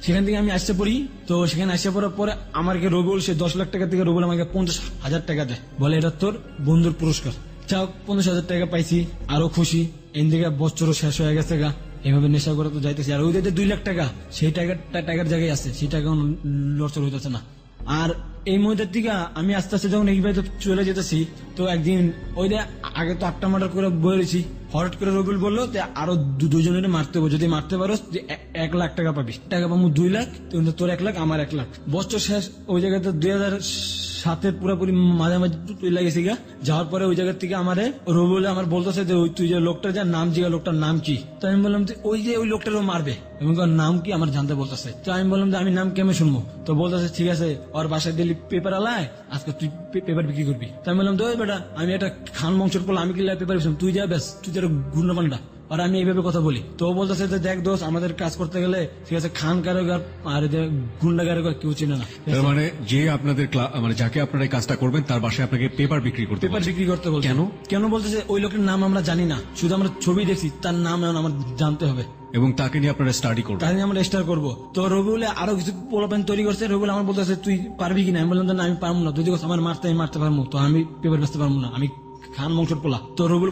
Speaker 3: সেখান থেকে আমি আসতে পড়ি। তো সেখানে আসতে পড়ার পরে আমাকে রবিউল সে 10 লাখ টাকা থেকে রবিউল আমাকে 50,000 টাকা দেয়, বলে এটা তোর বন্ধুর পুরস্কার। যাও 50,000 টাকা পাইছি, আরো খুশি। এদিকে বছরও শেষ হয়ে গেছে গা, এভাবে নেশা করে তো যাইতেছি। আর ওই যে 2 লাখ টাকা সেই টাকার জায়গায় আছে, সেই টাকা লড়চড় হইতেছে না। আর এই মধ্যে থেকে আমি আস্তে আস্তে যখন এইভাবে চলে যেতেছি, তো একদিন ওই যে আগে তো 8টা মার্ডার করে বলেছি, হঠাৎ করে রবিউল বললো যে আরো 2 জনের মারতে হবে, যদি মারতে পারো 1 লাখ টাকা পাবি। টাকা পাবো 2 লাখ, তোর 1 লাখ আমার 1 লাখ। বছর শেষ ওই জায়গাতে সাথে পুরোপুরি মাঝামাঝি চলে গেছি গা। যাওয়ার পরে ওই জায়গা থেকে আমারে রবিউল আমার বলতেছে যে ওই তুই যে লোকটা যার নাম জিগা, লোকটার নাম কি? তো আমি বললাম যে ওই যে ওই লোকটারও মারবে এবং ওর নাম কি আমার জানতে বলতেছে। তো আমি বললাম যে আমি নাম কেমন শুনবো? তো বলতেছে ঠিক আছে, ওর বাসায় দিল্লি পেপার আলায়, আজকে তুই পেপার বিক্রি করবি। তো আমি বললাম তো বেটা, আমি একটা খান বংশের পোলা, আমি কি পেপার বেচলাম? তুই যা বেশ, তুই তো গুন্ডা পান্ডা। আর আমি এইভাবে কথা বলি। তো ও বলতেছে যে দেখ দোষ, আমাদের কাজ করতে গেলে ঠিক আছে খান কারিগর আর গুন্ডা কারিগর কেউ চেনে না।
Speaker 1: তার মানে যে আপনাদের মানে যাকে আপনারা এই কাজটা করবেন তার বাসায় আপনাকে পেপার বিক্রি করতে
Speaker 3: পেপার
Speaker 1: বলছে।
Speaker 3: বিক্রি করতে বলছে।
Speaker 1: কেন?
Speaker 3: কেন বলতেছে ওই লোকের নাম আমরা জানি না, শুধু আমরা ছবি দেখছি, তার নাম এখন আমার জানতে হবে,
Speaker 1: এবং তাকে নিয়ে আপনারা স্টাডি করবেন।
Speaker 3: তাই নিয়ে আমরা স্টার করবো। তো রবিউলে আরো কিছু পোলাপেন তৈরি করছে। রবিউল আমার বলতেছে তুই পারবি কিনা? আমি বললাম না আমি পারবো না, তুই যদি আমার মারতে আমি মারতে পারবো, তো আমি পেপার বেচতে পারবো না, আমি খান বংশের পোলা। তো রবিউল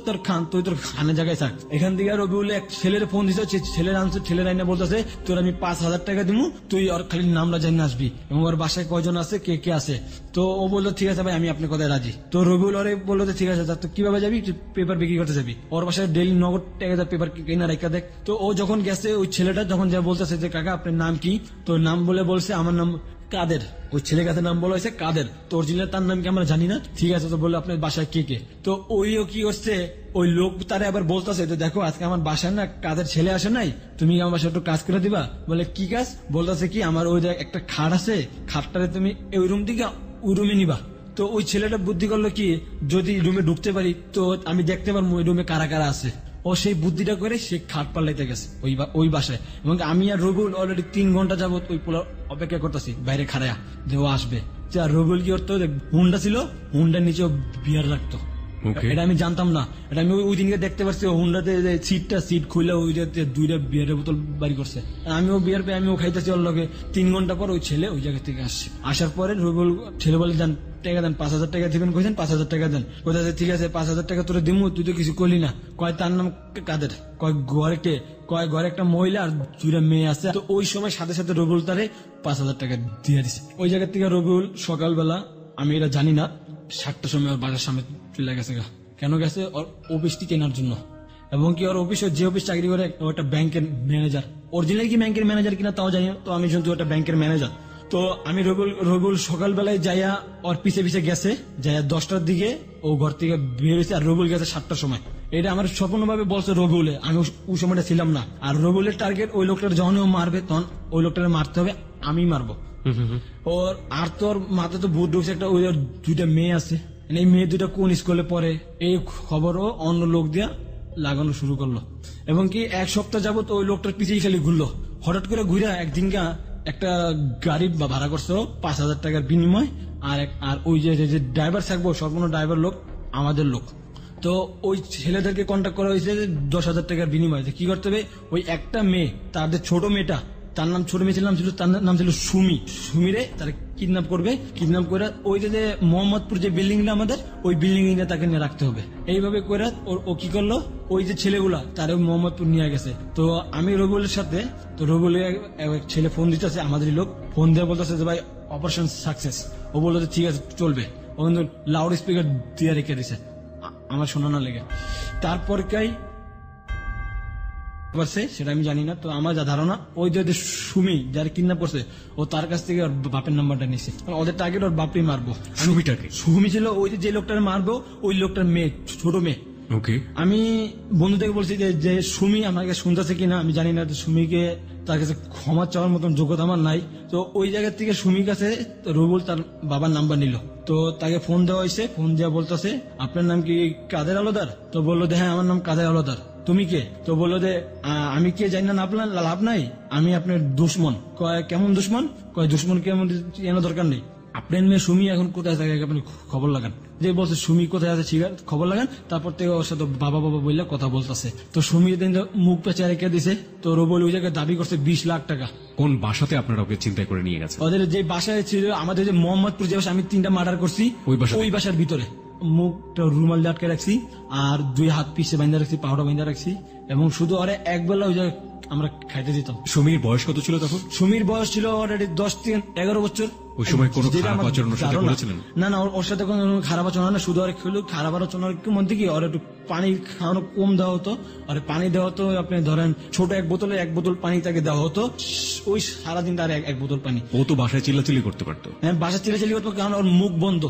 Speaker 3: তোর খান, তুই তোর খানের জায়গায় থাক। এখান থেকে রবিউল এক ছেলের ফোন দিছে, ছেলের আনছে, ছেলের আইনে বলতেছে তোর আমি 5,000 টাকা দিব, তুই ওর খালি নামটা জানি আসবি এবং ওর বাসায় কয়জন আছে, কে কে আছে। তো ও বললো ঠিক আছে ভাই, আমি আপনার কথায় রাজি। তো রবিউল ওরে বললো ঠিক আছে, তো কিভাবে যাবি? পেপার বিক্রি করতে যাবি, ওর বাসায় ডেইলি নগদ টাকা পেপার কেনা রেখা দেখ। তো ও যখন গেছে, ওই ছেলেটা যখন যা বলতেছে যে কাকা আপনার নাম কি? তো নাম বলে বলছে আমার নাম কাদের। ওই ছেলের কাছে নাম বলা হয়েছে কাদের। তো অরিজিনাল তার নাম কি আমরা জানি না। ঠিক আছে, তো বললো আপনার বাসায় কে কে? তো ওইও কি করছে, ওই লোক তারে আবার বলতেছে যে দেখো আজকে আমার বাসায় না কাদের ছেলে আসে নাই, তুমি আমার বাসায় একটু কাজ করে দিবা। বলে কি কাজ? বলতেছে কি আমার ওই একটা খাট আছে, খাটটারে তুমি ওই রুম থেকে ওই রুমে নিবা। তো ওই ছেলেটা বুদ্ধি করলো কি, যদি রুমে ঢুকতে পারি তো আমি দেখতে পারবো ওই রুমে কারা কারা আছে। ও সেই বুদ্ধিটা করে সে খাট পাল্লাইতে গেছে ওই বাসায়। এবং আমি আর রবিউল অলরেডি 3 ঘন্টা যাবত ওই পোলার অপেক্ষা করতেছি বাইরে খাড়ায়া যে ও আসবে। আর রবিউল কি করতো, হুন্ডা ছিল, হুন্ডার নিচেও বিয়ার রাখতো।
Speaker 1: Okay.
Speaker 3: এটা আমি জানতাম না, এটা আমি ওই দিনকে দেখতে পাচ্ছি হুন্ডাতে সিট খুলে ওই 2টা বিয়ারের বোতল বাড়ি করছে। আমিও বিয়ার পেয়ে আমিও খাইতেছি ওর লগে। 3 ঘন্টা পর ওই ছেলে ওই জায়গা থেকে আসছে। আসার পরে রবিউল ছেলে বলে যান টাকা দেন, 5,000 টাকা দিবেন কইছেন, 5,000 টাকা দেন। কোথায় ঠিক আছে 5,000 টাকা তোরে দিমু, তুই তো কিছু করলি না। কয় তার নাম কাদের? কয় ঘরে কে? কয় ঘরে একটা মহিলা আর 2টা মেয়ে আছে। তো ওই সময় সাথে সাথে রবিউল তারে 5,000 টাকা দিয়ে দিছে। ওই জায়গা থেকে রবিউল সকালবেলা, আমি এটা জানি না, 7টার সময় ওর বাসার সামনে চলে গেছে। কেন গেছে? ওর অফিসটি কেনার জন্য। এবং কি ওর অফিস, যে অফিস চাকরি করে ও একটা ব্যাংকের ম্যানেজার। অরিজিনাল কি ব্যাংকের ম্যানেজার কিনা তাও জানি না, তো আমি শুনছি একটা ব্যাংকের ম্যানেজার। তো আমি রবিউল সকালবেলায় যাইয়া ওর পিছে পিছে গেছে, যাইয়া 10টার দিকে ও ঘর থেকে বের হয়েছে, আর রবিউল গেছে 7টার সময়। এটা আমার সম্পূর্ণভাবে বলছে রবিউলে, আমি ওই সময়টা ছিলাম না। আর রবিউলের টার্গেট ওই লোকটার যখন ও মারবে তখন ওই লোকটাকে মারতে হবে, আমি মারবো ওর। আর তোর মাথায় তো ভূত ঢুকছে একটা, ওই 2টা মেয়ে আছে, এই মেয়ে 2টা কোন স্কুলে পড়ে, এই খবরও অন্য লোক দিয়া লাগানো শুরু করলো। এবং কি 1 সপ্তাহ যাবত ওই লোকটার পিছিয়ে খালি ঘুরলো। হঠাৎ করে ঘুরে একদিনকা একটা গাড়ি ভাড়া করছো 5,000 টাকার বিনিময়। আর ওই যে ড্রাইভার থাকবো, সম্পূর্ণ ড্রাইভার লোক আমাদের লোক। তো ওই ছেলেদেরকে কন্ট্যাক্ট করা হয়েছে 10,000 টাকার বিনিময়ে। কি করতে হবে, ওই একটা মেয়ে, তাদের ছোট মেয়েটা, তার নাম ছোট মেয়ের নাম ছিল, তার নাম ছিল সুমিরে তারা কিডন্যাপ করবে। কিডন্যাপ করে ওই যে মোহাম্মদপুর যে বিল্ডিংটা আমাদের, ওই বিল্ডিং এ তাকে নিয়ে রাখতে হবে। এইভাবে করে ও কি করলো, ওই যে ছেলেগুলা তারা মোহাম্মদপুর নিয়ে গেছে। তো আমি রবিউলের সাথে, তো রবিউলের এক ছেলে ফোন দিতেছে, আমাদেরই লোক, ফোন দিয়ে বলতেছে যে ভাই অপারেশন সাকসেস। ও বললো ঠিক আছে চলবে। ও কিন্তু লাউড স্পিকার দিয়ে রেখে দিছে আমার শোনানো লেগে। তারপর কাই সেটা আমি জানি না। তো আমার যা ধারণা, ওই যে সুমি যারা কিডন্যাপ করছে, ও তার কাছ থেকে ওর বাপের নাম্বারটা নিছে। ওদের টার্গেট ওর বাপই মারবো।
Speaker 1: সুমিটাকে?
Speaker 3: সুমি ছিল ওই যে লোকটার মারবো, ওই লোকটার মেয়ে, ছোট মেয়ে।
Speaker 1: ওকে।
Speaker 3: আমি বন্ধু থেকে বলছি যে সুমি আমাকে শুনতেছে কিনা আমি জানি না। সুমিকে তার কাছে ক্ষমা চাওয়ার মতন যোগ্যতা আমার নাই। তো ওই জায়গা থেকে সুমির কাছে রবিউল তার বাবার নাম্বার নিল। তো তাকে ফোন দেওয়া হয়েছে। ফোন দেওয়া বলতেছে আপনার নাম কি কাদের আলোদার? তো বললো হ্যাঁ আমার নাম কাদের আলোদার। তুমি কে? তো বললো যে আমি কে জানি না, আপনার লাভ নাই, আমি আপনার দুশ্মন। কয় কেমন দুশ্মন? কয় দুশ্মন কেমন জানার দরকার নেই, আপনার মেয়ে সুমি এখন কোথায় থাকে আপনি খবর লাগান। যে বলছে সুমি কোথায় আছে ঠিক আছে খবর লাগান। তারপর থেকে ওর সাথে বাবা বাবা বললে কথা বলতেছে। তো সুমি মুখ পেঁচে রেখে দিছে। তো রবিউল ওই জায়গায় দাবি করছে 20 লাখ টাকা।
Speaker 1: কোন বাসাতে আপনারা ওকে চিন্তায় করে নিয়ে গেছে?
Speaker 3: ওদের যে বাসায় ছিল, আমাদের যে মোহাম্মদপুর যে বাসা, আমি 3টা মার্ডার করছি ওই বাসার ভিতরে। মুখটা রুমাল দিয়ে আটকে রাখছি, আর 2 হাত পিছে বাইন্ধা রাখছি, পাউডার বাইন্ধা রাখছি। এবং শুধু আরে একবেলা ওই জায়গায় আমরা খাইতে দিতাম।
Speaker 1: সুমির বয়স কত ছিল তখন?
Speaker 3: সুমির বয়স ছিল অলরেডি 10 থেকে 11 বছর।
Speaker 1: ওই সময় কোনো
Speaker 3: যেটা
Speaker 1: খারাপ
Speaker 3: আমার
Speaker 1: আচরণ ওর সাথে
Speaker 3: ধারণা।
Speaker 1: করেছিলেন?
Speaker 3: না না, ওর সাথে কোনো খারাপ আচরণ হয় না, শুধু আর খেলো খারাপ আচরণ মধ্যে কি, ওর একটু পানি খাওয়ানো কম দেওয়া হতো, আর পানি দেওয়া হতো আপনি ধরেন ছোট এক বোতল পানি তাকে দেওয়া হতো, ওই সারাদিন তার এক বোতল পানি।
Speaker 1: ও তো বাসায় চিল্লাচিল্লি করতে পারতো।
Speaker 3: হ্যাঁ, বাসা চিল্লাচিল্লি করতো, কারণ ওর মুখ বন্ধ।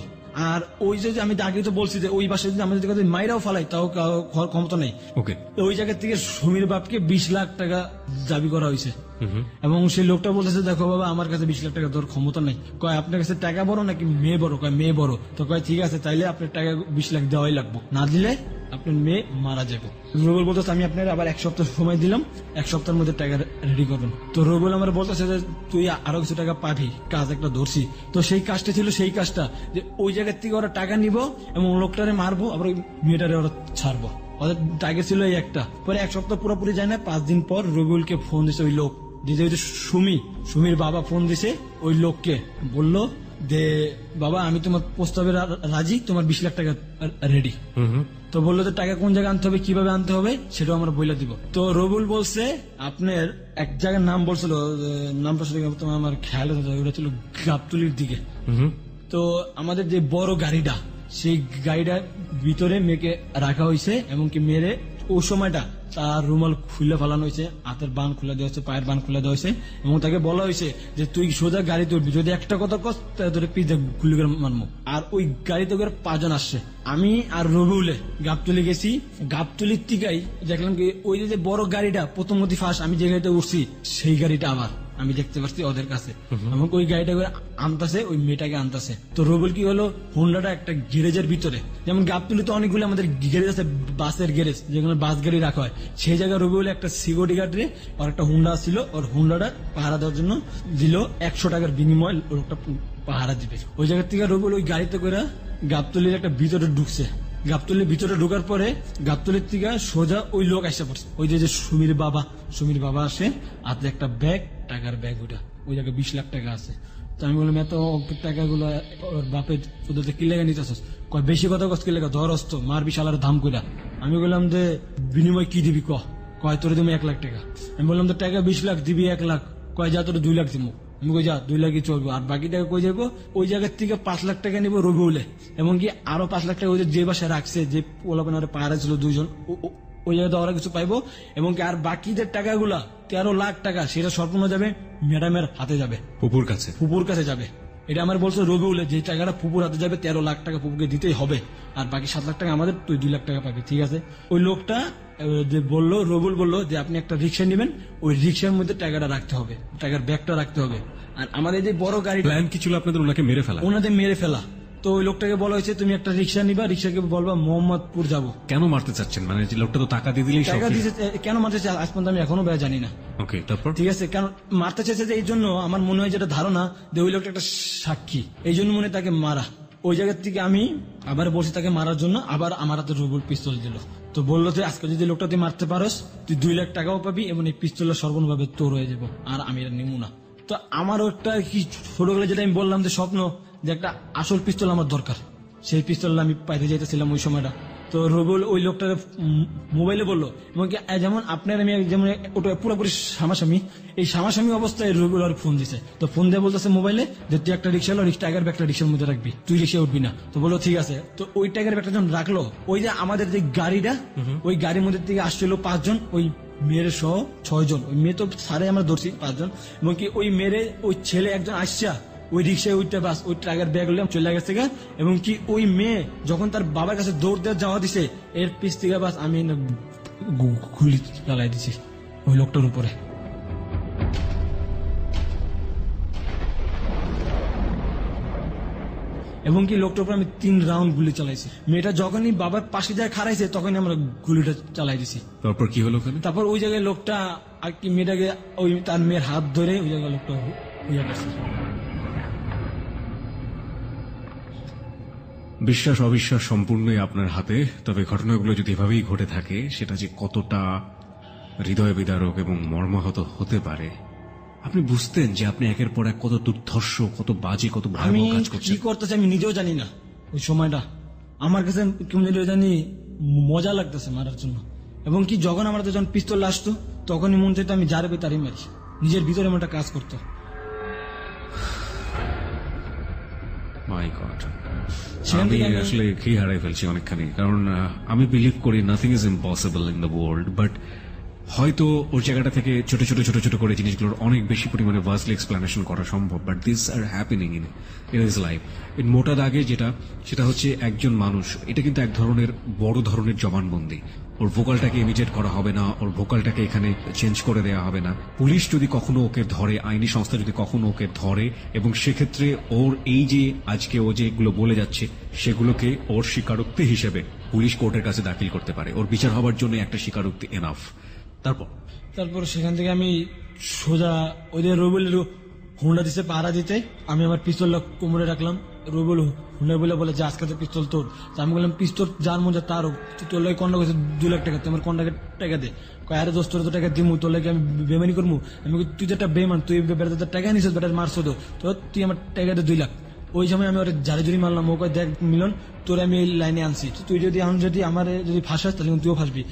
Speaker 3: আর ওই যে আমি আগে তো বলছি যে ওই বাসায় যদি আমাদের কাছে মাইরাও ফালাই তাও খাওয়ার ক্ষমতা নেই।
Speaker 1: ওকে।
Speaker 3: ওই জায়গা থেকে সুমির বাপকে 20 লাখ টাকা দাবি করা হয়েছে, এবং সেই লোকটা বলতেছে দেখো বাবা আমার কাছে 20 লাখ টাকা দেওয়ার ক্ষমতা নেই। কয় আপনার কাছে টাকা বড় নাকি মেয়ে বড়? কয় মেয়ে বড়। তো কয় ঠিক আছে, তাইলে আপনার টাকা 20 লাখ দেওয়াই লাগবে, না দিলে আপনার মেয়ে মারা যাবে। রুবেল বলতেছে আমি আপনার আবার 1 সপ্তাহ সময় দিলাম, 1 সপ্তাহের মধ্যে টাকা রেডি করবেন। তো রুবেল আমার বলতেছে যে তুই আরো কিছু টাকা পাবি, কাজ একটা ধরছি। তো সেই কাজটা ছিল সেই কাজটা যে ওই জায়গার থেকে ওরা টাকা নিব এবং লোকটারে মারবো, আবার ওই মেয়েটারে ওরা ছাড়বো। ওদের টার্গেট ছিল এই একটা। পরে 1 সপ্তাহ পুরোপুরি যায় না, 5 দিন পর রবিউলকে ফোন দিছে ওই লোক, যে সুমির বাবা ফোন দিছে ওই লোককে, বলল যে বাবা আমি তোমার প্রস্তাবে রাজি, তোমার 20 লাখ টাকা রেডি। তো বললো যে টাকা কোন জায়গায় আনতে হবে, কিভাবে আনতে হবে সেটাও আমরা বলে দিব। তো রবিউল বলছে আপনার এক জায়গার নাম বলছিল, নামটা সাথে তোমার আমার খেয়াল ওটা ছিল গাবতলির দিকে। তো আমাদের যে বড় গাড়িটা, সেই গাড়িটার ভিতরে মেয়েকে রাখা হয়েছে, এমনকি মেয়েরে ওই সময়টা তার রুমাল খুলে ফেলানো হয়েছে, হাতের বান খুলে দেওয়া হয়েছে, পায়ের বান খুলে দেওয়া হয়েছে, এবং তাকে বলা হয়েছে যে তুই সোজা গাড়িতে উঠবি, যদি একটা কথা কস তাহলে পিজা গুলি করে মারবো। আর ওই গাড়িতে করে 5 জন আসছে, আমি আর রবিউলে গাবতলি গেছি। গাবতলির টিকাই দেখলাম কি ওই যে বড় গাড়িটা প্রথমত ফার্স্ট আমি যে গাড়িতে উঠছি সেই গাড়িটা আবার আমি দেখতে পাচ্ছি ওদের কাছে, এবং ওই গাড়িটা করে আনতেছে, ওই মেয়েটাকে আনতেছে। তো রবিউল কি হলো, হোন্ডাটা একটা গ্যারেজের ভিতরে, যেমন গাবতলিতে অনেকগুলো আমাদের গ্যারেজ আছে, বাসের গ্যারেজ যেখানে বাস গাড়ি রাখা হয়, সেই জায়গায় রবিউল একটা সিকিউরিটি গার্ডে আর একটা হুন্ডা ছিল, ওর হুন্ডাটা পাহারা দেওয়ার জন্য দিল 100 টাকার বিনিময়ে লোকটা পাহারা দিবে। ওই জায়গা থেকে রবিউল ওই গাড়িতে করে গাবতলির একটা ভিতরে ঢুকছে। গাবতলির ভিতরে ঢোকার পরে গাবতলির থেকে সোজা ওই লোক আসে পড়ছে, ওই যে সুমির বাবা আসে, হাতে একটা ব্যাগ, টাকার ব্যাগ, ওই জায়গায় 20 লাখ টাকা আছে। তো আমি বললাম এত টাকাগুলো ওর বাপের তোদের কি লেগে নিতেছস? কয় বেশি কথা কস কি লেগে, ধর অস্ত মারবি শালার ধাম কইরা। আমি বললাম যে বিনিময় কি দিবি কয় তোরে তুমি 1 লাখ টাকা। আমি বললাম তো টাকা 20 লাখ দিবি 1 লাখ, কয় যা তোর 2 লাখ দিব। আমি কই যা 2 লাখই চলবো, আর বাকি টাকা কই যাবো? ওই জায়গার থেকে 5 লাখ টাকা নিবো রবিউলে, এমনকি আরো 5 লাখ টাকা ওই যে বাসায় রাখছে, যে পোলাপান পাহারা ছিল 2 জন, ওই জায়গাতে ওরা কিছু পাইবো, এবং কি আর বাকি যে টাকাগুলা 13 লাখ টাকা সেটা সম্পূর্ণ যাবে ম্যাডামের হাতে, যাবে ফুপুর কাছে যাবে। এটা আমার বলছে রবিউলে যে টাকাটা ফুপুর হাতে যাবে, 13 লাখ টাকা ফুপুকে দিতেই হবে, আর বাকি 7 লাখ টাকা আমাদের, তুই 2 লাখ টাকা পাবি, ঠিক আছে? ওই লোকটা যে বললো, রবিউল বললো যে আপনি একটা রিক্সা নেবেন, ওই রিক্সার মধ্যে টাকাটা রাখতে হবে, টাকার ব্যাগটা রাখতে হবে। আর আমাদের যে বড় গাড়ি
Speaker 1: প্ল্যান কি ছিল আপনাদের ওনাকে মেরে ফেলা?
Speaker 3: ওনাদের মেরে ফেলা। তো ওই লোকটাকে বলা হয়েছে তুমি একটা রিক্সা নিবা, রিক্সাকে বলবা মোহাম্মদপুর যাবো।
Speaker 1: কেন মারতে চাচ্ছেন? মানে যে লোকটা তো টাকা দিয়ে দিলেই
Speaker 3: টাকা দিয়েছে, কেন মারতে চাই আজ পর্যন্ত আমি এখনো জানি না।
Speaker 1: ওকে, তারপর
Speaker 3: ঠিক আছে, কারণ মারতে চাইছে যে এই জন্য আমার মনে হয় যেটা ধারণা যে ওই লোকটা একটা সাক্ষী, এই জন্য মনে তাকে মারা। ওই জায়গা থেকে আমি আবার বলছি তাকে মারার জন্য, আবার আমার হাতে রুবুল পিস্তল দিল। তো বললো যে আজকে যদি লোকটা তুই মারতে পারস তুই 2 লাখ টাকাও পাবি, এবং এই পিস্তলটা সর্বনভাবে তোর হয়ে যাবো, আর আমি এটা নিমু না। তো আমারও একটা কি ছোটবেলায় যেটা আমি বললাম যে স্বপ্ন, যে একটা আসল পিস্তল আমার দরকার, সেই পিস্তলটা আমি পাইতে যাইতেছিলাম ওই সময়টা। তো রবিউল ওই লোকটার মোবাইলে বললো, এবং যেমন আপনার আমি যেমন ওটা পুরোপুরি সামাসামি, এই সামাসামি অবস্থায় রবিউল আর ফোন দিছে। তো ফোন দিয়ে বলতেছে মোবাইলে যে তুই একটা রিক্সা টাইগার ব্যাগটা রিক্সার মধ্যে রাখবি, তুই রিক্সা উঠবি না। তো বললো ঠিক আছে। তো ওই টাইগার ব্যাগটা যখন রাখলো, ওই যে আমাদের যে গাড়িটা, ওই গাড়ির মধ্যে থেকে আসছিল 5 জন, ওই মেয়ের সহ 6 জন, ওই মেয়ে তো সারে আমরা ধরছি 5 জন, এবং কি ওই মেয়ের ওই ছেলে একজন আসছে ওই রিক্সায় ওইটা বাস ওই ট্রাকের ব্যাগ চলে গেছে, এবং কি ওই মেয়ে যখন তার বাবার কাছে দৌড় দেওয়া যাওয়া দিছে, এর পিছ থেকে বাস আমি গুলি চালাই দিছি ওই লোকটার উপরে। এবং কি লোকটার উপরে আমি 3 রাউন্ড গুলি চালাইছি। মেয়েটা যখনই বাবার পাশে যায় খাড়াইছে তখনই আমরা গুলিটা চালাই দিছি।
Speaker 1: তারপর কি হলো?
Speaker 3: তারপর ওই জায়গায় লোকটা আর কি মেয়েটাকে ওই তার মেয়ের হাত ধরে ওই জায়গায় লোকটা হইয়া গেছে।
Speaker 1: বিশ্বাস অবিশ্বাস সম্পূর্ণই আপনার হাতে, তবে ঘটনাগুলো যদি এভাবেই ঘটে থাকে সেটা যে কতটা হৃদয় বিদারক এবং মর্মাহত হতে পারে আপনি বুঝতেন যে আপনি একের পর এক কত দুর্ধর্ষ, কত বাজে, কত ভয়াবহ কাজ করছেন।
Speaker 3: কি করতেছি আমি নিজেও জানি না। ওই সময়টা আমার কাছে কেমন জানি মজা লাগতেছে মারার জন্য। এবং কি যখন আমার যখন পিস্তল আসতো তখনই মন চাইতো আমি যারে পাই তারই মারি, নিজের ভিতরে এমন একটা কাজ করতো।
Speaker 1: মাই গড,
Speaker 3: সেখান
Speaker 1: আমি
Speaker 3: থেকে
Speaker 1: আসলে কি হারাই ফেলছি অনেকখানি, কারণ আমি বিলিভ করি nothing is impossible in the world, but হয়তো ওর জায়গাটা থেকে ছোট ছোট ছোট ছোট করে জিনিসগুলোর অনেক বেশি পরিমাণে ভার্সলি এক্সপ্লেনেশন করা সম্ভব, but this are happening in is life. In মোটা দাগে সেটা হচ্ছে একজন মানুষ, এটা কিন্তু এক ধরনের বড় ধরনের জবানবন্দি। ওর ভোকালটাকে ইমিটেট করা হবে না, ওর ভোকালটাকে এখানে চেঞ্জ করে দেওয়া হবে না। পুলিশ যদি কখনো ওকে ধরে, আইনি সংস্থা যদি কখনো ওকে ধরে, এবং সেক্ষেত্রে ওর এই যে আজকে ও যেগুলো বলে যাচ্ছে সেগুলোকে ওর স্বীকারোক্তি হিসেবে পুলিশ কোর্টের কাছে দাখিল করতে পারে। ওর বিচার হবার জন্য একটা স্বীকারোক্তি এনাফ।
Speaker 3: তারপর সেখান থেকে আমি সোজা ওদের রবিউল হুন্ডা দিতে পাড়া দিতে, আমি আমার পিস্তলটা কোমরে রাখলাম। রবিউল হুন্ডা বলে যে আজকে তো পিস্তল তোর। আমি বললাম পিস্তল যার মধ্যে তারও, তোর লাগে কন্ডা করছে 2 লাখ টাকা, তোমার কন্ডাকে টাকা দে। আরে দোস্ত তো টাকা দিমু, তোর লাগে আমি বেমানি করবো? আমি তুই তো একটা বেমান, তুই বেটার টাকা নিছিস, বেটার মারছো তো তুই আমার টাকা দে 2 লাখ। ওই সময় আমি ওর জারি জুরি মারলাম, ওকে দেখ মিলন তোর আমি এই লাইনে আনছি, তুই যদি আমার যদি ফাঁসাস তাহলে তুইও ফাঁসবি।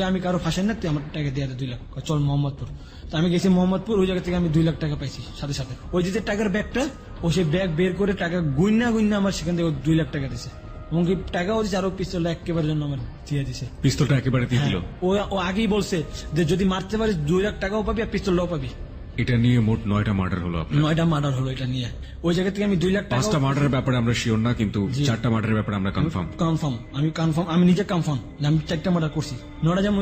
Speaker 3: আমি কারো ফাঁসাই না, তুই আমার টাকা দিয়ে 2 লাখ, চল মোহাম্মদপুর। তো আমি গেছি মোহাম্মদপুর, ওই জায়গা থেকে আমি 2 লাখ টাকা পাইছি সাথে সাথে। ওই যে টাকার ব্যাগটা, ও সেই ব্যাগ বের করে টাকা গুইনা আমার সেখান থেকে 2 লাখ টাকা দিছে, এবং কি টাকাও দিচ্ছে, আরো পিস্তলটা একেবারে জন্য আমার দিয়ে দিছে।
Speaker 1: পিস্তলটা একেবারে দিয়ে দিল।
Speaker 3: ও আগেই বলছে যে যদি মারতে পারিস 2 লাখ টাকাও পাবি আর পিস্তলটাও পাবি।
Speaker 1: এটা নিয়ে মোট 9টা মার্ডার হলো আপনার?
Speaker 3: 9টা মার্ডার হলো এটা নিয়ে। ওই জায়গা থেকে আমি 2 লাখ টাকা,
Speaker 1: 5টা মার্ডারের ব্যাপারে আমরা শিওর না, কিন্তু 4টা মার্ডারের ব্যাপারে আমরা কনফার্ম।
Speaker 3: আমি নিজে কনফার্ম আমি 4টা মার্ডার করছি। 9টা যেমন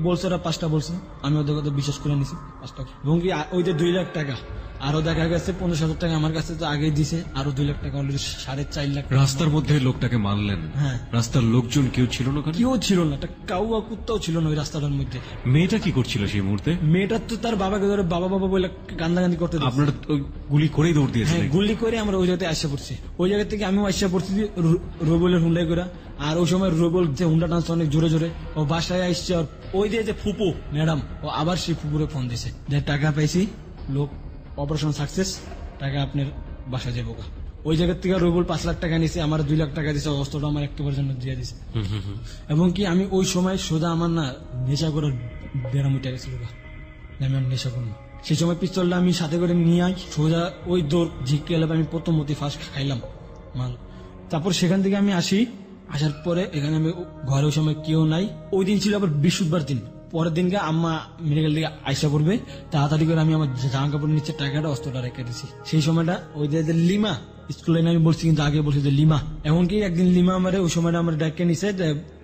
Speaker 3: বলছে ওরা 5টা বলছে, আমি ওদের কথা বিশ্বাস করে নিছি 5টা। এবং কি ওই যে 2 লাখ টাকা আরো দেখা গেছে 15,000 টাকা আমার কাছে তো আগেই দিছে, আরো 2 লাখ টাকা অলরেডি 4.5 লাখ।
Speaker 1: রাস্তার মধ্যে লোকটাকে মারলেন?
Speaker 3: হ্যাঁ।
Speaker 1: রাস্তার লোকজন কেউ ছিল না?
Speaker 3: কেউ ছিল না, একটা কাউয়া কুত্তাও ছিল না ওই রাস্তাটার মধ্যে।
Speaker 1: মেয়েটা কি করছিল সেই মুহূর্তে?
Speaker 3: মেয়েটা তো তার বাবাকে ধরে বাবা বলে কান্দাকান্দি করতে দিচ্ছে।
Speaker 1: আপনারা ওই গুলি করেই দৌড় দিয়েছিলেন?
Speaker 3: হ্যাঁ, গুলি করে আমরা ওই জায়গাতে আসা পড়ছি। ওই জায়গা থেকে আমিও আসা পড়ছি রোবলের হুন্ডাই করে। আর ওই সময় রোবল যে হুন্ডা টানছে অনেক জোরে জোরে, ও বাসায় আসছে। আর ওই দিয়ে যে ফুপু ম্যাডাম, ও আবার সেই ফুপুরে ফোন দিছে যে টাকা পাইছি, লোক অপারেশন সাকসেস, টাকা আপনার বাসা যাবো। ওই জায়গা থেকে রবিউল 5 লাখ টাকা নিছে, আমার 2 লাখ টাকা দিছে, অস্ত্রটা আমার একটাবার জন্য দিয়ে দিছে। এবং কি আমি ওই সময় সোজা আমার না নেশা করার বেড়াম উঠে গেছিল, আমি আর নেশা করবো। সেই সময় পিস্তলটা আমি সাথে করে নিয়ে আই সোজা ওই দৌড় ঝিঁকে এলাম। আমি প্রথম মতি ফার্স্ট খাইলাম মাল। তারপর সেখান থেকে আমি আসার পরে এখানে আমি ঘরে ওই সময় কেউ নাই। ওই দিন ছিল আবার বৃহস্পতিবার দিন। পরের দিনকে আম্মা মেডিকেল থেকে আইসা পড়বে, তাড়াতাড়ি করে আমি আমার জামা কাপড় নিচে টাকাটা অস্ত্রটা রেখে দিছি। সেই সময়টা ওই যে লিমা স্কুলে আমি বলছি, কিন্তু আগে বলছি যে লিমা। এমনকি একদিন লিমা আমার ওই সময়টা আমার ডেকে নিছে,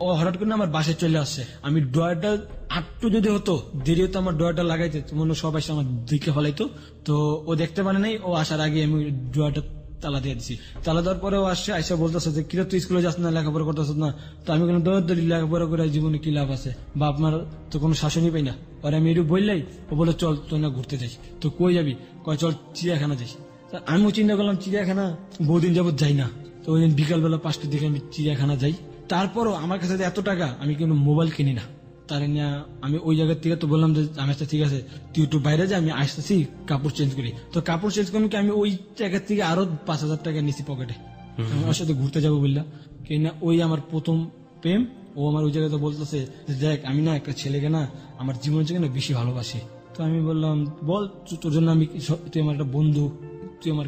Speaker 3: ও হঠাৎ করে আমার বাসায় চলে আসছে। আমি ড্রয়ারটা আটটু যদি হতো দেরি হতো আমার ড্রয়ারটা লাগাইতে, মনে সবাই আমার দিকে ফলাইতো। তো ও দেখতে পারে নাই, ও আসার আগে আমি ড্রয়ারটা তালা দিয়ে দিছি। তালা দেওয়ার পরে ও আসছে, আইসা বলতেছে যে কিরা তুই স্কুলে যাস না, লেখাপড়া করতেছ না? তো আমি কোনো দৌড় লেখাপড়া করে জীবনে কি লাভ আছে, বা আপনার তো কোনো শাসনই পাই না। আর আমি একটু বললাই, ও বলে চল তুই না ঘুরতে যাই। তো কই যাবি? কয় চল চিড়িয়াখানা যাই। আমিও চিন্তা করলাম চিড়িয়াখানা বহুদিন যাবত যাই না। তো ওই দিন বিকালবেলা 5টার দিকে আমি চিড়িয়াখানা যাই। তারপরও আমার কাছে এত টাকা, আমি কিন্তু মোবাইল কিনি না। তার নিয়ে আমি ওই জায়গার থেকে তো বললাম যে আমি আচ্ছা ঠিক আছে তুই একটু বাইরে যা, আমি আসতেছি কাপড় চেঞ্জ করি। তো কাপড় চেঞ্জ করি আমি ওই জায়গার থেকে আরো 5,000 টাকা নিছি পকেটে, আমার সাথে ঘুরতে যাবো বললাম। কিনা ওই আমার প্রথম প্রেম। ও আমার ওই জায়গাতে বলতেছে দেখ আমি না একটা ছেলেকে না আমার জীবনের থেকে না বেশি ভালোবাসি। তো আমি বললাম বল তোর জন্য আমি, তুই আমার একটা বন্ধু, তুই আমার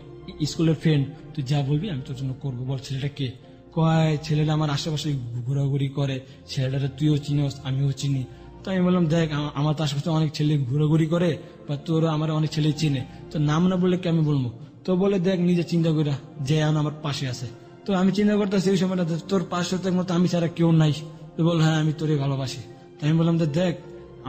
Speaker 3: স্কুলের ফ্রেন্ড, তুই যা বলবি আমি তোর জন্য করবো। বল ছেলেটা কে? কয় ছেলেটা আমার আশেপাশে ঘোরাঘুরি করে, ছেলেটা তুইও চিনিস আমিও চিনি। তো আমি বললাম দেখ আমার তো আশেপাশে অনেক ছেলে ঘোরাঘুরি করে, বা তোর আমার অনেক ছেলে চিনে, তো নাম না বললে কি আমি বলবো? তো বলে দেখ নিজে চিন্তা করে যে আমার পাশে আছে। তো আমি চিন্তা করতেছি ওই সময়টা তোর পাশে মতো আমি ছাড়া কেউ নাই। তো বল হ্যাঁ আমি তোরই ভালোবাসি। তো আমি বললাম দেখ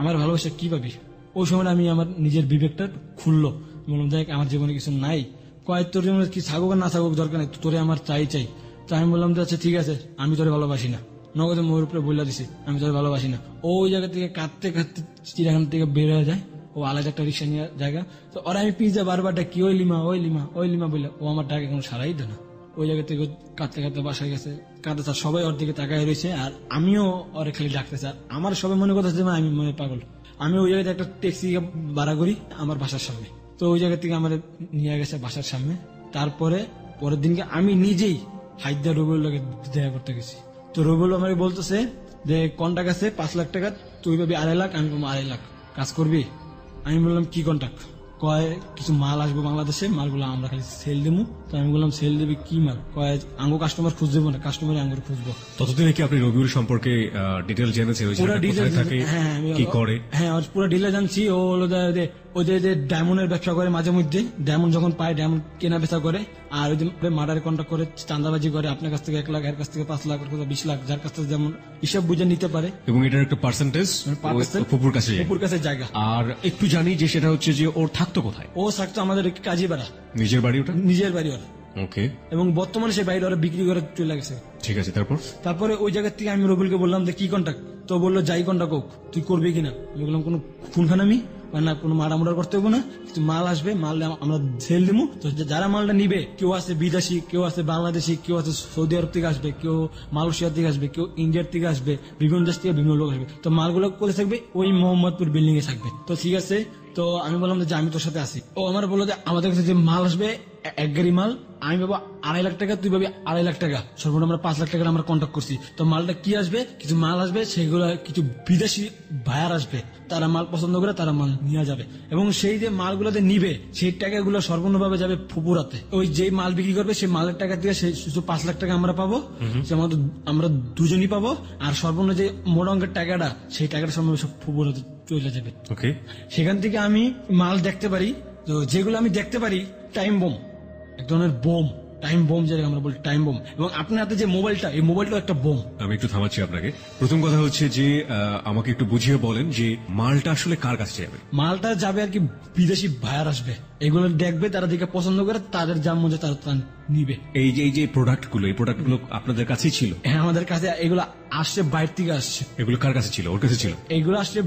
Speaker 3: আমার ভালোবাসা কি পাবি? ওই সময় আমি আমার নিজের বিবেকটা খুললো, বললাম দেখ আমার জীবনে কিছু নাই। কয় তোর জীবনে কি থাকুক না থাকুক দরকার নেই, তোরে আমার চাই। তো আমি বললাম যে আচ্ছা ঠিক আছে আমি তোরে ভালোবাসি না, নগদে মোর উপরে বললা দিছি আমি তোরে ভালোবাসি না। ওই জায়গা থেকে কাঁদতে চিড়িয়াখানা থেকে বের হয়ে যায়, ও আলাদা একটা রিক্সা নিয়ে জায়গা। তো ওরা আমি পিজ্জা বারবার ডাকি ওই লিমা বললে ও আমার ডাকে কোনো সারাই দেয় না। ওই জায়গা থেকে কাঁদতে বাসায় গেছে, কাঁদতে সবাই ওর দিকে তাকায় রয়েছে, আর আমিও ওরে খালি ডাকতেছে। আর আমার সবাই মনে করতেছে যে আমি মনে পাগল। আমি ওই জায়গাতে একটা ট্যাক্সি ভাড়া করি আমার বাসার সামনে। তো ওই জায়গা থেকে আমার নিয়ে গেছে বাসার সামনে। তারপরে পরের দিনকে আমি নিজেই হাইদা রবিউল লোকে দেখা করতে গেছি। তো রবিউল আমাকে বলতেছে যে কোনটা কাছে 5 লাখ টাকা তুই পাবি 2.5 লাখ, আমি পাবো 2.5 লাখ, কাজ করবি? আমি বললাম কি কন্ট্যাক্ট? কয় কিছু মাল আসবে বাংলাদেশে, মালগুলো আমরা খালি সেল দেবো। তো আমি বললাম সেল দেবে কি মাল? কয় আঙ্গো কাস্টমার খুঁজ দেবো না, কাস্টমার আঙ্গুর খুঁজবো।
Speaker 1: ততদিনে কি আপনি রবিউল সম্পর্কে ডিটেল জেনেছেন? ওই
Speaker 3: পুরো
Speaker 1: জায়গাটা
Speaker 3: ডিটেল
Speaker 1: কোথায় থাকে, কি করে?
Speaker 3: হ্যাঁ পুরো ডিটেল জানছি। ও হলো ওই যে ডায়মন্ডের ব্যবসা করে মাঝে মধ্যে, ডায়মন্ড যখন পায় ডায়মন্ড কেনা বেচা করে, আর ওই যে মার্ডার কন্ট্যাক্ট করে, চাঁদাবাজি করে, আপনার কাছ থেকে 1 লাখ, এর কাছ থেকে 5 লাখ, 20 লাখ, যার কাছ থেকে যেমন হিসাব বুঝে নিতে পারে।
Speaker 1: এবং এটার একটা পার্সেন্টেজ ফুপুর কাছে যায়।
Speaker 3: ফুপুর কাছে জায়গা।
Speaker 1: আর একটু জানি যে সেটা হচ্ছে যে ওর থাকতো কোথায়?
Speaker 3: ও থাকতো আমাদের কাজীপাড়া,
Speaker 1: নিজের বাড়ি ওটা?
Speaker 3: নিজের বাড়ি ওর।
Speaker 1: ওকে,
Speaker 3: এবং বর্তমানে সেই বাড়িটা ওরা বিক্রি করে চলে গেছে।
Speaker 1: ঠিক আছে।
Speaker 3: তারপরে ওই জায়গা থেকে আমি রবিউলকে বললাম যে কি কন্ট্যাক্ট? তো বললো যাই কন্ট্যাক্ট হোক, তুই করবি কিনা? আমি বললাম কোনো খুনখানামি না, কোনো মারামারা করতে হবে না, কিছু মাল আসবে, মাল আমরা সেল দেবো। তো যারা মালটা নিবে, কেউ আছে বিদেশি, কেউ আছে বাংলাদেশি, কেউ আছে সৌদি আরব থেকে আসবে, কেউ মালয়েশিয়া থেকে আসবে, কেউ ইন্ডিয়ার থেকে আসবে, বিভিন্ন দেশ থেকে বিভিন্ন লোক আসবে। তো মালগুলো কোথায় থাকবে? ওই মোহাম্মদপুর বিল্ডিং এ থাকবে। তো ঠিক আছে, তো আমি বললাম যে আমি তোর সাথে আসি। ও আমার বললো যে আমাদের কাছে যে মাল আসবে 1 গাড়ি মাল, আমি পাবো 2.5 লাখ টাকা, তুই পাবি 2.5 লাখ টাকা, সর্বনিম্ন আমরা 5 লাখ টাকা আমরা কন্ট্যাক্ট করছি। তো মালটা কি আসবে? কিছু মাল আসবে, সেগুলো কিছু বিদেশি ভাইয়ার আসবে, তারা মাল পছন্দ করে তারা মাল নিয়ে যাবে। এবং সেই যে মালগুলোতে নিবে, সেই টাকাগুলো সর্বনিম্নভাবে যাবে ফুপুরাতে। ওই যে মাল বিক্রি করবে সেই মালের টাকা দিয়ে সেই 5 লাখ টাকা আমরা পাবো, সে আমাদের আমরা দুজনই পাবো। আর সর্বনিম্ন যে মোটা অঙ্কের টাকাটা, সেই টাকাটা সর্বনিম্ন সব ফুপুরাতে চলে যাবে।
Speaker 1: ওকে,
Speaker 3: সেখান থেকে আমি মাল দেখতে পারি। তো যেগুলো আমি দেখতে পারি, টাইম বোম, এক ধরনের বোম, টাইম বোম, যেটা আমরা বলি টাইম বোম। এবং আপনার হাতে যে মোবাইলটা, এই মোবাইলটা একটা বোম।
Speaker 1: আমি একটু থামাচ্ছি আপনাকে। প্রথম কথা হচ্ছে যে আমাকে একটু বুঝিয়ে বলেন যে মালটা আসলে কার কাছে যাবে?
Speaker 3: মালটা যাবে আর কি বিদেশি ভাইয়ার আসবে, এগুলো দেখবে, তারা দেখে পছন্দ করে, তাদের যা মধ্যে তারা নিবে।
Speaker 1: এই যে প্রোডাক্টগুলো, এই প্রোডাক্টগুলো আপনাদের কাছেই ছিল?
Speaker 3: হ্যাঁ, আমাদের কাছে এগুলো আসছে, বাইরে থেকে আসছে।
Speaker 1: এগুলো কার কাছে ছিল? ওর কাছে ছিল?
Speaker 3: এগুলো আসছে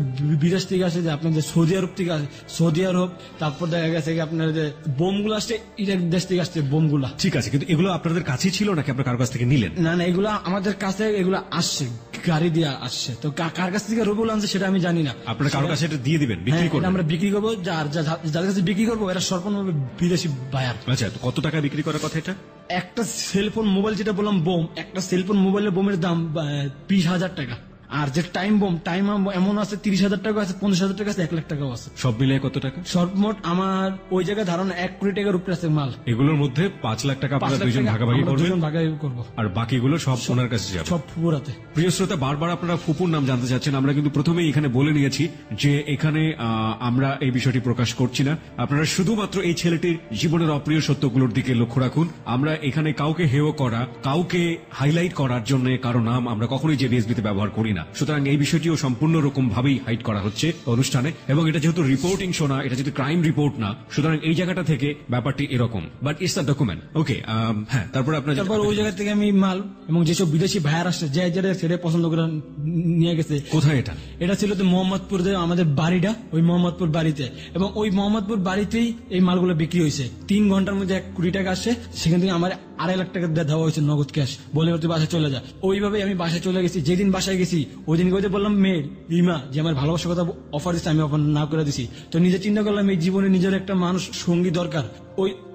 Speaker 3: বিদেশ থেকে আসছে, যে আপনাদের সৌদি আরব থেকে আসছে, সৌদি আরব। তারপর দেখা গেছে আপনার যে বোমগুলো আসছে ইরাক দেশ থেকে আসছে বোমগুলা।
Speaker 1: ঠিক আছে, কিন্তু এগুলো আপনাদের কাছেই ছিল নাকি আপনার কার কাছ থেকে নিলেন?
Speaker 3: না, এগুলো আমাদের কাছে, এগুলো আসছে গাড়ি দিয়ে আসছে। তো কার কাছ থেকে রবিউল আনছে সেটা আমি জানি না।
Speaker 1: আপনারা কারো কাছে এটা দিয়ে দিবেন, বিক্রি
Speaker 3: হ্যাঁ, এটা
Speaker 1: করবেন?
Speaker 3: আমরা বিক্রি করবো, যাদের কাছে বিক্রি করবো এরা সর্বনিম্ন বিদেশি বায়ার।
Speaker 1: আচ্ছা, তো কত টাকা বিক্রি করার কথা এটা?
Speaker 3: একটা সেলফোন মোবাইল, যেটা বললাম বোম, একটা সেলফোন মোবাইলের বোমের দাম 20,000 টাকা। আর যে টাইম বোম এমন আছে 30,000 টাকা আছে, 50,000 টাকা আছে, 1 লাখ টাকাও আছে।
Speaker 1: সব মিলিয়ে কত টাকা?
Speaker 3: সর্বমোট আমার ওই জায়গায় ধারণা 1 কোটি টাকার উপরে আছে মাল।
Speaker 1: এগুলোর মধ্যে 5 লাখ টাকা
Speaker 3: 5
Speaker 1: আপনারা
Speaker 3: লাখ
Speaker 1: দুজন
Speaker 3: টাকা
Speaker 1: ভাগাভাগি
Speaker 3: আমরা
Speaker 1: করবেন,
Speaker 3: দুজন ভাগাভাগি করবো,
Speaker 1: আর বাকিগুলো সব ওনার কাছে যাবে।
Speaker 3: সব ফুপুরাতে।
Speaker 1: প্রিয় শ্রোতা, বারবার আপনারা ফুপুর নাম জানতে চাচ্ছেন। আমরা কিন্তু প্রথমেই এখানে বলে নিয়েছি যে এখানে আমরা এই বিষয়টি প্রকাশ করছি না। আপনারা শুধুমাত্র এই ছেলেটির জীবনের অপ্রিয় সত্যগুলোর দিকে লক্ষ্য রাখুন। আমরা এখানে কাউকে হেয় করা, কাউকে হাইলাইট করার জন্য কারো নাম আমরা কখনোই জেবিএসবিতে ব্যবহার করি না। সুতরাং এই বিষয়টিও সম্পূর্ণ রকম ভাবেই হাইড করা হচ্ছে অনুষ্ঠানে। এবং এটা যেহেতু রিপোর্টিং শো না, এটা যেহেতু ক্রাইম রিপোর্ট না, সুতরাং এই জায়গাটা থেকে ব্যাপারটি এরকম, বাট ইটস আ ডকুমেন্ট। ওকে, হ্যাঁ, তারপর
Speaker 3: ওই জায়গা থেকে আমি মাল এবং যেসব বিদেশি ভাইয়ার আসছে, যে সেটা পছন্দ করে নিয়ে গেছে।
Speaker 1: কোথায় এটা?
Speaker 3: এটা ছিল তো মোহাম্মদপুর, আমাদের বাড়িটা ওই মোহাম্মদপুর বাড়িতে। এবং ওই মোহাম্মদপুর বাড়িতেই এই মালগুলো বিক্রি হয়েছে। 3 ঘন্টার মধ্যে 1 কোটি টাকা আসছে। সেখান থেকে আমার 2.5 লাখ টাকা দেওয়া হয়েছে নগদ ক্যাশ, বলে তুই বাসায় চলে যা। ওইভাবে আমি বাসায় চলে গেছি। যেদিন বাসায় গেছি ওই দিন বললাম মেয়ে রিমা যে আমার ভালোবাসার কথা অফার দিচ্ছে, আমি অফার না করে দিছি। তো নিজে চিন্তা করলাম এই জীবনে নিজের একটা মানুষ সঙ্গী দরকার।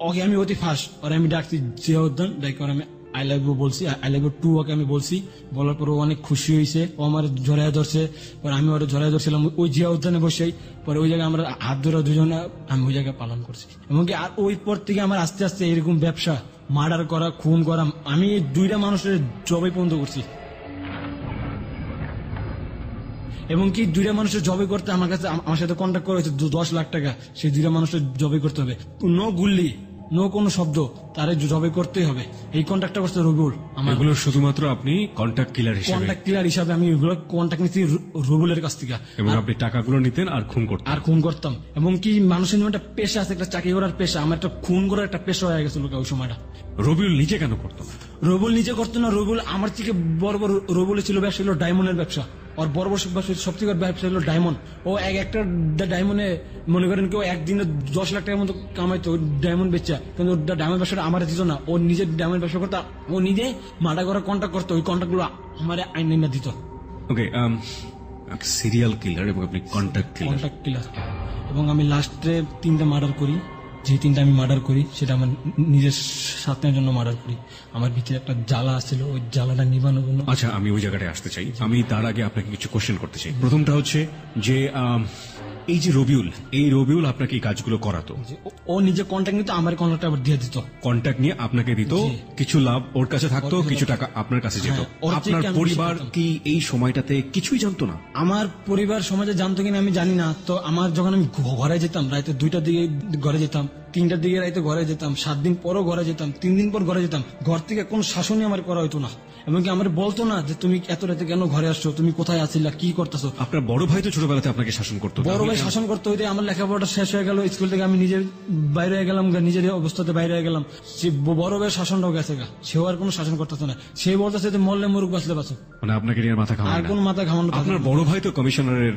Speaker 3: ওকে আমি অতি ফার্স্ট আর আমি ডাকছি জিয়াউদ্দিন, ডাকি আমি আই লাভ ইউ বলছি, I love you too okay আমি বলছি। বলার পর ও অনেক খুশি হয়েছে, ও আমার জড়ায় ধরছে। পরে আমি ওর জড়ায় ধরছিলাম ওই জিয়া উদ্যানে বসেই। পরে ওই জায়গায় আমরা হাত ধরে দুজনে আমি ওই জায়গায় পালন করছি। এমনকি আর ওই পর থেকে আমার আস্তে আস্তে এরকম ব্যবসা, মার্ডার করা, খুন করা, আমি 2টা মানুষের জবে পর্যন্ত করছি। এবং কি 2টা মানুষের জবে করতে আমার কাছে, আমার সাথে কন্ট্যাক্ট করা হয়েছে 10 লাখ টাকা। সেই 2টা মানুষের জবে করতে হবে, নো গুল্লি, নো কোনো শব্দ, তারে জবে করতেই হবে। এই কন্ট্যাক্টটা করছে রবিউল।
Speaker 1: এগুলো শুধুমাত্র আপনি কন্ট্যাক্ট কিলার হিসেবে,
Speaker 3: কন্ট্যাক্ট কিলার হিসাবে আমি এগুলো কন্ট্যাক্ট নিচ্ছি রবিউলের কাছ থেকে।
Speaker 1: এবং আপনি টাকাগুলো নিতেন আর খুন করতেন।
Speaker 3: এবং কি মানুষের একটা পেশা আছে, একটা চাকরি করার পেশা, আমার একটা খুন করার একটা পেশা হয়ে গেছিল ওই সময়টা।
Speaker 1: রবিউল নিজে কেন করতো না?
Speaker 3: রবিউল নিজে করতো না। রবিউল আমার থেকে বড় রবিউলের ছিল ব্যবসা, ছিল ডায়মন্ডের ব্যবসা। আর বড় সবথেকে ব্যবসা হলো ডায়মন্ড। ও একটা ডায়মন্ডে মনে করেন কেউ একদিনে 10 লাখ টাকার মতো কামাইতো ডায়মন্ড বেচা। কিন্তু ডায়মন্ড ব্যবসাটা আমার দিত না, ও নিজে ডায়মন্ড ব্যবসা করতো। ও নিজে মার্ডার করার কন্ট্যাক্ট করতো, ওই কন্ট্যাক্ট গুলো আমার আইন না দিত।
Speaker 1: ওকে, সিরিয়াল কিলার এবং আপনি কন্ট্যাক্ট কিলার।
Speaker 3: এবং আমি লাস্টে 3টা মার্ডার করি। যে 3টা আমি মার্ডার করি সেটা আমার নিজের স্বার্থের জন্য মার্ডার করি। আমার ভিতরে একটা জ্বালা ছিল, ওই জ্বালাটা নিবানোর জন্য।
Speaker 1: আচ্ছা, আমি ওই জায়গাটায় আসতে চাই। আমি তার আগে আপনাকে কিছু কোশ্চেন করতে চাই। প্রথমটা হচ্ছে যে এই যে রবিউল, এই রবিউল আপনাকে এই কাজগুলো করাতো,
Speaker 3: যে ও নিজে কন্ট্যাক্ট নিত, আমার কন্ট্যাক্ট আবার দিয়ে দিত।
Speaker 1: কন্ট্যাক্ট নিয়ে আপনাকে দিত, কিছু লাভ ওর কাছে থাকতো, কিছু টাকা আপনার কাছে যেত।
Speaker 3: হ্যাঁ, ওর থেকে
Speaker 1: আপনার
Speaker 3: আমি
Speaker 1: পরিবার
Speaker 3: বেশি পেতাম।
Speaker 1: কি এই সময়টাতে কিছুই জানতো না?
Speaker 3: আমার পরিবার সমাজে জানতো কিনা আমি জানি না। তো আমার যখন আমি ঘরে যেতাম রাতে 2টার দিকে ঘরে যেতাম, 3টার দিকে রাতে ঘরে যেতাম, 7 দিন পরও ঘরে যেতাম, 3 দিন পর ঘরে যেতাম, ঘর থেকে কোনো শাসনই আমার করা হইতো না। এমনকি আমার বলতো না যে তুমি এত রাতে কেন ঘরে আসছো, তুমি কোথায় আছিলা, কি করতেছো।
Speaker 1: আপনার বড় ভাই তো ছোটবেলাতে আপনাকে শাসন করতো।
Speaker 3: বড় ভাই শাসন করতে হইতে আমার লেখাপড়াটা শেষ হয়ে গেল, স্কুল থেকে আমি নিজের বাইরে হয়ে গেলাম, নিজের অবস্থাতে বাইরে হয়ে গেলাম। সে বড় ভাইয়ের শাসনটাও গেছে গা, সেও আর কোনো শাসন করতেছে না। সে বলতেছে যে মরলে মরুক, বাঁচলে বাঁচো,
Speaker 1: মানে আপনাকে নিয়ে মাথা
Speaker 3: আর
Speaker 1: খাওয়ানো
Speaker 3: কোন মাথা ঘামানো থাকে
Speaker 1: আপনার
Speaker 3: না।
Speaker 1: বড় ভাই তো কমিশনারের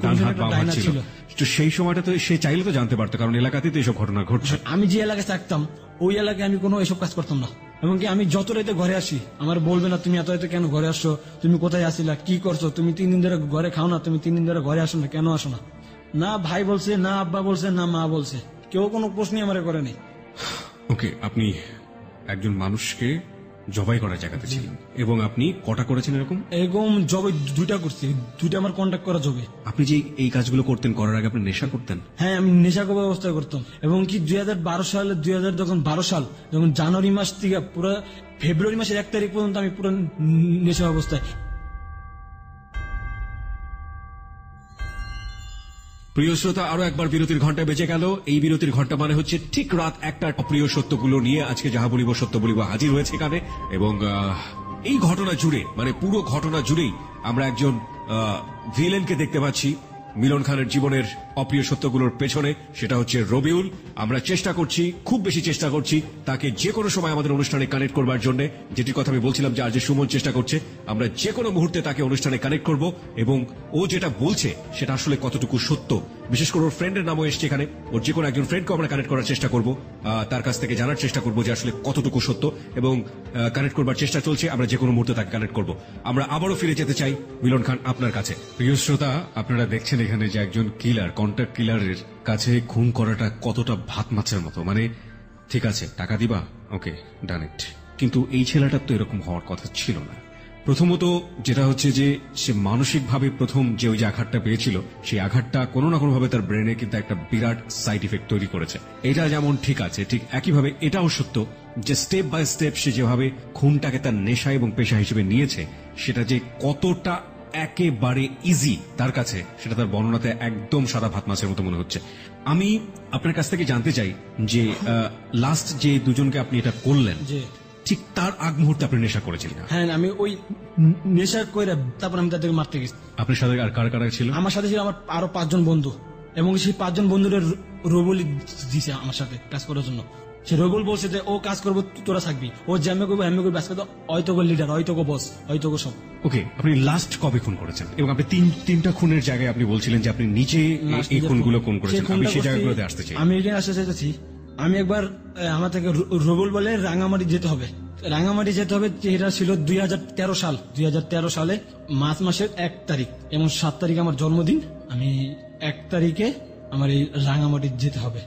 Speaker 1: ডান হাত বাম হাত
Speaker 3: ডাইনার
Speaker 1: ছিল,
Speaker 3: ছিল।
Speaker 1: তো সেই সময়টা তো সে চাইলে তো জানতে পারতো, কারণ এলাকাতেই তো এইসব ঘটনা ঘটছে।
Speaker 3: আমি যে এলাকায় থাকতাম ওই এলাকায় আমি কোনো এসব কাজ করতাম না। এমনকি আমি যত রাতে ঘরে আসি আমার বলবে না তুমি এত রাতে কেন ঘরে আসছো, তুমি কোথায় আসিলা, কি করছো, তুমি 3 দিন ধরে ঘরে খাও না, তুমি 3 দিন ধরে ঘরে আসো না, কেন আসো না। না ভাই বলছে, না আব্বা বলছে, না মা বলছে, কেউ কোনো প্রশ্নই আমার করে নেই।
Speaker 1: ওকে, আপনি একজন মানুষকে জবাই করার জায়গাতে ছিলেন, এবং আপনি কটা করেছেন এরকম?
Speaker 3: এরকম জবে 2টা করছি, 2টা আমার কন্ট্যাক্ট করা জবে।
Speaker 1: আপনি যে এই কাজগুলো করতেন, করার আগে আপনি নেশা করতেন?
Speaker 3: হ্যাঁ, আমি নেশাকর ব্যবস্থা করতাম। এবং কি 2012 সালে 2012 সাল যখন জানুয়ারি মাস থেকে পুরো ফেব্রুয়ারি মাসের 1 তারিখ পর্যন্ত আমি পুরো নেশা অবস্থায়।
Speaker 1: প্রিয় শ্রোতা, আরো একবার বিরতির ঘন্টা বেজে গেল। এই বিরতির ঘন্টা মানে হচ্ছে ঠিক রাত 1টার অপ্রিয় সত্যগুলো নিয়ে আজকে যাহা বলিব সত্য বলিব হাজির হয়েছে এখানে। এবং এই ঘটনা জুড়ে, মানে পুরো ঘটনা জুড়েই আমরা একজন ভিলেনকে দেখতে পাচ্ছি মিলন খানের জীবনের অপ্রিয় সত্যগুলোর পেছনে, সেটা হচ্ছে রবিউল। আমরা চেষ্টা করছি, খুব বেশি চেষ্টা করছি তাকে যে কোনো সময় আমাদের অনুষ্ঠানে কানেক্ট করবার জন্য, যেটির কথা আমি বলছিলাম যে আজ যে সুমন চেষ্টা করছে, আমরা যে কোনো মুহূর্তে তাকে অনুষ্ঠানে কানেক্ট করব এবং ও যেটা বলছে সেটা আসলে কতটুকু সত্য, বিশেষ করে ওর ফ্রেন্ডের নামও এসছে এখানে, ওর যে কোনো একজন ফ্রেন্ডকে আমরা কানেক্ট করার চেষ্টা করব, তার কাছ থেকে জানার চেষ্টা করব যে আসলে কতটুকু সত্য, এবং কানেক্ট করবার চেষ্টা চলছে। আমরা যে কোনো মুহূর্তে তাকে কানেক্ট করব। আমরা আবারও ফিরে যেতে চাই মিলন খান আপনার কাছে। প্রিয় শ্রোতা, আপনারা দেখছেন এখানে যে একজন কিলার, কন্ট্রাক্ট কিলারের কাছে খুন করাটা কতটা ভাত মাছের মতো। মানে ঠিক আছে, টাকা দিবা, ওকে ডান ইট, কিন্তু এই ছেলেটার তো এরকম হওয়ার কথা ছিল না। প্রথমত যেটা হচ্ছে যে সে মানসিকভাবে প্রথম যে ওই যে আঘাতটা পেয়েছিল, সেই আঘাতটা কোনো না কোনোভাবে তার ব্রেনে কিন্তু একটা বিরাট সাইড ইফেক্ট তৈরি করেছে। এটা যেমন ঠিক আছে, ঠিক একইভাবে এটাও সত্য যে স্টেপ বাই স্টেপ সে যেভাবে খুনটাকে তার নেশা এবং পেশা হিসেবে নিয়েছে, সেটা যে কতটা একেবারে ইজি তার কাছে, সেটা তার বর্ণনাতে একদম সাদা ভাত মাছের মতো মনে হচ্ছে। আমি আপনার কাছ থেকে জানতে চাই যে লাস্ট যে দুজনকে আপনি এটা করলেন,
Speaker 3: যে
Speaker 1: ঠিক তার আগ মুহূর্তে আপনি নেশা করেছেন না?
Speaker 3: হ্যাঁ, আমি ওই নেশা করে তারপর আমি তাদেরকে মারতে গেছি।
Speaker 1: আপনার সাথে আর কারা কারা ছিল?
Speaker 3: আমার সাথে ছিল আমার আরো 5 জন বন্ধু, এবং সেই 5 জন বন্ধুদের রবুল দিছে আমার সাথে কাজ করার জন্য। সে রবুল বলছে যে ও কাজ করবো, তোরা থাকবি, ও জ্যামে করবো, হ্যামে করবো, আজকে তো হয়তো লিডার, হয়তো বস, হয়তো সব।
Speaker 1: ওকে, আপনি লাস্ট কবে খুন করেছেন? এবং আপনি তিনটা খুনের জায়গায় আপনি বলছিলেন যে আপনি নিচে এই খুনগুলো কোন করেছেন। আমি সেই জায়গাগুলোতে আসতে চাই।
Speaker 3: আমি এখানে আসতে চাইতেছি। আমি একবার আমার থেকে রবুল বলে রাঙামাটি যেতে হবে, রাঙামাটি যেতে হবে। এটা ছিল 2013 সাল। 2013 সালে মার্চ মাসের 1 তারিখ এবং 7 তারিখে আমার জন্মদিন। আমি 1 তারিখে আমার এই রাঙামাটি যেতে হবে।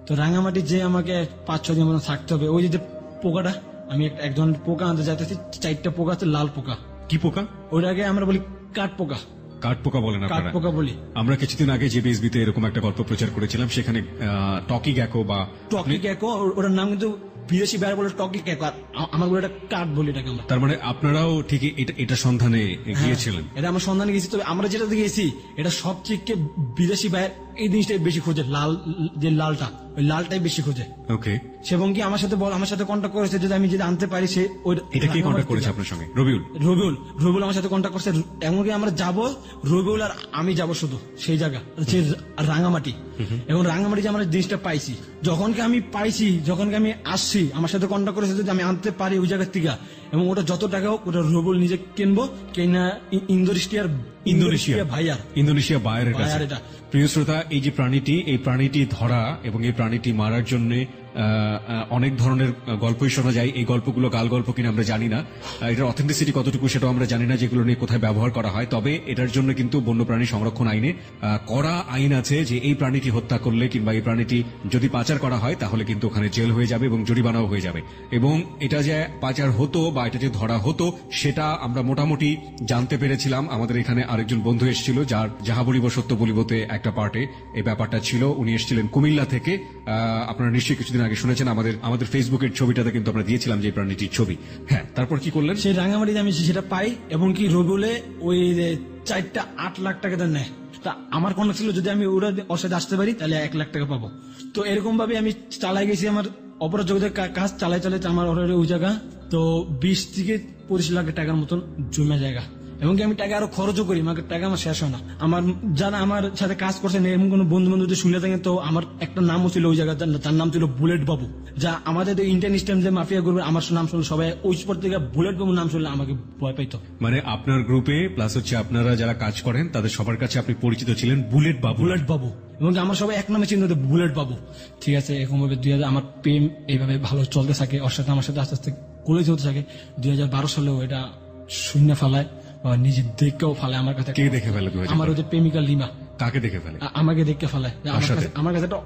Speaker 3: তো রাঙামাটি যে আমাকে 5-6 দিন মতো থাকতে হবে। ওই যে পোকাটা, আমি এক ধরনের পোকা আনতে যাইতেছি, 4টা পোকা আছে, লাল পোকা।
Speaker 1: কি পোকা?
Speaker 3: ওইটাকে আমরা বলি কাঠ পোকা।
Speaker 1: কাঠ পোকা বলেন
Speaker 3: কাঠ
Speaker 1: আপনারা?
Speaker 3: পোকা বলি
Speaker 1: আমরা কিছুদিন আগে যে বিএসবিতে এরকম একটা গল্প প্রচার করেছিলাম, সেখানে টকি গ্যাকো বা
Speaker 3: টকি গ্যাকো, ওটার নাম কিন্তু বিদেশি বাইরে বলে টকি গ্যাকো, আর আমার বলে এটা কাঠ বলি এটাকে আমরা।
Speaker 1: তার মানে আপনারাও ঠিকই এটা সন্ধানে গিয়েছিলেন?
Speaker 3: এটা আমরা সন্ধানে গেছি। তবে আমরা যেটা গেছি এটা সব থেকে বিদেশি বাইরে এই জিনিসটাই বেশি খোঁজে, লাল যে লালটা, ওই লালটাই বেশি খোঁজে।
Speaker 1: ওকে,
Speaker 3: এবং কি আমার সাথে কন্ট্যাক্ট করেছে যদি আমি যদি আনতে পারি। সে
Speaker 1: এটা কি কন্ট্যাক্ট করেছে আপনার সঙ্গে?
Speaker 3: রবিউল আমার সাথে কন্ট্যাক্ট করছে। এমনকি আমরা যাব, রবিউল আর আমি যাব শুধু সেই জায়গা, যে রাঙামাটি। এবং রাঙামাটি যে আমরা জিনিসটা পাইছি, যখন আমি আসছি, আমার সাথে কন্ট্যাক্ট করেছে যদি আমি আনতে পারি ওই জায়গার থেকে, এবং ওটা যত টাকা হোক ওটা রবিউল নিজে কিনবো, কিনা
Speaker 1: ইন্দোনেশিয়া বায়ারের কাছে।
Speaker 3: এটা
Speaker 1: প্রিয় শ্রোতা, এই যে প্রাণীটি, এই প্রাণীটি ধরা এবং এই প্রাণীটি মারার জন্য অনেক ধরনের গল্পই শোনা যায়। এই গল্পগুলো গাল গল্প কিনা আমরা জানি না, এটার অথেন্টিসিটি কতটুকু সেটাও আমরা জানি না, যেগুলো নিয়ে কোথায় ব্যবহার করা হয়। তবে এটার জন্য কিন্তু বন্যপ্রাণী সংরক্ষণ আইনে কড়া আইন আছে যে এই প্রাণীটি হত্যা করলে কিংবা এই প্রাণীটি যদি পাচার করা হয় তাহলে কিন্তু ওখানে জেল হয়ে যাবে এবং জরিমানাও হয়ে যাবে। এবং এটা যে পাচার হতো বা বা এটা যে ধরা হতো সেটা আমরা মোটামুটি জানতে পেরেছিলাম। আমাদের এখানে আরেকজন বন্ধু এসেছিল যার যাহা বলিব সত্য বলিবতে একটা পার্টে এই ব্যাপারটা ছিল। উনি এসেছিলেন কুমিল্লা থেকে। আপনারা নিশ্চয়ই কিছুদিন আগে শুনেছেন আমাদের ফেসবুকের ছবিটাতে কিন্তু আমরা দিয়েছিলাম যে প্রাণীটির ছবি। হ্যাঁ, তারপর কি করলেন?
Speaker 3: সেই রাঙামাটিতে আমি সেটা পাই এবং কি রবিউলে ওই 4টা 8 লাখ টাকা দেন নেয়। তা আমার কন্ট্যাক্ট ছিল যদি আমি ওর সাথে আসতে পারি তাহলে 1 লাখ টাকা পাবো। তো এরকম ভাবে আমি চালাই গেছি আমার অপরাধ জগতের কাজ চালাই আমার ওই জায়গা তো 20 থেকে 25 লাখ টাকার মতন জমে জায়গা এবং কি আমি টাকা আরো খরচও করি, আমাকে টাকা আমার শেষ হয় না। আমার যারা আমার সাথে কাজ করছেন এরকম কোন বন্ধু বান্ধব যদি শুনে থাকেন তো আমার একটা নামও ছিল ওই জায়গা, তার নাম ছিল বুলেট বাবু। যা আমাদের ইন্টারন্যাশনাল যে মাফিয়া গ্রুপে আমার নাম শুনলে সবাই ওই স্পট থেকে বুলেট বাবুর নাম শুনলে আমাকে ভয় পাইতো।
Speaker 1: মানে আপনার গ্রুপে প্লাস হচ্ছে আপনারা যারা কাজ করেন তাদের সবার কাছে আপনি পরিচিত ছিলেন বুলেট বাবু।
Speaker 3: বুলেট বাবু এবং আমার সবাই এক নামে চিহ্ন বুলেট বাবু। ঠিক আছে, এরকম ভাবে 2000 আমার প্রেম এইভাবে ভালো চলতে থাকে, ওর সাথে আমার সাথে আস্তে আস্তে কলেজ হতে থাকে। 2012 সালেও এটা শূন্য ফালায় বা নিজের দেখেও ফালায় আমার কাছে।
Speaker 1: কে দেখে ফেলে?
Speaker 3: আমার ওই যে প্রেমিকা লিমা।
Speaker 1: কাকে দেখে ফেলে?
Speaker 3: আমাকে দেখে ফেলায়। আমার কাছে একটা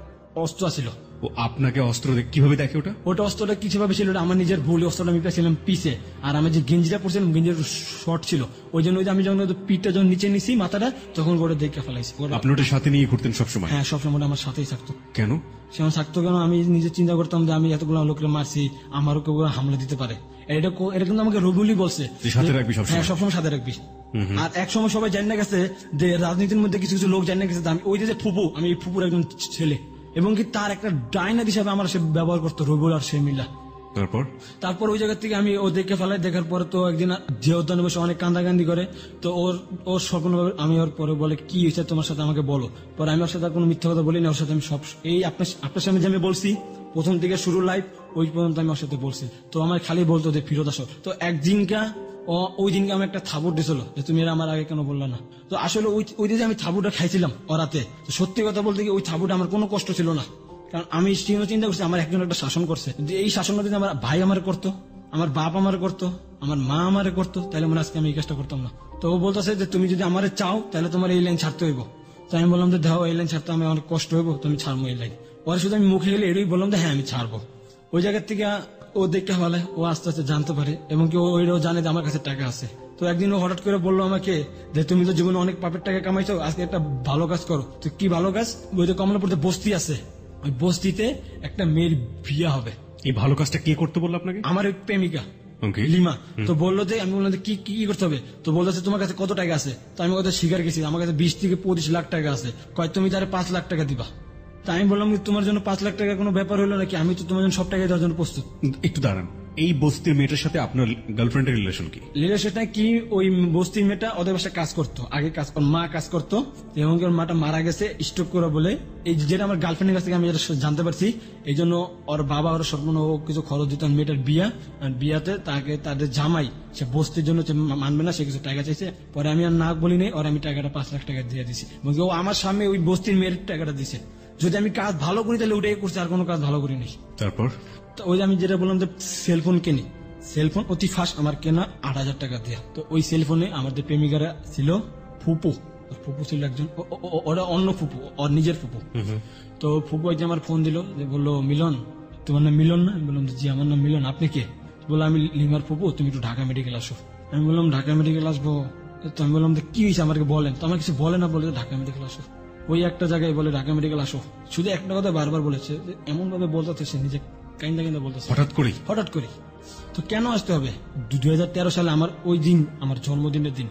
Speaker 3: অস্ত্র ছিল।
Speaker 1: ও আপনাকে অস্ত্র কিভাবে দেখে?
Speaker 3: ওটা অস্ত্রটা কিভাবে ছিল আমার নিজের ভুল। অস্ত্রটা আমি ছিলাম পিছে আর আমি যে গেঞ্জিটা পরছিলাম গেঞ্জির শর্ট ছিল, ওই জন্য আমি যখন পিঠটা যখন নিচে নিছি মাথাটা তখন ওটা দেখে ফেলাইছি।
Speaker 1: আপনি ওটা সাথে নিয়ে ঘুরতেন সবসময়?
Speaker 3: হ্যাঁ, সবসময় আমার সাথেই থাকতো।
Speaker 1: কেন
Speaker 3: সেমন থাকতো কেন? আমি নিজে চিন্তা করতাম যে আমি এতগুলো লোককে মারছি, আমারও কেউ হামলা দিতে পারে। এটা কিন্তু আমাকে রবিউলি বলছে
Speaker 1: সাথে রাখবি,
Speaker 3: হ্যাঁ সবসময় সাথে রাখবি। আর এক সময় সবাই জানিয়ে গেছে যে রাজনীতির মধ্যে কিছু কিছু লোক জানিয়ে গেছে আমি ওই যে ফুপু, আমি এই ফুপুর একজন ছেলে এবং কি তার একটা ডাইনার হিসাবে আমার সে ব্যবহার করতো রবিউল আর সে মিলা। তারপর ওই জায়গা থেকে আমি ও দেখে ফেলাই। দেখার পরে তো একদিন যে উদ্যানে বসে অনেক কান্দাকান্দি করে। তো ওর স্বপ্ন আমি ওর পরে বলে কি হয়েছে তোমার সাথে আমাকে বলো। পরে আমি ওর সাথে কোনো মিথ্যা কথা বলি না। ওর সাথে আমি সব এই আপনার সামনে যে আমি বলছি প্রথম থেকে শুরু লাইফ ওই পর্যন্ত আমি ওর সাথে বলছি। তো আমার খালি বলতো যে ফিরত আসো। তো একদিনকা ওই দিনকে আমি একটা থাবুর দিছিল যে তুমি এরা আমার আগে কেন বললা না। তো আসলে ওই দিন আমি থাবুটা খাইছিলাম ওরাতে। তো সত্যি কথা বলতে কি ওই থাবুটা আমার কোনো কষ্ট ছিল না, কারণ আমি চিন্তা করছি আমার একজন একটা শাসন করছে। যদি এই শাসনটা যদি আমার ভাই আমার করতো, আমার বাপ আমার করতো, আমার মা আমারে করতো, তাহলে মনে আজকে আমি এই কাজটা করতাম না। তো ও বলতেছে যে তুমি যদি আমারে চাও তাহলে তোমার এই লাইন ছাড়তে হইব। তো আমি বললাম যে দেখো এই লাইন ছাড়তে আমি অনেক কষ্ট হইব, তুমি ছাড়বো এই লাইন। পরে শুধু আমি মুখে গেলে এটাই বললাম যে হ্যাঁ আমি ছাড়বো। ওই জায়গার থেকে ও দেখে ফেলে, ও আস্তে আস্তে জানতে পারে এবং কি ওইটাও জানে যে আমার কাছে টাকা আছে। তো একদিন ও হঠাৎ করে বললো আমাকে যে তুমি তো জীবনে অনেক পাপের টাকা কামাইছো, আজকে একটা ভালো কাজ করো। তো কি ভালো কাজ? ওই তো কমলাপুরতে বস্তি আছে, ওই বস্তিতে একটা মেয়ের বিয়ে হবে।
Speaker 1: এই ভালো কাজটা কে করতে বললো আপনাকে?
Speaker 3: আমার ওই প্রেমিকা লিমা। তো বললো যে আমি বললাম কি কি করতে হবে? তো বলতেছে তোমার কাছে কত টাকা আছে? তো আমি কথা স্বীকার গেছি আমার কাছে 20 থেকে 25 লাখ টাকা আছে। কয় তুমি তারে 5 লাখ টাকা দিবা। তাই আমি বললাম তোমার জন্য 5 লাখ টাকা কোনো ব্যাপার হলো নাকি? আমি তো তোমার জন্য সব টাকা দেওয়ার জন্য প্রস্তুত।
Speaker 1: একটু দাঁড়ান, এই বস্তির মেয়েটার সাথে আপনার গার্লফ্রেন্ডের রিলেশন কি?
Speaker 3: রিলেশনটা কি? ওই বস্তির মেয়েটা ওদের বাসায় কাজ করতো, আগে মা কাজ করতো এবং ওর মাটা মারা গেছে স্ট্রোক করে বলে। এই যেটা আমার গার্লফ্রেন্ডের কাছ থেকে আমি যেটা জানতে পারছি, এই জন্য ওর বাবা ওর সম্পূর্ণ কিছু খরচ দিত মেয়েটার বিয়া। আর বিয়াতে তাকে তাদের জামাই সে বস্তির জন্য মানবে না, সে কিছু টাকা চাইছে। পরে আমি আর না বলি নাই, ওর আমি টাকাটা 5 লাখ টাকা দিয়ে দিছি এবং ও আমার সামনে ওই বস্তির মেয়ের টাকাটা দিছে। যদি আমি কাজ ভালো করি তাহলে ওটাই করছি, আর কোনো কাজ ভালো করি নি।
Speaker 1: তারপর
Speaker 3: ওই যে আমি যেটা বললাম যে সেলফোন কিনি, সেলফোন অতি ফার্স্ট আমার কেনা 8,000 টাকা দিয়ে। তো ওই সেলফোনে আমাদের প্রেমিকারা ছিল ফুপু, ফুপু ছিল একজন, ওরা অন্য ফুপু, ওর নিজের ফুপু। তো ফুপু যে আমার ফোন দিল, যে বললো মিলন, তোমার নাম মিলন না? আমি বললাম জি আমার নাম মিলন, আপনি কে? বললো আমি লিমার ফুপু, তুমি একটু ঢাকা মেডিকেল আসো। আমি বললাম ঢাকা মেডিকেল আসবো? তো আমি বললাম কি হয়েছে আমাকে বলেন। তো আমার কিছু বলে না, বলে ঢাকা মেডিকেল আসো। ওই একটা জায়গায় বলে ঢাকা মেডিকেল আসো, শুধু একটা কথা বারবার বলেছে, এমন ভাবে বলতে সে নিজে কাইন্দা কাইন্দা বলতেছে হঠাৎ করে। তো কেন আসতে হবে? 2013 সালে আমার ওই দিন আমার জন্মদিনের দিন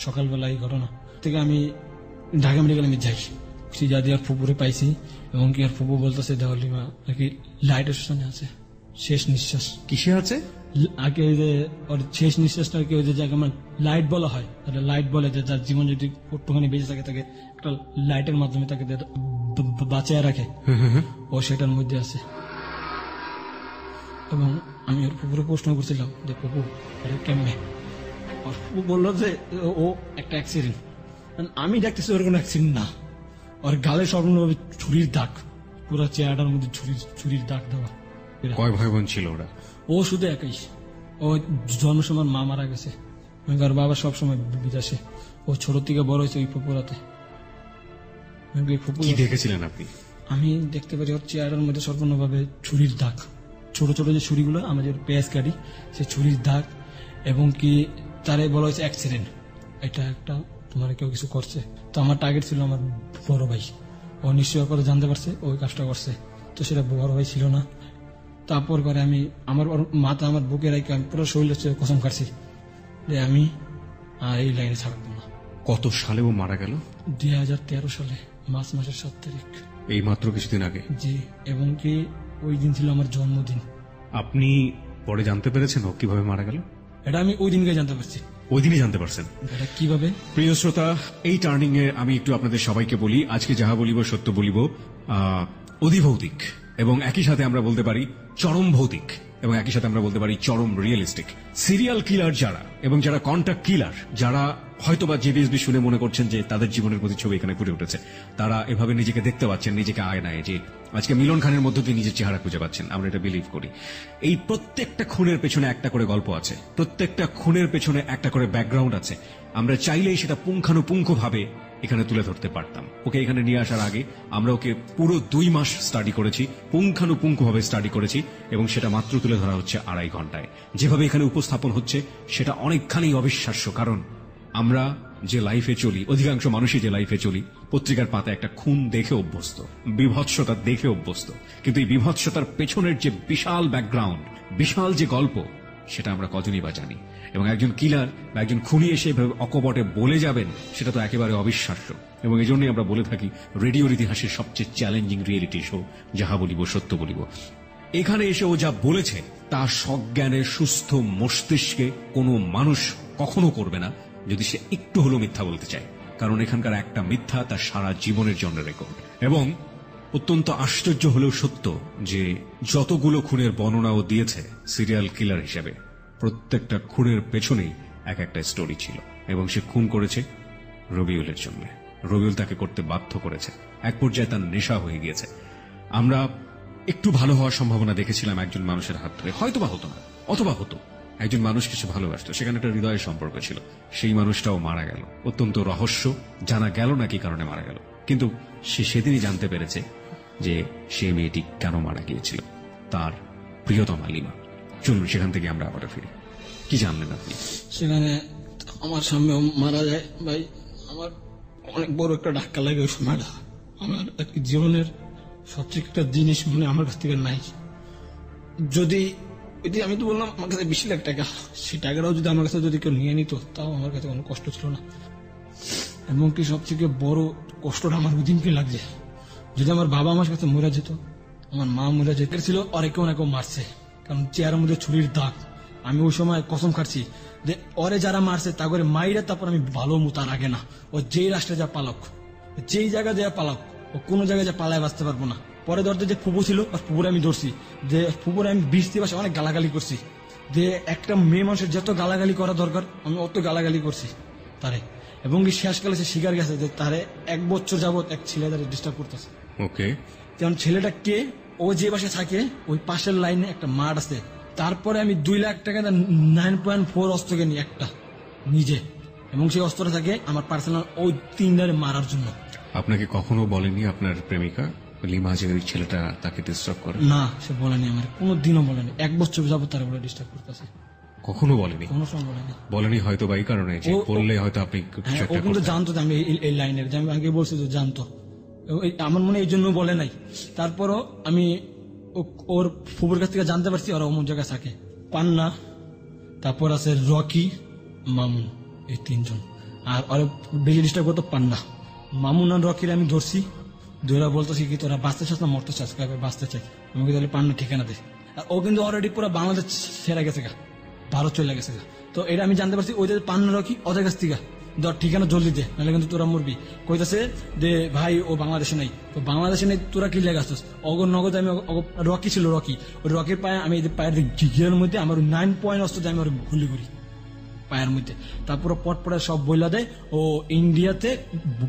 Speaker 3: সকালবেলা এই ঘটনা থেকে আমি ঢাকা মেডিকেল আমি যাই। সিজা দিয়ে আর ফুপুরে পাইছি এবং কি আর ফুপু বলতেছে দেওয়ালিমা নাকি লাইট স্টেশনে আছে, শেষ নিঃশ্বাস।
Speaker 1: কিসে আছে?
Speaker 3: আগে যে ওর শেষ নিঃশ্বাসটা কি ওই যে জায়গা আমার লাইট বলা হয়, লাইট বলে যে যার জীবন যদি একটুখানি বেঁচে থাকে তাকে একটা লাইটের মাধ্যমে তাকে বাঁচিয়ে রাখে, ও সেটার মধ্যে আছে। এবং আমি ওর পুকুরে প্রশ্ন করছিলাম যে পুকু এটা কেমনে? ওর পুকু বললো যে ও একটা অ্যাক্সিডেন্ট। আমি দেখতেছি ওর কোনো অ্যাক্সিডেন্ট না, ওর গালে সম্পূর্ণভাবে ছুরির দাগ, পুরো চেহারাটার মধ্যে ছুরির দাগ দেওয়া।
Speaker 1: কয় ভাই বোন ছিল ওরা?
Speaker 3: ও শুধু একাই। ও জন্মের সময় মা মারা গেছে, ওর বাবা সবসময় বিদেশে। ও ছোট থেকে বড় হয়েছে ওই ফুপুরাতে।
Speaker 1: কি দেখেছিলেন আপনি?
Speaker 3: আমি দেখতে পারি ওর চেহারার মধ্যে সম্পূর্ণভাবে ছুরির দাগ, ছোট ছোট যে ছুরিগুলো আমাদের পেঁয়াজ কাটি, সেই ছুরির দাগ এবং কি তারে বলা হয়েছে অ্যাক্সিডেন্ট, এটা একটা তোমার কেউ কিছু করছে। তো আমার টার্গেট ছিল আমার বড় ভাই, ও নিশ্চয় করে জানতে পারছে ওই কাজটা করছে, তো সেটা বড় ভাই ছিল না। তারপর করে আমি আমার ওর মাথা আমার বুকে রাখি আমি পুরো শরীর কসম কাটছি যে আমি আর এই লাইনে ছাড়বো না।
Speaker 1: কত সালে ও মারা গেল?
Speaker 3: 2013 সালে মার্চ মাসের 7 তারিখ।
Speaker 1: এই মাত্র কিছুদিন আগে।
Speaker 3: জি, এবং কি ওই দিন ছিল আমার জন্মদিন।
Speaker 1: আপনি পরে জানতে পেরেছেন ও কিভাবে মারা গেল?
Speaker 3: এটা আমি ওই দিনকে জানতে পারছি।
Speaker 1: ওই দিনই জানতে পারছেন?
Speaker 3: এটা কিভাবে?
Speaker 1: প্রিয় শ্রোতা, এই টার্নিং এ আমি একটু আপনাদের সবাইকে বলি, আজকে যাহা বলিব সত্য বলিব অধিভৌতিক, এবং একই সাথে আমরা বলতে পারি চরম ভৌতিক, এবং একই সাথে আমরা বলতে পারি চরম রিয়েলিস্টিক। সিরিয়াল কিলার যারা এবং যারা কন্ট্যাক্ট কিলার, যারা হয়তোবা জেবিএসবি শুনে মনে করছেন যে তাদের জীবনের প্রতি ছবি এখানে ফুটে উঠেছে, তারা এভাবে নিজেকে দেখতে পাচ্ছেন, নিজেকে আয়নায়, যে আজকে মিলন খানের মধ্য দিয়ে নিজের চেহারা খুঁজে পাচ্ছেন। আমরা এটা বিলিভ করি। এই প্রত্যেকটা খুনের পেছনে একটা করে গল্প আছে, প্রত্যেকটা খুনের পেছনে একটা করে ব্যাকগ্রাউন্ড আছে। আমরা চাইলেই সেটা পুঙ্খানুপুঙ্খভাবে এখানে তুলে ধরতে পারতাম। ওকে এখানে নিয়ে আসার আগে আমরা ওকে পুরো 2 মাস স্টাডি করেছি, পুঙ্খানুপুঙ্খভাবে স্টাডি করেছি, এবং সেটা মাত্র তুলে ধরা হচ্ছে 2.5 ঘন্টায়। যেভাবে এখানে উপস্থাপন হচ্ছে সেটা অনেকখানি অবিশ্বাস্য, কারণ আমরা যে লাইফে চলি, অধিকাংশ মানুষই যে লাইফে চলি, পত্রিকার পাতায় একটা খুন দেখে অভ্যস্ত, বিভৎসতা দেখে অভ্যস্ত, কিন্তু এই বিভৎসতার পেছনের যে বিশাল ব্যাকগ্রাউন্ড, বিশাল যে গল্প, সেটা আমরা কজনই বা জানি। এবং একজন কিলার বা একজন খুনি এসে এভাবে অকপটে বলে যাবেন, সেটা তো একেবারে অবিশ্বাস্য। এবং এই জন্যই আমরা বলে থাকি রেডিওর ইতিহাসের সবচেয়ে চ্যালেঞ্জিং রিয়েলিটি শো যাহা বলিব সত্য বলিব। এখানে এসে ও যা বলেছে তা সজ্ঞানের সুস্থ মস্তিষ্কে কোনো মানুষ কখনো করবে না যদি সে একটু হলো মিথ্যা বলতে চায়, কারণ এখানকার একটা মিথ্যা তার সারা জীবনের জন্য রেকর্ড। এবং অত্যন্ত আশ্চর্য হলেও সত্য যে যতগুলো খুনের বর্ণনা ও দিয়েছে সিরিয়াল কিলার হিসেবে, প্রত্যেকটা খুনের পেছনেই এক একটা স্টোরি ছিল, এবং সে খুন করেছে রবিউলের জন্য। রবিউল তাকে করতে বাধ্য করেছে, এক পর্যায়ে তার নেশা হয়ে গিয়েছে। আমরা একটু ভালো হওয়ার সম্ভাবনা দেখেছিলাম একজন মানুষের হাত ধরে, হয়তোবা হতো না, অথবা হতো। একজন মানুষকে সে ভালোবাসত, সেখানে একটা হৃদয়ের সম্পর্ক ছিল, সেই মানুষটাও মারা গেল। অত্যন্ত রহস্য, জানা গেল না কি কারণে মারা গেল, কিন্তু সে সেদিনই জানতে পেরেছে যে সে মেয়েটি কেন মারা গিয়েছিল, তার প্রিয়তমা লিমা। চলুন সেখান থেকে আমরা আবার ফিরি। কি জানলেন আপনি?
Speaker 3: সেখানে আমার সামনে মারা যায় ভাই, আমার অনেক বড় একটা ধাক্কা লাগে ওই সময়টা। আমার জীবনের সবচেয়ে একটা জিনিস মনে আমার কাছ থেকে নাই। যদি আমি তো বললাম আমার কাছে 20 লাখ টাকা, সেই টাকাটাও যদি আমার কাছে যদি কেউ নিয়ে নিত, তাও আমার কাছে কোনো কষ্ট ছিল না। এবং কি সবথেকে বড় কষ্টটা আমার ওই দিনকে লাগছে, যদি আমার বাবা আমার কাছে মরে যেত, আমার মা মরে যেতে ছিল, আর কেউ না কেউ মারছে, কারণ চেয়ারের মধ্যে ছুরির দাগ। আমি ওই সময় কসম খাচ্ছি যে ওরে যারা মারছে তা করে মাইরা তারপর আমি ভালো তার আগে না। ও যেই রাষ্ট্রে যা পালক, যেই জায়গায় যা পালক, ও কোনো জায়গায় যা পালায় বাঁচতে পারবো না। পরে ধরতে যে ফুপু ছিল, আর ফুপুরে আমি ধরছি, যে ফুপুরে আমি 20 দিবসে অনেক গালাগালি করছি, যে একটা মেয়ে মানুষের যত গালাগালি করা দরকার আমি অত গালাগালি করছি তারে। এবং শেষকালে সে স্বীকার গেছে যে তারে 1 বছর যাবত এক ছেলে তারে ডিস্টার্ব করতেছে।
Speaker 1: ওকে,
Speaker 3: যেমন ছেলেটা কে, ও যে বাসায় থাকে ওই পাশের লাইনে একটা মাঠ আছে, তারপরে আমি 2 লাখ টাকা 9.4 অস্ত্র কিনি একটা নিজে, এবং সেই অস্ত্রটা থাকে আমার পার্সোনাল ওই 3 জনের মারার জন্য।
Speaker 1: আপনাকে কখনো বলেনি আপনার প্রেমিকা লিমা যে ওই ছেলেটা তাকে ডিস্টার্ব করে?
Speaker 3: না, সে বলেনি, আমার কোনোদিনও বলেনি। 1 বছর যাবত তারা বলে ডিস্টার্ব করতেছে,
Speaker 1: কখনো বলেনি?
Speaker 3: কোনো সময় বলেনি।
Speaker 1: বলেনি হয়তো বা এই কারণে যে বললে হয়তো আপনি কিছু
Speaker 3: হ্যাঁ, ও
Speaker 1: একটা
Speaker 3: কিন্তু
Speaker 1: করতেন।
Speaker 3: জানতো যে আমি এই লাইনের, যে আমি আগে বলছি যে জানতো, আমার মনে হয় এই জন্য বলে নাই। তারপরও আমি ওর ফুপুর কাছ থেকে জানতে পারছি ওরা অমন জায়গায় থাকে। পান্না, তারপর আছে রকি, মামুন, এই 3 জন। আর ওরা বেশি ডিস্টার্ব করতো পান্না। মামুন আর রকির আমি ধরছি, ধরা বলতেছি কি তোরা বাঁচতে চাস না মরতে চাস? বাঁচতে চাই। আমাকে তাহলে পান্না ঠিকানা দে। আর ও কিন্তু অলরেডি পুরো বাংলাদেশ ছেড়ে গেছে গা, ভারত চলে গেছে গা। তো এটা আমি জানতে পারছি ওদের পান্না রকি ওদের কাছ থেকে, ধর ঠিকানা জলদি দে, নাহলে কিন্তু তোরা মরবি। কইতাছে যে ভাই ও বাংলাদেশে নাই, তো বাংলাদেশে নেই তোরা কি লেগে আসছিস? অগর নগদ আমি রকি ছিল, রকি, ওই রকির পায়ে আমি পায়ের গিয়ের মধ্যে আমার 9 পয়েন্ট অস্ত্র দিয়ে আমি ওর গুলি করি পায়ের মধ্যে। তারপর পটপটে সব বইলা দেয় ও ইন্ডিয়াতে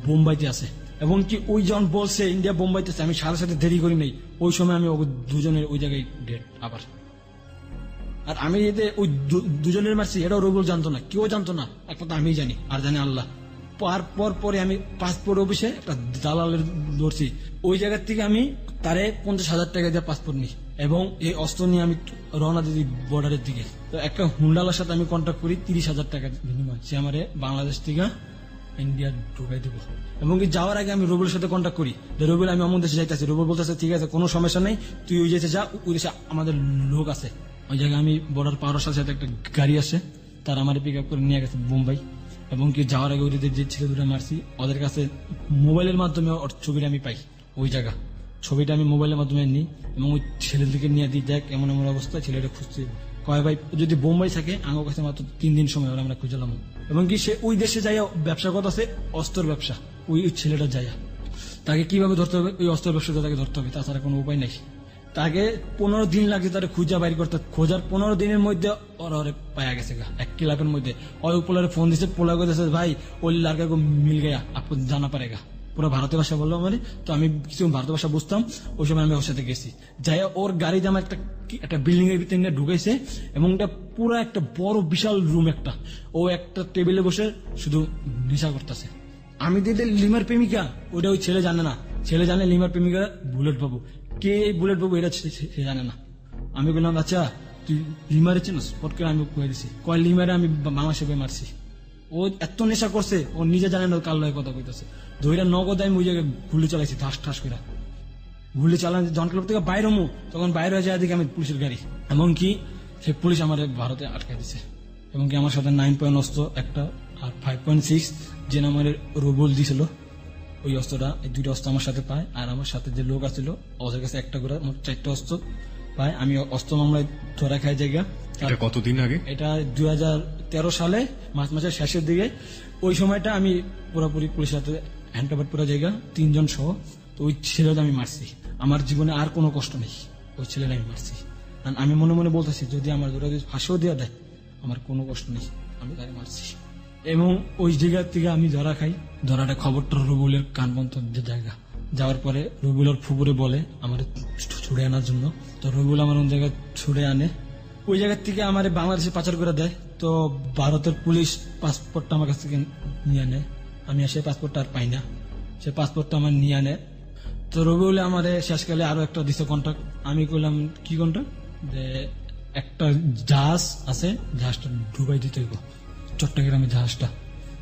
Speaker 3: বোম্বাইতে আছে। এবং কি ওই যখন বলছে ইন্ডিয়া বোম্বাইতে আছে, আমি সাথে দেরি করি নাই, ওই সময় আমি দুজনের ওই জায়গায় ডেট আবার। আর আমি ওই দুজনের মারছি এটাও রবিউল জানতো না, কেউ জানতো না, একমাত্র আমিই জানি, আর জানি আল্লাহ। পরে আমি পাসপোর্ট অফিসে একটা দালালের ধরছি। ওই জায়গার থেকে আমি তারে 50,000 টাকা দিয়ে পাসপোর্ট নিই এবং এই অস্ত্র নিয়ে আমি রওনা দিই বর্ডারের দিকে। তো একটা হুন্ডালার সাথে আমি কন্ট্যাক্ট করি 30,000 টাকার বিনিময়, সে আমারে বাংলাদেশ থেকে ইন্ডিয়া ঢুকাই দেবো। এবং কি যাওয়ার আগে আমি রবিউলের সাথে কন্ট্যাক্ট করি যে রবিউল আমি অমন দেশে যাইতেছি। রবিউল বলতেছে ঠিক আছে কোনো সমস্যা নেই, তুই ওই দেশে যা, ওই দেশে আমাদের লোক আছে। ওই জায়গায় আমি বর্ডার পার হওয়ার সাথে একটা গাড়ি আসে, তার আমার পিক আপ করে নিয়ে গেছে বোম্বাই। এবং কি যাওয়ার আগে ওদের যে ছেলে দুটো মারছি ওদের কাছে মোবাইলের মাধ্যমে ওর ছবিটা আমি পাই। ওই জায়গা ছবিটা আমি মোবাইলের মাধ্যমে নিই এবং ওই ছেলেদেরকে নিয়ে দিই, দেখ এমন এমন অবস্থা, ছেলেটা খুঁজছে। কয় ভাই যদি বোম্বাই থাকে আমার কাছে মাত্র 3 দিন সময় হলো, আমরা খুঁজলাম। এবং কি সে ওই দেশে যাইয়া ব্যবসা কথা আছে, অস্ত্রের ব্যবসা। ওই ছেলেটা যাইয়া তাকে কিভাবে ধরতে হবে, ওই অস্ত্রের ব্যবসাটা তাকে ধরতে হবে, তাছাড়া কোনো উপায় নেই। তাকে 15 দিন লাগছে তারা খুঁজা বাইর করতে। খোঁজার 15 দিনের মধ্যে ওরা পায়া গেছে 1 কিলাকের মধ্যে। ওই পোলারে ফোন দিছে, পোলা কইতেছে ভাই ওই লাড়কা কো মিল গয়া, আপনি জানা পারেগা। পুরো ভারতীয় ভাষা বললো আমার। তো আমি কিছু ভারতীয় ভাষা বুঝতাম, ওই সময় আমি ওর সাথে গেছি। যাই ওর গাড়িতে আমার একটা বিল্ডিং এর ভিতরে নিয়ে ঢুকাইছে এবং এটা পুরো একটা বড় বিশাল রুম একটা। ও একটা টেবিলে বসে শুধু নেশা করতেছে। আমি দিদি লিমার প্রেমিকা, ওটা ওই ছেলে জানে না। ছেলে জানে লিমার প্রেমিকা বুলেট বাবু। কে বুলেট বাবু এটা সে জানে না। আমি বললাম আচ্ছা তুই লিমারে চিনিস? পট করে আমি কয়ে দিছি, কয় লিমারে আমি বাংলাদেশে মারছি। ও এত নেশা করছে ও নিজে জানে না কার লয় কথা কইতেছে। ধৈরা নগদ আমি ওই জায়গায় গুলি চালাইছি ঠাস ঠাস করে। গুলি চালান জন ক্লাব থেকে বাইরে হমু, তখন বাইরে হয়ে যায় দেখি আমি পুলিশের গাড়ি। এমনকি সে পুলিশ আমার ভারতে আটকাই দিছে। এবং কি আমার সাথে 9 অস্ত্র একটা আর 5.6 যে আমার রুবল দিছিল, ওই অস্ত্রটা, এই 2টা অস্ত্র আমার সাথে পায়। আর আমার সাথে যে লোক আছিল ওদের কাছে একটা করে 4টা অস্ত্র পায়। আমি অস্ত্র মামলায় ধরা খাই জায়গা।
Speaker 1: এটা কতদিন আগে?
Speaker 3: এটা 2013 সালে মার্চ মাসের শেষের দিকে। ওই সময়টা আমি পুরোপুরি পুলিশের সাথে হ্যান্ড ওভার পুরো জায়গা 3 জন সহ। তো ওই ছেলেটা আমি মারছি। আমার জীবনে আর কোনো কষ্ট নেই, ওই ছেলেটা আমি মারছি। আমি মনে মনে বলতেছি যদি আমার দুটো ফাঁসিও দেওয়া দেয় আমার কোনো কষ্ট নেই, আমি তাকে মারছি। এবং ওই জায়গা থেকে আমি ধরা খাই। ধরাটা খবরটা রবিউলের কান পর্যন্ত যে জায়গা যাওয়ার পরে রবিউলের ফুপুরে বলে আমার ছুড়ে আনার জন্য। তো রবিউল আমার ওই জায়গায় ছুড়ে আনে। ওই জায়গার থেকে আমার বাংলাদেশে পাচার করে দেয়। তো ভারতের পুলিশ পাসপোর্টটা আমার কাছ থেকে নিয়ে আনে। আমি সে পাসপোর্টটা আর পাই না, সে পাসপোর্টটা আমার নিয়ে আনে। তো রবিউলে আমার শেষকালে আরো একটা দিছে কন্ট্রাক্ট। আমি কইলাম কি কন্ট্রাক্ট, যে একটা জাহাজ আছে, জাহাজটা ডুবাই দিতে হইব। চট্টগ্রামের জাহাজটা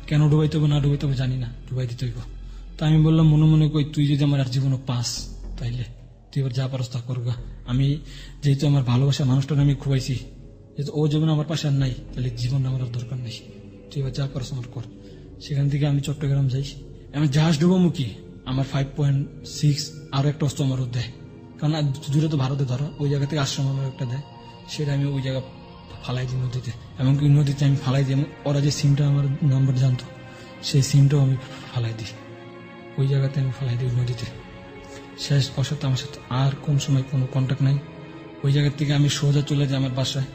Speaker 3: কেন ডুবাইতে হবে না ডুবাইতে হবে জানি না, ডুবাই দিতে হইব। তো আমি বললাম মনে মনে কই তুই যদি আমার আর জীবনে পাস তাইলে তুই এবার যা পারস তা করগা। আমি যেহেতু আমার ভালোবাসা মানুষটা আমি খুয়াইছি, যেহেতু ও জীবন আমার পাশে আর নাই, তাহলে জীবন আমার আর দরকার নেই, তুই এবার যা পারস আমার কর। সেখান থেকে আমি চট্টগ্রাম যাই। আমি জাহাজ ডুবামুখী আমার 5.6 আরো একটা অস্ত্র আমার দেয়, কারণ দূরে তো ভারতে ধরা। ওই জায়গা থেকে আশ্রম আমার একটা দেয়, সেটা আমি ওই জায়গা ফালাই দিই নদীতে। এমনকি নদীতে আমি ফালাই দিই। ওরা যে সিমটা আমার নাম্বার জানতো সেই সিমটাও আমি ফালাই দিই, ওই জায়গাতে আমি ফালাই দিই নদীতে। শেষ অসাথে আমার সাথে আর কোন সময় কোনো কন্ট্যাক্ট নাই। ওই জায়গা থেকে আমি সোজা চলে যাই আমার বাসায়।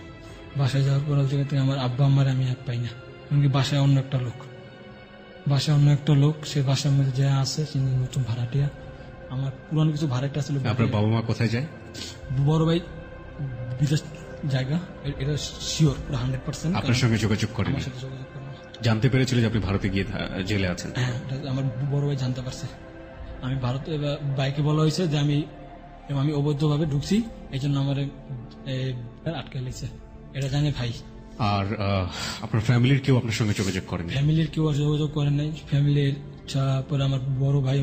Speaker 3: বাসায় যাওয়ার পর ওই জায়গা থেকে আমার আব্বা আম্মার আমি আর পাই না। এমনকি বাসায় অন্য একটা লোক, সে বাসার মধ্যে যা আছে নতুন ভাড়াটিয়া। আমার পুরানো কিছু ভাড়াটা ছিল।
Speaker 1: আপনার বাবা মা কোথায় যায়?
Speaker 3: বড় ভাই বিদেশ জায়গা, এটা শিওর 100%।
Speaker 1: আপনার সঙ্গে যোগাযোগ করেন?
Speaker 3: আমার সাথে যোগাযোগ করেন।
Speaker 1: জানতে পেরেছিল যে আপনি ভারতে গিয়ে জেলে আছেন?
Speaker 3: হ্যাঁ, আমার বড় ভাই জানতে পারছে। আমি ভারতে বাইকে বলা হয়েছে যে আমি অবৈধভাবে ঢুকছি, এই জন্য আমার আটকে লেগেছে, এটা জানে ভাই।
Speaker 1: আর আপনার ফ্যামিলির কেউ আপনার সঙ্গে যোগাযোগ করেন?
Speaker 3: ফ্যামিলির কেউ যোগাযোগ করেন নাই। ফ্যামিলির পরে আমার বড় ভাই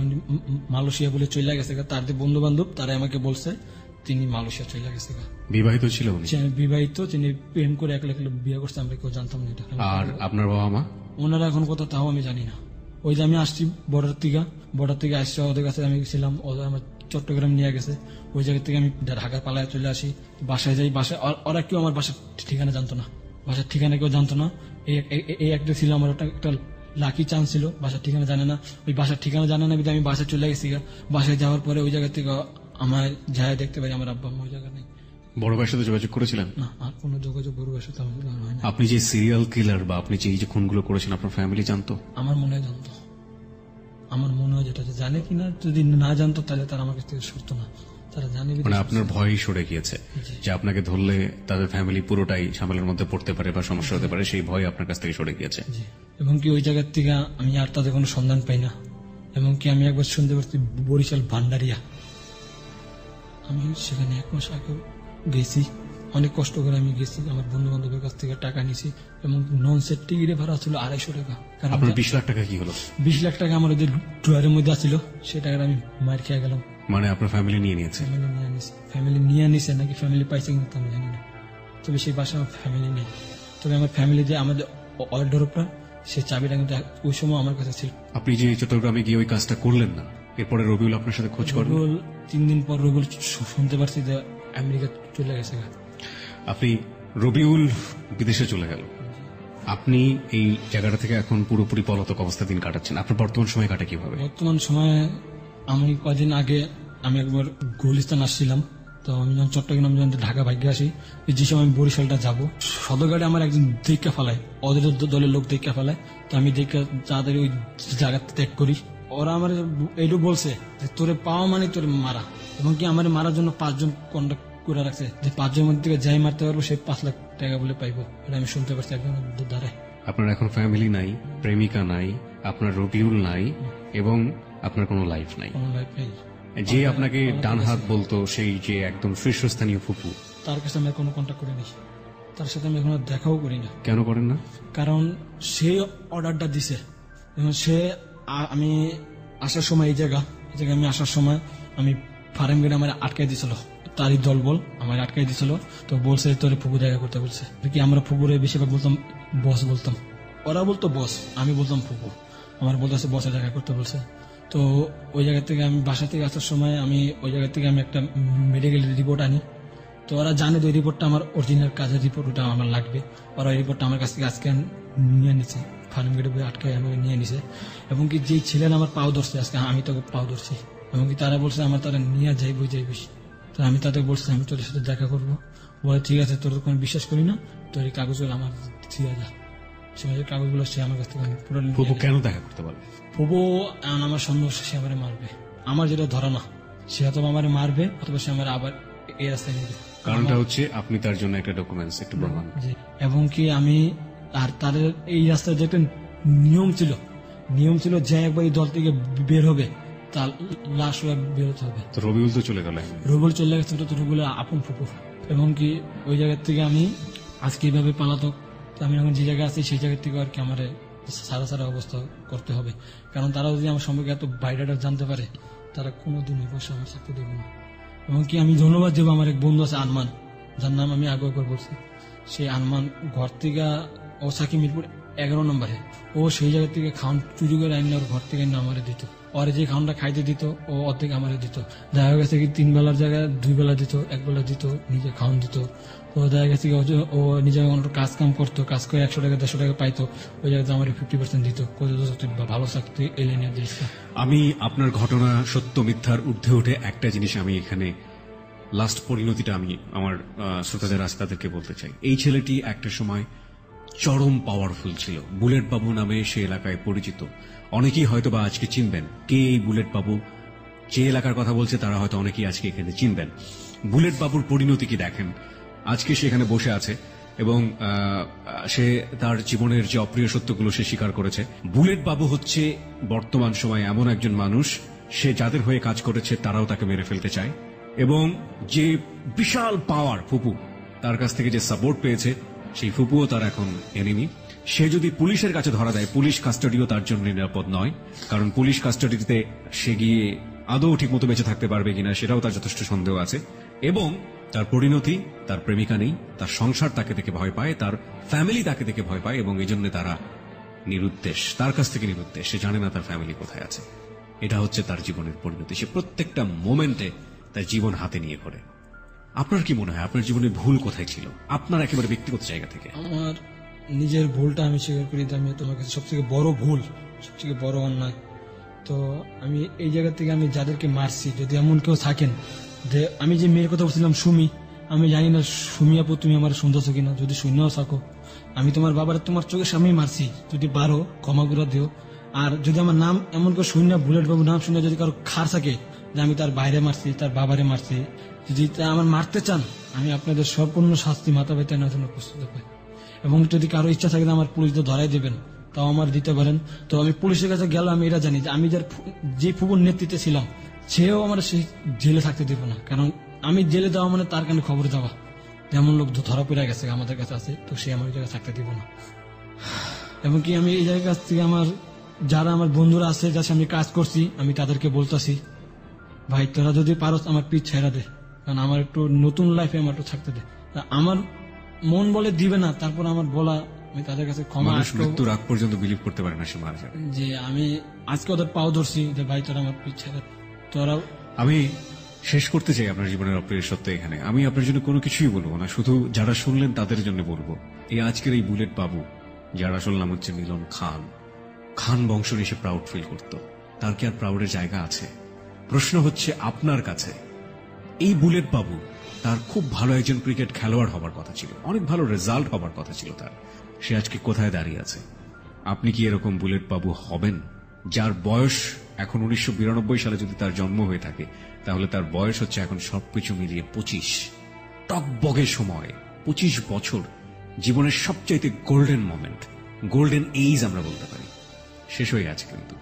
Speaker 3: মালয়েশিয়া বলে চলে গেছে, তার যে বন্ধু বান্ধব তারা আমাকে বলছে তিনি মালয়েশিয়া চলে গেছে।
Speaker 1: বিবাহিত ছিল উনি?
Speaker 3: বিবাহিত, তিনি প্রেম করে একলা বিয়ে করছে, আমরা কেউ জানতাম না এটা।
Speaker 1: আর আপনার বাবা মা?
Speaker 3: ওনারা এখন কথা তাও আমি জানি না। ওই যে আমি আসছি বর্ডার থেকে আসছি, ওদের কাছে আমি ছিলাম, ওরা আমার চট্টগ্রাম নিয়ে গেছে। ওই জায়গা থেকে আমি ঢাকা পালায় চলে আসি, বাসায় যাই। বাসায় ওরা কেউ আমার বাসার ঠিকানা জানতো না, বাসার ঠিকানা কেউ জানতো না। এই একটা ছিল আমার একটা লাকি চান্স ছিল, বাসার ঠিকানা জানে না। ওই বাসার ঠিকানা জানে না, আমি বাসায় চলে গেছি। বাসায় যাওয়ার পরে ওই জায়গা থেকে আমার যায় দেখতে পাই আমার আব্বা ওই জায়গা নেই।
Speaker 1: বড় ভাইয়ের সাথে যোগাযোগ করেছিলেন?
Speaker 3: না, আর কোনো যোগাযোগ বড় ভাইয়ের সাথে আমার হয় না।
Speaker 1: আপনি যে সিরিয়াল কিলার বা আপনি যে এই যে খুনগুলো করেছেন আপনার ফ্যামিলি জানতো?
Speaker 3: আমার মনে হয় জানতো। আমার মনে হয় যেটা জানে কিনা, যদি না জানতো তাহলে তার আমার কাছ থেকে সরতো না। তারা জানে
Speaker 1: মানে
Speaker 3: বিদেশে
Speaker 1: আপনার ভয়ই সরে গিয়েছে
Speaker 3: জি।
Speaker 1: যে আপনাকে ধরলে তাদের ফ্যামিলি পুরোটাই ঝামেলার মধ্যে পড়তে পারে বা সমস্যা হতে পারে, সেই ভয় আপনার কাছ থেকে সরে গিয়েছে।
Speaker 3: জি। এবং কি ওই জায়গার থেকে আমি আর তাদের কোনো সন্ধান পাই না। এবং কি আমি একবার শুনতে পাচ্ছি বরিশাল ভান্ডারিয়া, আমি সেখানে 1 মাস আগে গেছি, অনেক কষ্ট করে আমি গেছি, আমার বন্ধু বান্ধবের কাছ থেকে টাকা নিয়েছি এবং নন সেট টিকিটে ভাড়া ছিল 250 টাকা। কারণ
Speaker 1: আপনার 20 লাখ টাকা কি হলো?
Speaker 3: 20 লাখ টাকা আমার ওদের ড্রয়ারের মধ্যে আছিল, সে টাকাটা আমি মার খেয়ে গেলাম।
Speaker 1: মানে আপনার ফ্যামিলি নিয়ে নিয়েছে?
Speaker 3: ফ্যামিলি নিয়ে নিছে নাকি ফ্যামিলি পাইছে কিন্তু আমি জানি না, তবে সেই বাসায় আমার ফ্যামিলি নেই। তবে আমার ফ্যামিলি যে আমাদের অর্ডার উপর সেই চাবিটা কিন্তু ওই সময় আমার কাছে ছিল।
Speaker 1: আপনি যে চট্টগ্রামে গিয়ে ওই কাজটা করলেন না, এরপরে রবিউল আপনার সাথে খোঁজ করেন?
Speaker 3: রবিউল 3 দিন পর রবিউল শুনতে পারছি যে আমেরিকা চলে গেছে।
Speaker 1: আপনি রবিউল বিদেশে চলে গেল, আপনি এই জায়গাটা থেকে এখন পুরোপুরি পলাতক অবস্থা দিন কাটাচ্ছেন। আপনার বর্তমান সময় কাটে কিভাবে?
Speaker 3: বর্তমান সময়ে আমি কদিন আগে আমি একবার গুলিস্তান আসছিলাম, তো আমি যখন চট্টগ্রাম যখন ঢাকা ভাগ্যে আসি, যে সময় আমি বরিশালটা যাবো, সদরঘাটে আমার একজন দেখা ফেলায়, ওদের দলের লোক দেখা ফেলায়, তো আমি দেখা তাড়াতাড়ি ওই জায়গা ত্যাগ করি। ওরা আমার এইটু বলছে যে তোরে পাওয়া মানে তোরে মারা, এবং কি আমার মারার জন্য 5 জন কন্ট্যাক্ট করে রাখছে, যে 5 জনের মধ্যে থেকে যাই মারতে পারবো সেই 5 লাখ টাকা বলে পাইবো। এটা আমি শুনতে পারছি একজন দ্বারাই।
Speaker 1: আপনার এখন ফ্যামিলি নাই, প্রেমিকা নাই, আপনার রবিউল নাই, এবং আপনার কোনো লাইফ নাই।
Speaker 3: কোনো লাইফ নেই।
Speaker 1: যে আপনাকে ডান হাত বলতো, সেই যে একদম শীর্ষস্থানীয় ফুপু,
Speaker 3: তার কাছে আমি আর কোনো কন্ট্যাক্ট করিনি, তার সাথে আমি এখনো দেখাও করি না।
Speaker 1: কেন করেন না?
Speaker 3: কারণ সে অর্ডারটা দিছে এবং সে আমি আসার সময় এই জায়গায় আমি আসার সময় আমি ফার্ম গেটে আমার আটকাই দিছিল, তারই দল বল আমার আটকাই দিছিল। তো বলছে তোর ফুপু দেখা করতে বলছে, কি আমরা ফুপুরে বেশিরভাগ বলতাম বস বলতাম, ওরা বলতো বস, আমি বলতাম ফুপু, আমার বলতেছে বসে দেখা করতে বলছে। তো ওই জায়গা থেকে আমি বাসা থেকে আসার সময় আমি ওই জায়গা থেকে আমি একটা মেডিকেল রিপোর্ট আনি। তো ওরা জানে যে ওই রিপোর্টটা আমার অরিজিনাল কাজের রিপোর্ট, ওটা আমার লাগবে। ওরা ওই রিপোর্টটা আমার কাছ থেকে আজকে নিয়ে নিছে, ফার্ম গেটে বই আটকে আমাকে নিয়ে নিছে। এবং কি যেই ছিলেন আমার পাও ধরছে, আজকে আমি তোকে পাও ধরছি, এবং কি তারা বলছে আমার তারা নিয়ে যাইবই। তো আমি তাদের বলছি আমি তোর সাথে দেখা করবো, বলে ঠিক আছে, তোর কোনো বিশ্বাস করি না, তোর এই কাগজগুলো আমার দিয়ে যা। সে কাগজগুলো সে আমার কাছ থেকে পুরো
Speaker 1: ফুপু কেন দেখা করতে বলে?
Speaker 3: ফুপু আমার সন্দেহ সে আমারে মারবে, আমার যেটা ধরা না, সে হয়তো আমারে মারবে অথবা সে আমার আবার এই রাস্তায় নেবে।
Speaker 1: কারণটা হচ্ছে আপনি তার জন্য একটা ডকুমেন্টস, একটা প্রমাণ।
Speaker 3: জি। এবং কি আমি আর তাদের এই রাস্তায় যে একটা নিয়ম ছিল যে একবার এই দল থেকে বের হবে তার লাশ বেরোতে হবে।
Speaker 1: তো রবিউল তো চলে গেল,
Speaker 3: রুবল চলে গেছে, তো রুবলের আপন ফুপু। এবং কি ওই জায়গার থেকে আমি আজকে এইভাবে পালাতক, তো আমি এখন যে জায়গায় আছি সেই জায়গার থেকে আর কি আমার সারা অবস্থা করতে হবে। কারণ তারা যদি আমার সম্পর্কে এত বাইরেটা জানতে পারে, তারা কোনোদিন এই বসে আমার চাকরি দেবে না। এবং কি আমি ধন্যবাদ দেবো আমার এক বন্ধু আছে আনমান, যার নাম আমি আগে একবার বলছি। সেই আনমান ঘর থেকে, ও সাকি মিরপুর 11 নম্বরে, ও সেই জায়গা থেকে খাওয়ান চুরি করে আইন ওর ঘর থেকে আমারে দিত। ওর যে খাওয়ানটা খাইতে দিত ও অর্ধেক আমারে দিত। দেখা গেছে কি 3 বেলার জায়গায় 2 বেলা দিত, 1 বেলা দিত, নিজে খাওয়ান দিত। তো দেখা গেছে কি ও নিজে কাজ কাম করতো, কাজ করে 100 টাকা 150 টাকা পাইতো, ওই জায়গাতে আমার 50% দিত। তুই ভালো চাকরি এলে নিয়ে দিস।
Speaker 1: আমি আপনার ঘটনা সত্য মিথ্যার ঊর্ধ্বে উঠে একটা জিনিস আমি এখানে লাস্ট পরিণতিটা আমি আমার শ্রোতাদের আছে তাদেরকে বলতে চাই। এই ছেলেটি একটা সময় চরম পাওয়ারফুল ছিল। বুলেট বাবু নামে সে এলাকায় পরিচিত। অনেকেই হয়তো বা আজকে চিনবেন কে এই বুলেট বাবু। যে এলাকার কথা বলছে তারা হয়তো অনেকেই আজকে এখানে চিনবেন। বুলেট বাবুর পরিণতি কি দেখেন, আজকে সে এখানে বসে আছে এবং সে তার জীবনের যে অপ্রিয় সত্যগুলো সে স্বীকার করেছে। বুলেট বাবু হচ্ছে বর্তমান সময়ে এমন একজন মানুষ, সে যাদের হয়ে কাজ করেছে তারাও তাকে মেরে ফেলতে চায়, এবং যে বিশাল পাওয়ার ফুপু, তার কাছ থেকে যে সাপোর্ট পেয়েছে সেই ফুপুও তার এখন এনিমি। সে যদি পুলিশের কাছে ধরা দেয়, পুলিশ কাস্টাডিও তার জন্য নিরাপদ নয়, কারণ পুলিশ কাস্টাডিতে সে গিয়ে আদৌ ঠিকমতো বেঁচে থাকতে পারবে কিনা সেটাও তার যথেষ্ট সন্দেহ আছে। এবং তার পরিণতি, তার প্রেমিকা নেই, তার সংসার তাকে দেখে ভয় পায়, তার ফ্যামিলি তাকে দেখে ভয় পায়, এবং এই জন্য তারা নিরুদ্দেশ, তার কাছ থেকে নিরুদ্দেশ। সে জানে না তার ফ্যামিলি কোথায় আছে। এটা হচ্ছে তার জীবনের পরিণতি। সে প্রত্যেকটা মোমেন্টে তার জীবন হাতে নিয়ে ঘোরে। আপনার কি মনে হয় আপনার জীবনে ভুল কোথায় ছিল, আপনার একেবারে ব্যক্তিগত জায়গা থেকে?
Speaker 3: আমার নিজের ভুলটা আমি স্বীকার করি, আমি তোমার কাছে সবথেকে বড় ভুল, সবথেকে বড় অন্যায়। তো আমি এই জায়গা থেকে আমি যাদেরকে মারছি, যদি এমন কেউ থাকেন, যে আমি যে মেয়ের কথা বলছিলাম সুমি, আমি জানি না সুমি আপু তুমি আমার শুনতেছো কিনা, যদি শূন্যও থাকো, আমি তোমার বাবার তোমার চোখের সামনেই মারছি, যদি পারো ক্ষমা করে দিও। আর যদি আমার নাম এমন করে শূন্য বুলেট বাবু নাম শুনে যদি কারো খার থাকে, যে আমি তার বাইরে মারছি, তার বাবারে মারছি। যদি আমার মারতে চান, আমি আপনাদের সম্পূর্ণ শাস্তি মাথা ব্যথা নেওয়ার জন্য প্রস্তুত পাই। এবং যদি কারো ইচ্ছা থাকে আমার পুলিশদের ধরাই দেবেন, তাও আমার দিতে পারেন। তো আমি পুলিশের কাছে গেলে আমি এটা জানি যে আমি যে ফুবুর নেতৃত্বে ছিলাম, সেও আমার সেই জেলে থাকতে দেবো না। কারণ আমি জেলে দেওয়া মানে তার কানে খবর দেওয়া, যেমন লোক ধরা পড়ে গেছে আমাদের কাছে আছে, তো সে আমার জায়গায় থাকতে দিব না। এমনকি আমি এই জায়গার কাছ থেকে যারা আমার বন্ধুরা আছে, যার সাথে আমি কাজ করছি, আমি তাদেরকে বলতেছি, ভাই তোরা যদি পারো আমার পিছ ছেড়া দে, কারণ আমার একটু নতুন লাইফে আমার একটু থাকতে দে। আমার মন বলে দিবে না, তারপর আমার বলা, আমি তাদের কাছে ক্ষমা
Speaker 1: মানুষ মৃত্যুর আগ পর্যন্ত বিলিভ করতে পারে না সে মারা যাবে।
Speaker 3: যে আমি আজকে ওদের পাও ধরছি যে ভাই তোরা আমার পিছ ছেড়া দে। তোরা
Speaker 1: আমি শেষ করতে চাই আপনার জীবনের অপ্রিয় সত্য এখানে। আমি আপনার জন্য কোনো কিছুই বলবো না, শুধু যারা শুনলেন তাদের জন্য বলবো, এই আজকের এই বুলেট বাবু, যার আসল নাম হচ্ছে মিলন খান, খান বংশ নিয়ে সে প্রাউড ফিল করত। তার কি আর প্রাউডের জায়গা আছে? প্রশ্ন হচ্ছে আপনার কাছে, এই বুলেট বাবু, তার খুব ভালো একজন ক্রিকেট খেলোয়াড় হবার কথা ছিল, অনেক ভালো রেজাল্ট হবার কথা ছিল তার, সে আজকে কোথায় দাঁড়িয়ে আছে? আপনি কি এরকম বুলেট বাবু হবেন? যার বয়স এখন 1992 সালে যদি তার জন্ম হয়ে থাকে, তাহলে তার বয়স হচ্ছে এখন সবকিছু মিলিয়ে 25। টকবগে সময়, 25 বছর, জীবনের সবচাইতে গোল্ডেন মোমেন্ট, গোল্ডেন এইজ আমরা বলতে পারি, শেষ হয়ে আছে কিন্তু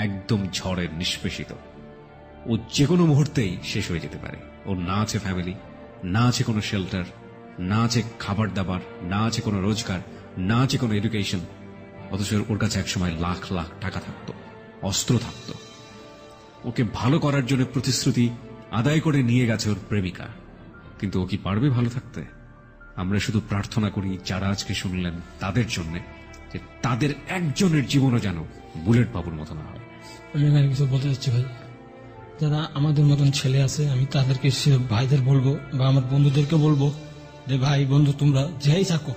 Speaker 1: একদম ঝড়ের নিষ্পেষিত। ও যে কোনো মুহূর্তেই শেষ হয়ে যেতে পারে। ওর না আছে ফ্যামিলি, না আছে কোনো শেল্টার, না আছে খাবার দাবার, না আছে কোনো রোজগার, না আছে কোনো এডুকেশন। অথচ ওর কাছে একসময় লাখ লাখ টাকা থাকতো, অস্ত্র থাকতো। ওকে ভালো করার জন্য প্রতিশ্রুতি আদায় করে নিয়ে গেছে ওর প্রেমিকা, কিন্তু ও কি পারবে ভালো থাকতে? আমরা শুধু প্রার্থনা করি যারা আজকে শুনলেন তাদের জন্য, যে তাদের একজনের জীবনও যেন বুলেট বাবুর মতো না হয়।
Speaker 3: আমি এখানে কিছু বলতে চাচ্ছি ভাই, যারা আমাদের মতন ছেলে আছে, আমি তাদেরকে ভাইদের বলবো বা আমার বন্ধুদেরকে বলবো যে ভাই বন্ধু তোমরা যেই থাকো,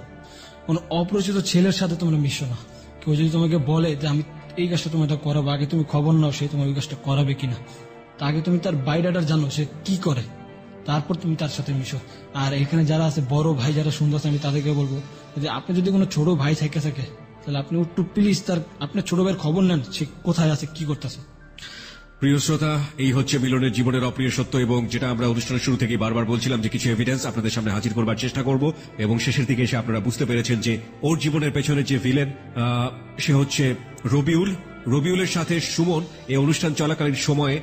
Speaker 3: কোন অপরিচিত ছেলের সাথে তোমরা মিশো না। কেউ যদি তোমাকে বলে যে আমি এই কাজটা তুমি এটা করাবো, আগে তুমি খবর নাও সে তোমার ওই কাজটা করাবে কিনা। তা আগে তুমি তার বাইরেটা জানো সে কি করে, তারপর তুমি তার সাথে মিশো। আর এখানে যারা আছে বড় ভাই যারা সুন্দর আছে, আমি তাদেরকে বলবো যে আপনি যদি কোনো ছোট ভাই থাকে তাহলে আপনি একটু প্লিজ আপনার ছোট ভাইয়ের খবর নেন, সে কোথায় আছে কি করতেছে।
Speaker 1: প্রিয় শ্রোতা, এই হচ্ছে মিলনের জীবনের অপ্রিয় সত্য, এবং যেটা আমরা অনুষ্ঠানের শুরু থেকে বারবার বলছিলাম যে কিছু এভিডেন্স আপনাদের সামনে হাজির করবার চেষ্টা করব, এবং শেষের দিকে এসে আপনারা বুঝতে পেরেছেন যে ওর জীবনের পেছনে যে ভিলেন সে হচ্ছে রবিউল। রবিউলের সাথে সুমন এই অনুষ্ঠান চলাকালীন সময়ে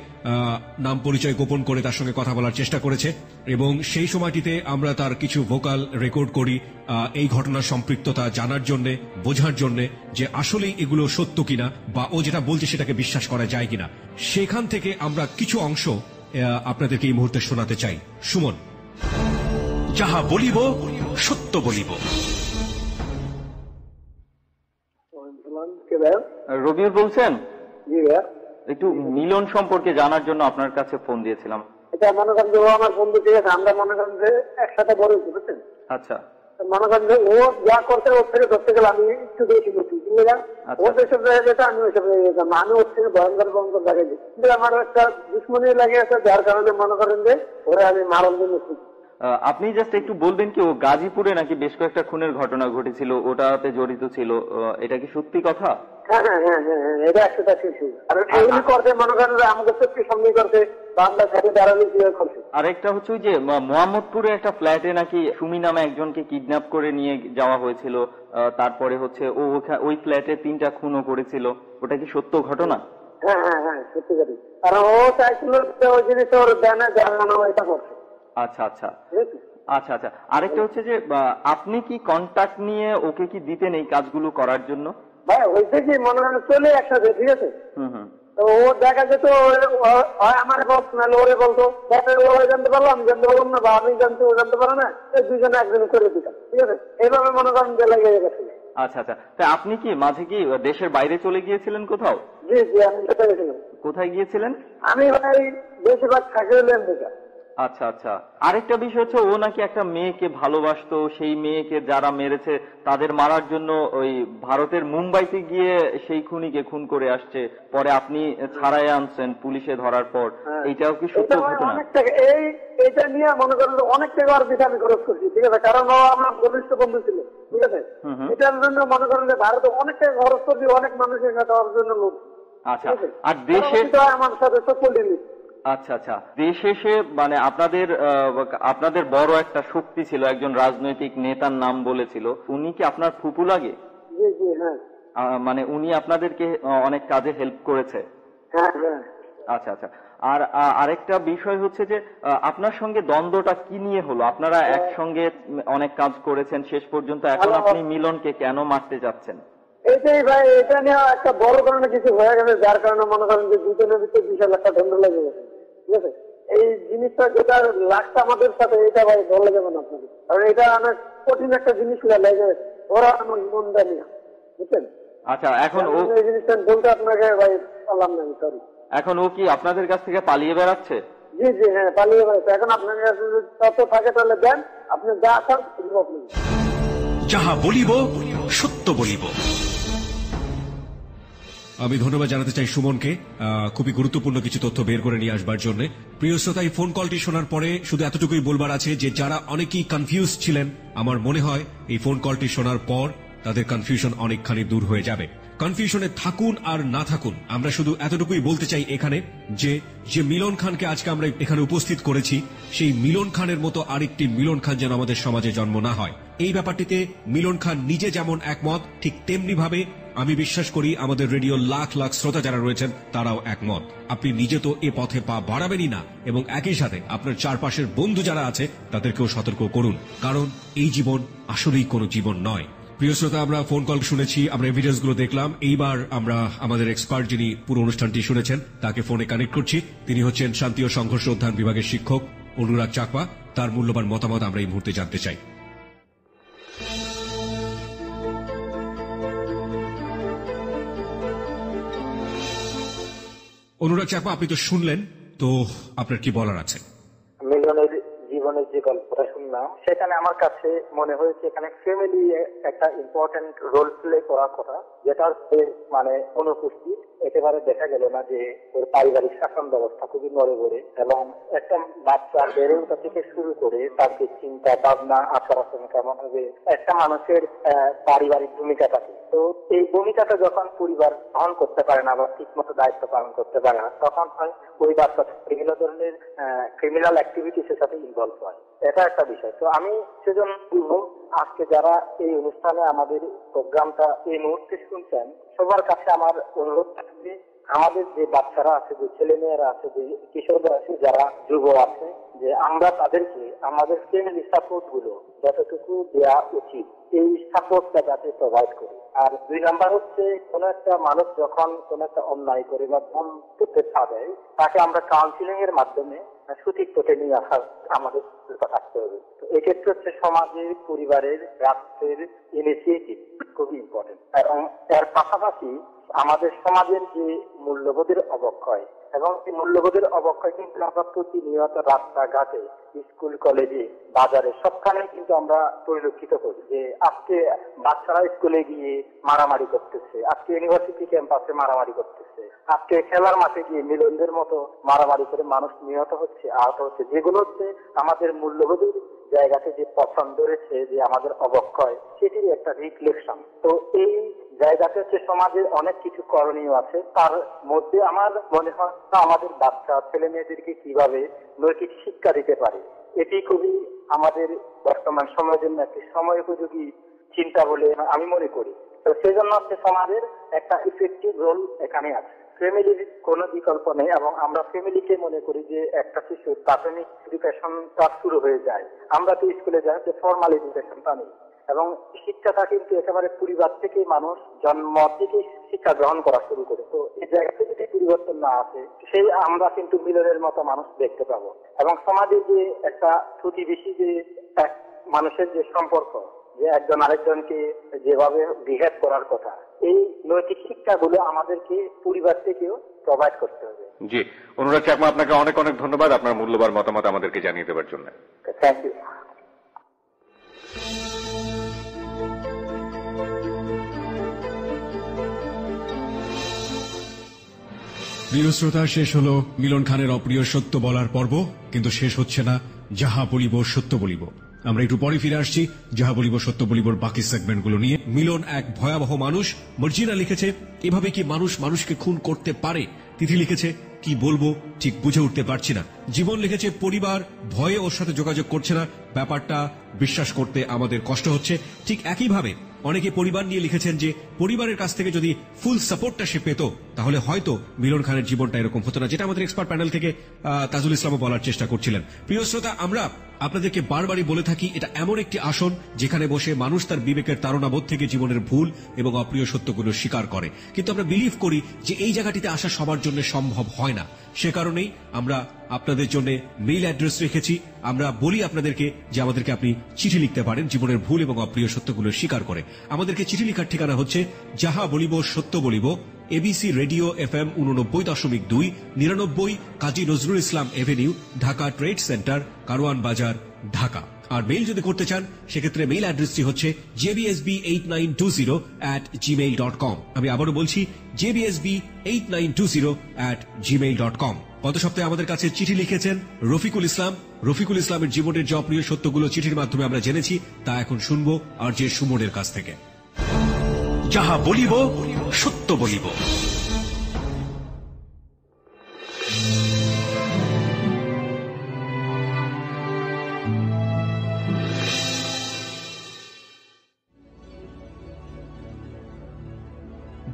Speaker 1: নাম পরিচয় গোপন করে তার সঙ্গে কথা বলার চেষ্টা করেছে, এবং সেই সময়টিতে আমরা তার কিছু ভোকাল রেকর্ড করি এই ঘটনার সম্পৃক্ততা জানার জন্য, বোঝার জন্য যে আসলেই এগুলো সত্য কিনা, বা ও যেটা বলছে সেটাকে বিশ্বাস করা যায় কিনা। সেখান থেকে আমরা কিছু অংশ আপনাদেরকে এই মুহূর্তে শোনাতে চাই। সুমন।
Speaker 5: যাহা বলিব সত্য বলিব।
Speaker 6: রবিউল বলছেন?
Speaker 7: জি ভাইয়া।
Speaker 6: একটু মিলন সম্পর্কে জানার জন্য আপনার কাছে ফোন দিয়েছিলাম।
Speaker 7: এটা মনে করেন যে ও আমার বন্ধু, ঠিক আছে, আমরা মনে করেন যে একসাথে বড় হয়েছি, বুঝছেন?
Speaker 6: আচ্ছা,
Speaker 7: মনে করেন যে ও যা করতে ওর থেকে ধরতে গেলে আমি একটু বেশি করছি, বুঝলেন? ও যেসব জায়গায় যেত আমি ওইসব জায়গায় যেতাম, আমি ওর থেকে ভয়ঙ্কর ভয়ঙ্কর জায়গায় যেতাম, কিন্তু আমার একটা দুশ্মনী লাগে আছে, যার কারণে মনে করেন যে ওরা আমি মারার জন্য খুঁজি।
Speaker 6: আপনি জাস্ট একটু বলবেন কি, ও গাজীপুরে নাকি বেশ কয়েকটা খুনের ঘটনা ঘটেছিল, ওটাতে জড়িত ছিল, এটা কি সত্যি কথা?
Speaker 7: হ্যাঁ হ্যাঁ হ্যাঁ হ্যাঁ হ্যাঁ, এটা 100% ঠিক। আর এগুলি করতে মনে করেন যে আমাদের সত্যি সঙ্গে করতে বা আমরা সাথে দাঁড়ালে করছে।
Speaker 6: আরেকটা হচ্ছে ওই যে মোহাম্মদপুরে একটা ফ্ল্যাটে নাকি সুমি নামে একজনকে কিডন্যাপ করে নিয়ে যাওয়া হয়েছিল, তারপরে হচ্ছে ও ওই ফ্ল্যাটে 3টা খুনও করেছিল, ওটা কি সত্য ঘটনা?
Speaker 7: হ্যাঁ হ্যাঁ হ্যাঁ, সত্যি কথা। কারণ ও চাইছিল ওই জিনিসটা ওর দেয় না, যার মনে হয় এটা করছে।
Speaker 6: আচ্ছা আচ্ছা আচ্ছা আচ্ছা। আরেকটা হচ্ছে যে আপনি কি কন্ট্যাক্ট নিয়ে ওকে কি দিতেন এই কাজগুলো করার জন্য?
Speaker 7: ভাই হয়েছে কি, মনে হয় চলে একসাথে, ঠিক আছে, তো ও দেখা যেত আমার বলতো নাহলে ওরে বলতো, ও জানতে পারলো আমি জানতে পারলাম না, বা আমি জানতে ও জানতে পারো না, দুজনে একজন করে দিতাম, ঠিক আছে, এইভাবে মনে করেন যে লেগে গেছে।
Speaker 6: আচ্ছা আচ্ছা। তা আপনি কি মাঝে কি দেশের বাইরে চলে গিয়েছিলেন কোথাও?
Speaker 7: জি জি, আমি সেটা গেছিলাম।
Speaker 6: কোথায় গিয়েছিলেন?
Speaker 7: আমি ভাই বেশিরভাগ থাকি হলে আমেরিকা।
Speaker 6: আচ্ছা আচ্ছা। আরেকটা বিষয় হচ্ছে ও নাকি একটা মেয়েকে ভালোবাসতো, সেই মেয়েকে যারা মেরেছে তাদের মারার জন্য ওই ভারতের মুম্বাইতে গিয়ে সেই খুনিকে খুন করে আসছে, পরে আপনি ছাড়াই আনছেন পুলিশে ধরার পর, এইটাও কি সত্য ঘটনা?
Speaker 7: এইটা নিয়ে মনে করেন অনেক টাকা আর বেশি আমি খরচ করছি, ঠিক আছে, কারণ ও আমার ঘনিষ্ঠ বন্ধু ছিল, ঠিক আছে, এটার জন্য মনে করেন যে ভারতে অনেক টাকা খরচ করছি, অনেক মানুষের সাথে ওর জন্য লোক।
Speaker 6: আচ্ছা। আর দেশে
Speaker 7: আমার সাথে সব পল্লী।
Speaker 6: আচ্ছা আচ্ছা, দেশ শেষে মানে আপনাদের বড় একটা শক্তি ছিল, একজন রাজনৈতিক নেতার নাম বলেছিল, উনি কি আপনার ফুপু লাগে?
Speaker 7: জি জি, হ্যাঁ
Speaker 6: মানে উনি আপনাদেরকে অনেক কাজে হেল্প করেছে?
Speaker 7: হ্যাঁ হ্যাঁ।
Speaker 6: আচ্ছা আচ্ছা। আর আরেকটা বিষয় হচ্ছে যে আপনার সঙ্গে দ্বন্দ্বটা কি নিয়ে হলো? আপনারা একসঙ্গে অনেক কাজ করেছেন শেষ পর্যন্ত, এখন আপনি মিলনকে কেন মারতে যাচ্ছেন?
Speaker 7: এইটাই ভাই, এটা নিয়ে একটা বড় ধরনের কিছু হয়ে গেছে, যার কারণে মনে করেন যে দুজনের ভিতরে বিশাল একটা দ্বন্দ্ব লেগে গেছে, ঠিক আছে? এই জিনিসটা যেটা লাগছে আমাদের সাথে, এটা ভাই বলা যাবে না আপনাকে, কারণ এটা অনেক কঠিন একটা জিনিস লেগে ওরা আমার মন দেয়নি, বুঝছেন?
Speaker 6: আচ্ছা, এখন
Speaker 7: এই জিনিসটা বলতে আপনাকে ভাই পারলাম না, সরি।
Speaker 6: এখন ও কি আপনাদের কাছ থেকে পালিয়ে বেড়াচ্ছে?
Speaker 7: জি জি, হ্যাঁ পালিয়ে বেড়াচ্ছে। এখন আপনার কাছে যদি তথ্য থাকে তাহলে দেন, আপনি যা চান দিব আপনাকে।
Speaker 5: যাহা বলিব সত্য বলিব।
Speaker 1: আমি ধন্যবাদ জানাতে চাই সুমনকে খুবই গুরুত্বপূর্ণ কিছু তথ্য বের করে নিয়ে আসবার জন্য। প্রিয় শ্রোতা, এই ফোন কলটি শোনার পরে শুধু এতটুকুই বলবার আছে যে যারা অনেকেই কনফিউজ ছিলেন, আমার মনে হয় এই ফোন কলটি শোনার পর তাদের কনফিউশন অনেকখানি দূর হয়ে যাবে। কনফিউশনে থাকুন আর না থাকুন, আমরা শুধু এতটুকুই বলতে চাই এখানে যে মিলন খানকে আজকে আমরা এখানে উপস্থিত করেছি, সেই মিলন খানের মতো আরেকটি মিলন খান যেন আমাদের সমাজে জন্ম না হয়। এই ব্যাপারটিতে মিলন খান নিজে যেমন একমত, ঠিক তেমনি ভাবে আমি বিশ্বাস করি আমাদের রেডিও লাখ লাখ শ্রোতা যারা রয়েছেন তারাও একমত। আপনি নিজে তো এ পথে পা বাড়াবেনই না, এবং একই সাথে আপনার চারপাশের বন্ধু যারা আছে তাদেরকেও সতর্ক করুন, কারণ এই জীবন আসলেই কোনো জীবন নয়। প্রিয় শ্রোতা, আমরা ফোন কল শুনেছি, আমরা এভিডেন্স গুলো দেখলাম। এইবার আমরা আমাদের এক্সপার্ট যিনি পুরো অনুষ্ঠানটি শুনেছেন তাকে ফোনে কানেক্ট করছি। তিনি হচ্ছেন শান্তি ও সংঘর্ষ অধ্যয়ন বিভাগের শিক্ষক অনুরাগ চাকমা। তার মূল্যবান মতামত আমরা এই মুহূর্তে জানতে চাই। অনুরাগ চাকমা, আপনি তো শুনলেন, তো আপনার কি বলার আছে?
Speaker 8: মিলনের জীবনের যে গল্পটা শুনলাম, সেখানে আমার কাছে মনে হয়েছে এখানে ফ্যামিলি একটা ইম্পর্টেন্ট রোল প্লে করার কথা, যেটার মানে অনুপস্থিত। একেবারে দেখা গেল না যে ওর পারিবারিক শাসন ব্যবস্থা খুবই নড়ে গড়ে, এবং একটা বাচ্চা বেড়ে ওঠা থেকে শুরু করে তার যে চিন্তা ভাবনা, আচার আচরণ কেমন হবে, একটা মানুষের পারিবারিক ভূমিকা থাকে। তো এই ভূমিকাটা যখন পরিবার গ্রহণ করতে পারে না বা ঠিক মতো দায়িত্ব পালন করতে পারে না, তখন হয় ওই বাচ্চা বিভিন্ন ধরনের ক্রিমিনাল অ্যাক্টিভিটিসের সাথে ইনভলভ হয়। এটা একটা বিষয়। তো আমি সেজন্য আজকে যারা এই অনুষ্ঠানে আমাদের প্রোগ্রামটা এই মুহূর্তে শুনছেন, সবার কাছে আমার অনুরোধ থাকবে, আমাদের যে বাচ্চারা আছে, যে ছেলে মেয়েরা আছে, যে কিশোররা আছে, যারা যুব আছে, যে আমরা তাদেরকে আমাদের ফ্যামিলি সাপোর্ট গুলো যতটুকু দেওয়া উচিত, এই সাপোর্টটা যাতে প্রোভাইড করি। আর 2 নাম্বার হচ্ছে, কোন একটা মানুষ যখন কোন একটা অন্যায় করে বা ভুল করতে পারে, তাকে আমরা কাউন্সিলিং এর মাধ্যমে সঠিক পথে নিয়ে আসার আমাদের থাকতে হবে। তো এক্ষেত্রে হচ্ছে সমাজের, পরিবারের, রাষ্ট্রের ইনিশিয়েটিভ খুবই ইম্পর্টেন্ট। এবং এর পাশাপাশি আমাদের সমাজের যে মূল্যবোধের অবক্ষয়, এবং এই মূল্যবোধের অবক্ষয় কিন্তু আমরা প্রতিনিয়ত রাস্তাঘাটে, স্কুল, কলেজে, বাজারে সবখানে কিন্তু আমরা পরিলক্ষিত করি। যে আজকে বাচ্চারা স্কুলে গিয়ে মারামারি করতেছে, আজকে ইউনিভার্সিটি ক্যাম্পাসে মারামারি করতেছে, আজকে খেলার মাঠে গিয়ে মিলনদের মতো মারামারি করে মানুষ নিহত হচ্ছে, আহত হচ্ছে, যেগুলো হচ্ছে আমাদের মূল্যবোধের জায়গাতে যে পছন্দ রয়েছে, যে আমাদের অবক্ষয়, সেটির একটা রিফ্লেকশন। তো এই জায়গাতে হচ্ছে সমাজে অনেক কিছু করণীয় আছে। তার মধ্যে আমার মনে হয় আমাদের বাচ্চা ছেলে মেয়েদেরকে কিভাবে নৈতিক শিক্ষা দিতে পারে, এটি খুবই আমাদের বর্তমান সময়ের জন্য একটি সময় উপযোগী চিন্তা বলে আমি মনে করি। তো সেই জন্য হচ্ছে সমাজের একটা ইফেক্টিভ রোল এখানে আছে। ফ্যামিলির কোনো বিকল্প নেই, এবং আমরা ফ্যামিলিকে মনে করি যে একটা শিশুর প্রাথমিক এডুকেশনটা শুরু হয়ে যায়। আমরা তো স্কুলে যাই, যে ফর্মাল এডুকেশনটা নেই, এবং শিক্ষাটা কিন্তু একেবারে পরিবার থেকে মানুষ জন্ম থেকে শিক্ষা গ্রহণ করা শুরু করে। তো এই জায়গাতে যদি পরিবর্তন না আসে, সেই আমরা কিন্তু মিলনের মতো মানুষ দেখতে পাবো। এবং সমাজে যে একটা প্রতিবেশী, যে মানুষের যে সম্পর্ক, যে একজন আরেকজনকে যেভাবে বিহেভ করার কথা, এই নৈতিক শিক্ষাগুলো আমাদেরকে পরিবার থেকেও প্রোভাইড করতে হবে।
Speaker 9: জি, অনুরাগ চাকমা, আপনাকে অনেক অনেক ধন্যবাদ আপনার মূল্যবান মতামত আমাদেরকে জানিয়ে দেওয়ার জন্য।
Speaker 8: Thank you.
Speaker 1: প্রিয় শ্রোতা, শেষ হলো মিলন খানের অপ্রিয় সত্য বলার পর্ব, কিন্তু শেষ হচ্ছে না যাহা বলিব সত্য বলিব। আমরা একটু পরে ফিরে আসছি যাহা বলিব সত্য বলিবর বাকি সেগমেন্টগুলো নিয়ে। মিলন এক ভয়াবহ মানুষ। মর্জিনা লিখেছে, এভাবে কি মানুষ মানুষকে খুন করতে পারে? তিথি লিখেছে, কি বলবো ঠিক বুঝে উঠতে পারছি না। জীবন লিখেছে পরিবার ভয়ে ওর সাথে যোগাযোগ করছে না, ব্যাপারটা বিশ্বাস করতে আমাদের কষ্ট হচ্ছে। ঠিক একইভাবে অনেকে পরিবার নিয়ে লিখেছেন যে পরিবারের কাছ থেকে যদি ফুল সাপোর্টটা সে পেত তাহলে হয়তো মিলন খানের জীবনটা এরকম হতো না, যেটা আমাদের এক্সপার্ট প্যানেল থেকে তাজুল ইসলামও বলার চেষ্টা করছিলেন। প্রিয় শ্রোতা, আমরা আপনাদেরকে বারবারই বলে থাকি এটা এমন একটি আসন যেখানে বসে মানুষ তার বিবেকের তাড়নাবোধ থেকে জীবনের ভুল এবং অপ্রিয় সত্যগুলো স্বীকার করে, কিন্তু আমরা বিলিভ করি যে এই জায়গাটিতে আসা সবার জন্য সম্ভব হয় না। সে কারণেই আমরা আপনাদের জন্য মেইল অ্যাড্রেস রেখেছি। আমরা বলি আপনাদেরকে যে আমাদেরকে আপনি চিঠি লিখতে পারেন জীবনের ভুল এবং অপ্রিয় সত্যগুলো স্বীকার করে। আমাদেরকে চিঠি লেখার ঠিকানা হচ্ছে যাহা বলিব সত্য বলিব, ABC radio FM 89.2, 99 Kazi Nazrul Islam avenue, Dhaka trade centre, Karwan Bazar, Dhaka. আর মেইল যদি করতে চান সেক্ষেত্রে মেইল অ্যাড্রেসটি হচ্ছে jbsb8920@gmail.com। আমি আবারও বলছি jbsb8920@gmail.com। গত সপ্তাহে আমাদের কাছে চিঠি লিখেছেন রফিকুল ইসলাম। রফিকুল ইসলামের জীবনের যে অপ্রিয় সত্যগুলো চিঠির মাধ্যমে আমরা জেনেছি তা এখন শুনবো আর যে সুমনের কাছ থেকে।
Speaker 5: যাহা বলিব সত্য বলিব।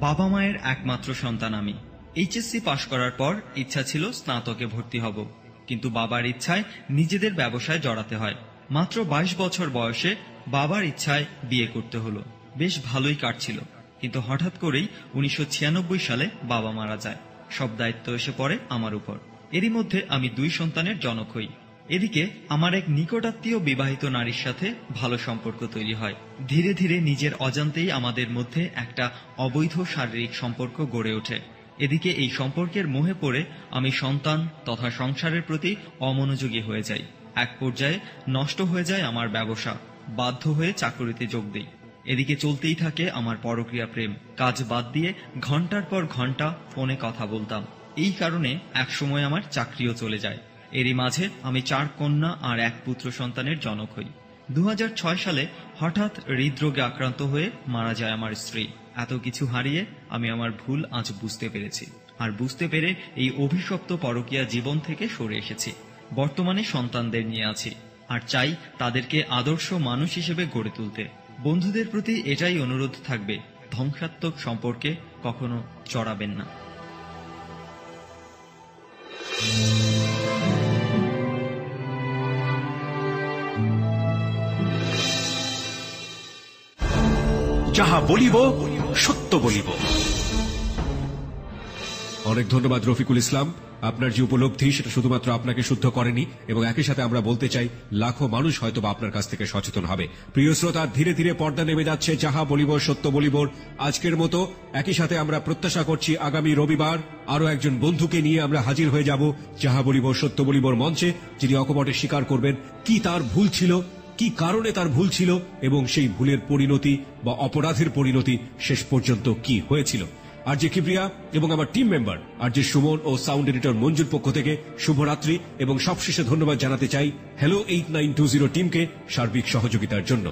Speaker 2: বাবা মায়ের একমাত্র সন্তান আমি। এইচএসসি পাশ করার পর ইচ্ছা ছিল স্নাতকে ভর্তি হব, কিন্তু বাবার ইচ্ছায় নিজেদের ব্যবসায় জড়াতে হয়। মাত্র 22 বছর বয়সে বাবার ইচ্ছায় বিয়ে করতে হলো। বেশ ভালোই কাটছিল, কিন্তু হঠাৎ করেই 1996 সালে বাবা মারা যায়। সব দায়িত্ব এসে পড়ে আমার উপর। এরই মধ্যে আমি 2 সন্তানের জনক হই। এদিকে আমার এক নিকটাত্মীয় বিবাহিত নারীর সাথে ভালো সম্পর্ক তৈরি হয়। ধীরে ধীরে নিজের অজান্তেই আমাদের মধ্যে একটা অবৈধ শারীরিক সম্পর্ক গড়ে ওঠে। এদিকে এই সম্পর্কের মোহে পড়ে আমি সন্তান তথা সংসারের প্রতি অমনোযোগী হয়ে যাই। এক পর্যায়ে নষ্ট হয়ে যায় আমার ব্যবসা, বাধ্য হয়ে চাকরিতে যোগ দিই। এদিকে চলতেই থাকে আমার পরক্রিয়া প্রেম। কাজ বাদ দিয়ে ঘন্টার পর ঘন্টা ফোনে কথা বলতাম। এই কারণে একসময় আমার চাকরিও চলে যায়। এরই মাঝে আমি 4 কন্যা আর 1 পুত্র সন্তানের জনক হই। 2006 সালে হঠাৎ হৃদরোগে আক্রান্ত হয়ে মারা যায় আমার স্ত্রী। এত কিছু হারিয়ে আমি আমার ভুল আজ বুঝতে পেরেছি, আর বুঝতে পেরে এই অভিশপ্ত পরকীয়া জীবন থেকে সরে এসেছি। বর্তমানে সন্তানদের নিয়ে আছি, আর চাই তাদেরকে আদর্শ মানুষ হিসেবে গড়ে তুলতে। বন্ধুদের প্রতি এটাই অনুরোধ থাকবে, ধ্বংসাত্মক সম্পর্কে কখনো জড়াবেন না।
Speaker 5: যাহা বলিব সত্য বলিব।
Speaker 1: অনেক ধন্যবাদ রফিকুল ইসলাম। আপনার যে উপলব্ধি সেটা শুধুমাত্র আপনাকে শুদ্ধ করেনি, এবং একই সাথে আমরা বলতে চাই লাখো মানুষ হয়তো বা আপনার কাছ থেকে সচেতন হবে। প্রিয় শ্রোতা, ধীরে ধীরে পর্দা নেমে যাচ্ছে যাহা বলিব সত্য বলিবর আজকের মতো। একই সাথে আমরা প্রত্যাশা করছি আগামী রবিবার আরো একজন বন্ধুকে নিয়ে আমরা হাজির হয়ে যাব যাহা বলিব সত্য বলিবর মঞ্চে, যিনি অকপটে স্বীকার করবেন কি তার ভুল ছিল, কি কারণে তার ভুল ছিল, এবং সেই ভুলের পরিণতি বা অপরাধের পরিণতি শেষ পর্যন্ত কি হয়েছিল। আর যে কিবরিয়া এবং আমার টিম মেম্বার আর যে সুমন ও সাউন্ড এডিটর মঞ্জুর পক্ষ থেকে শুভরাত্রি, এবং সবশেষে ধন্যবাদ জানাতে চাই হ্যালো 8920 টিমকে সার্বিক সহযোগিতার জন্য।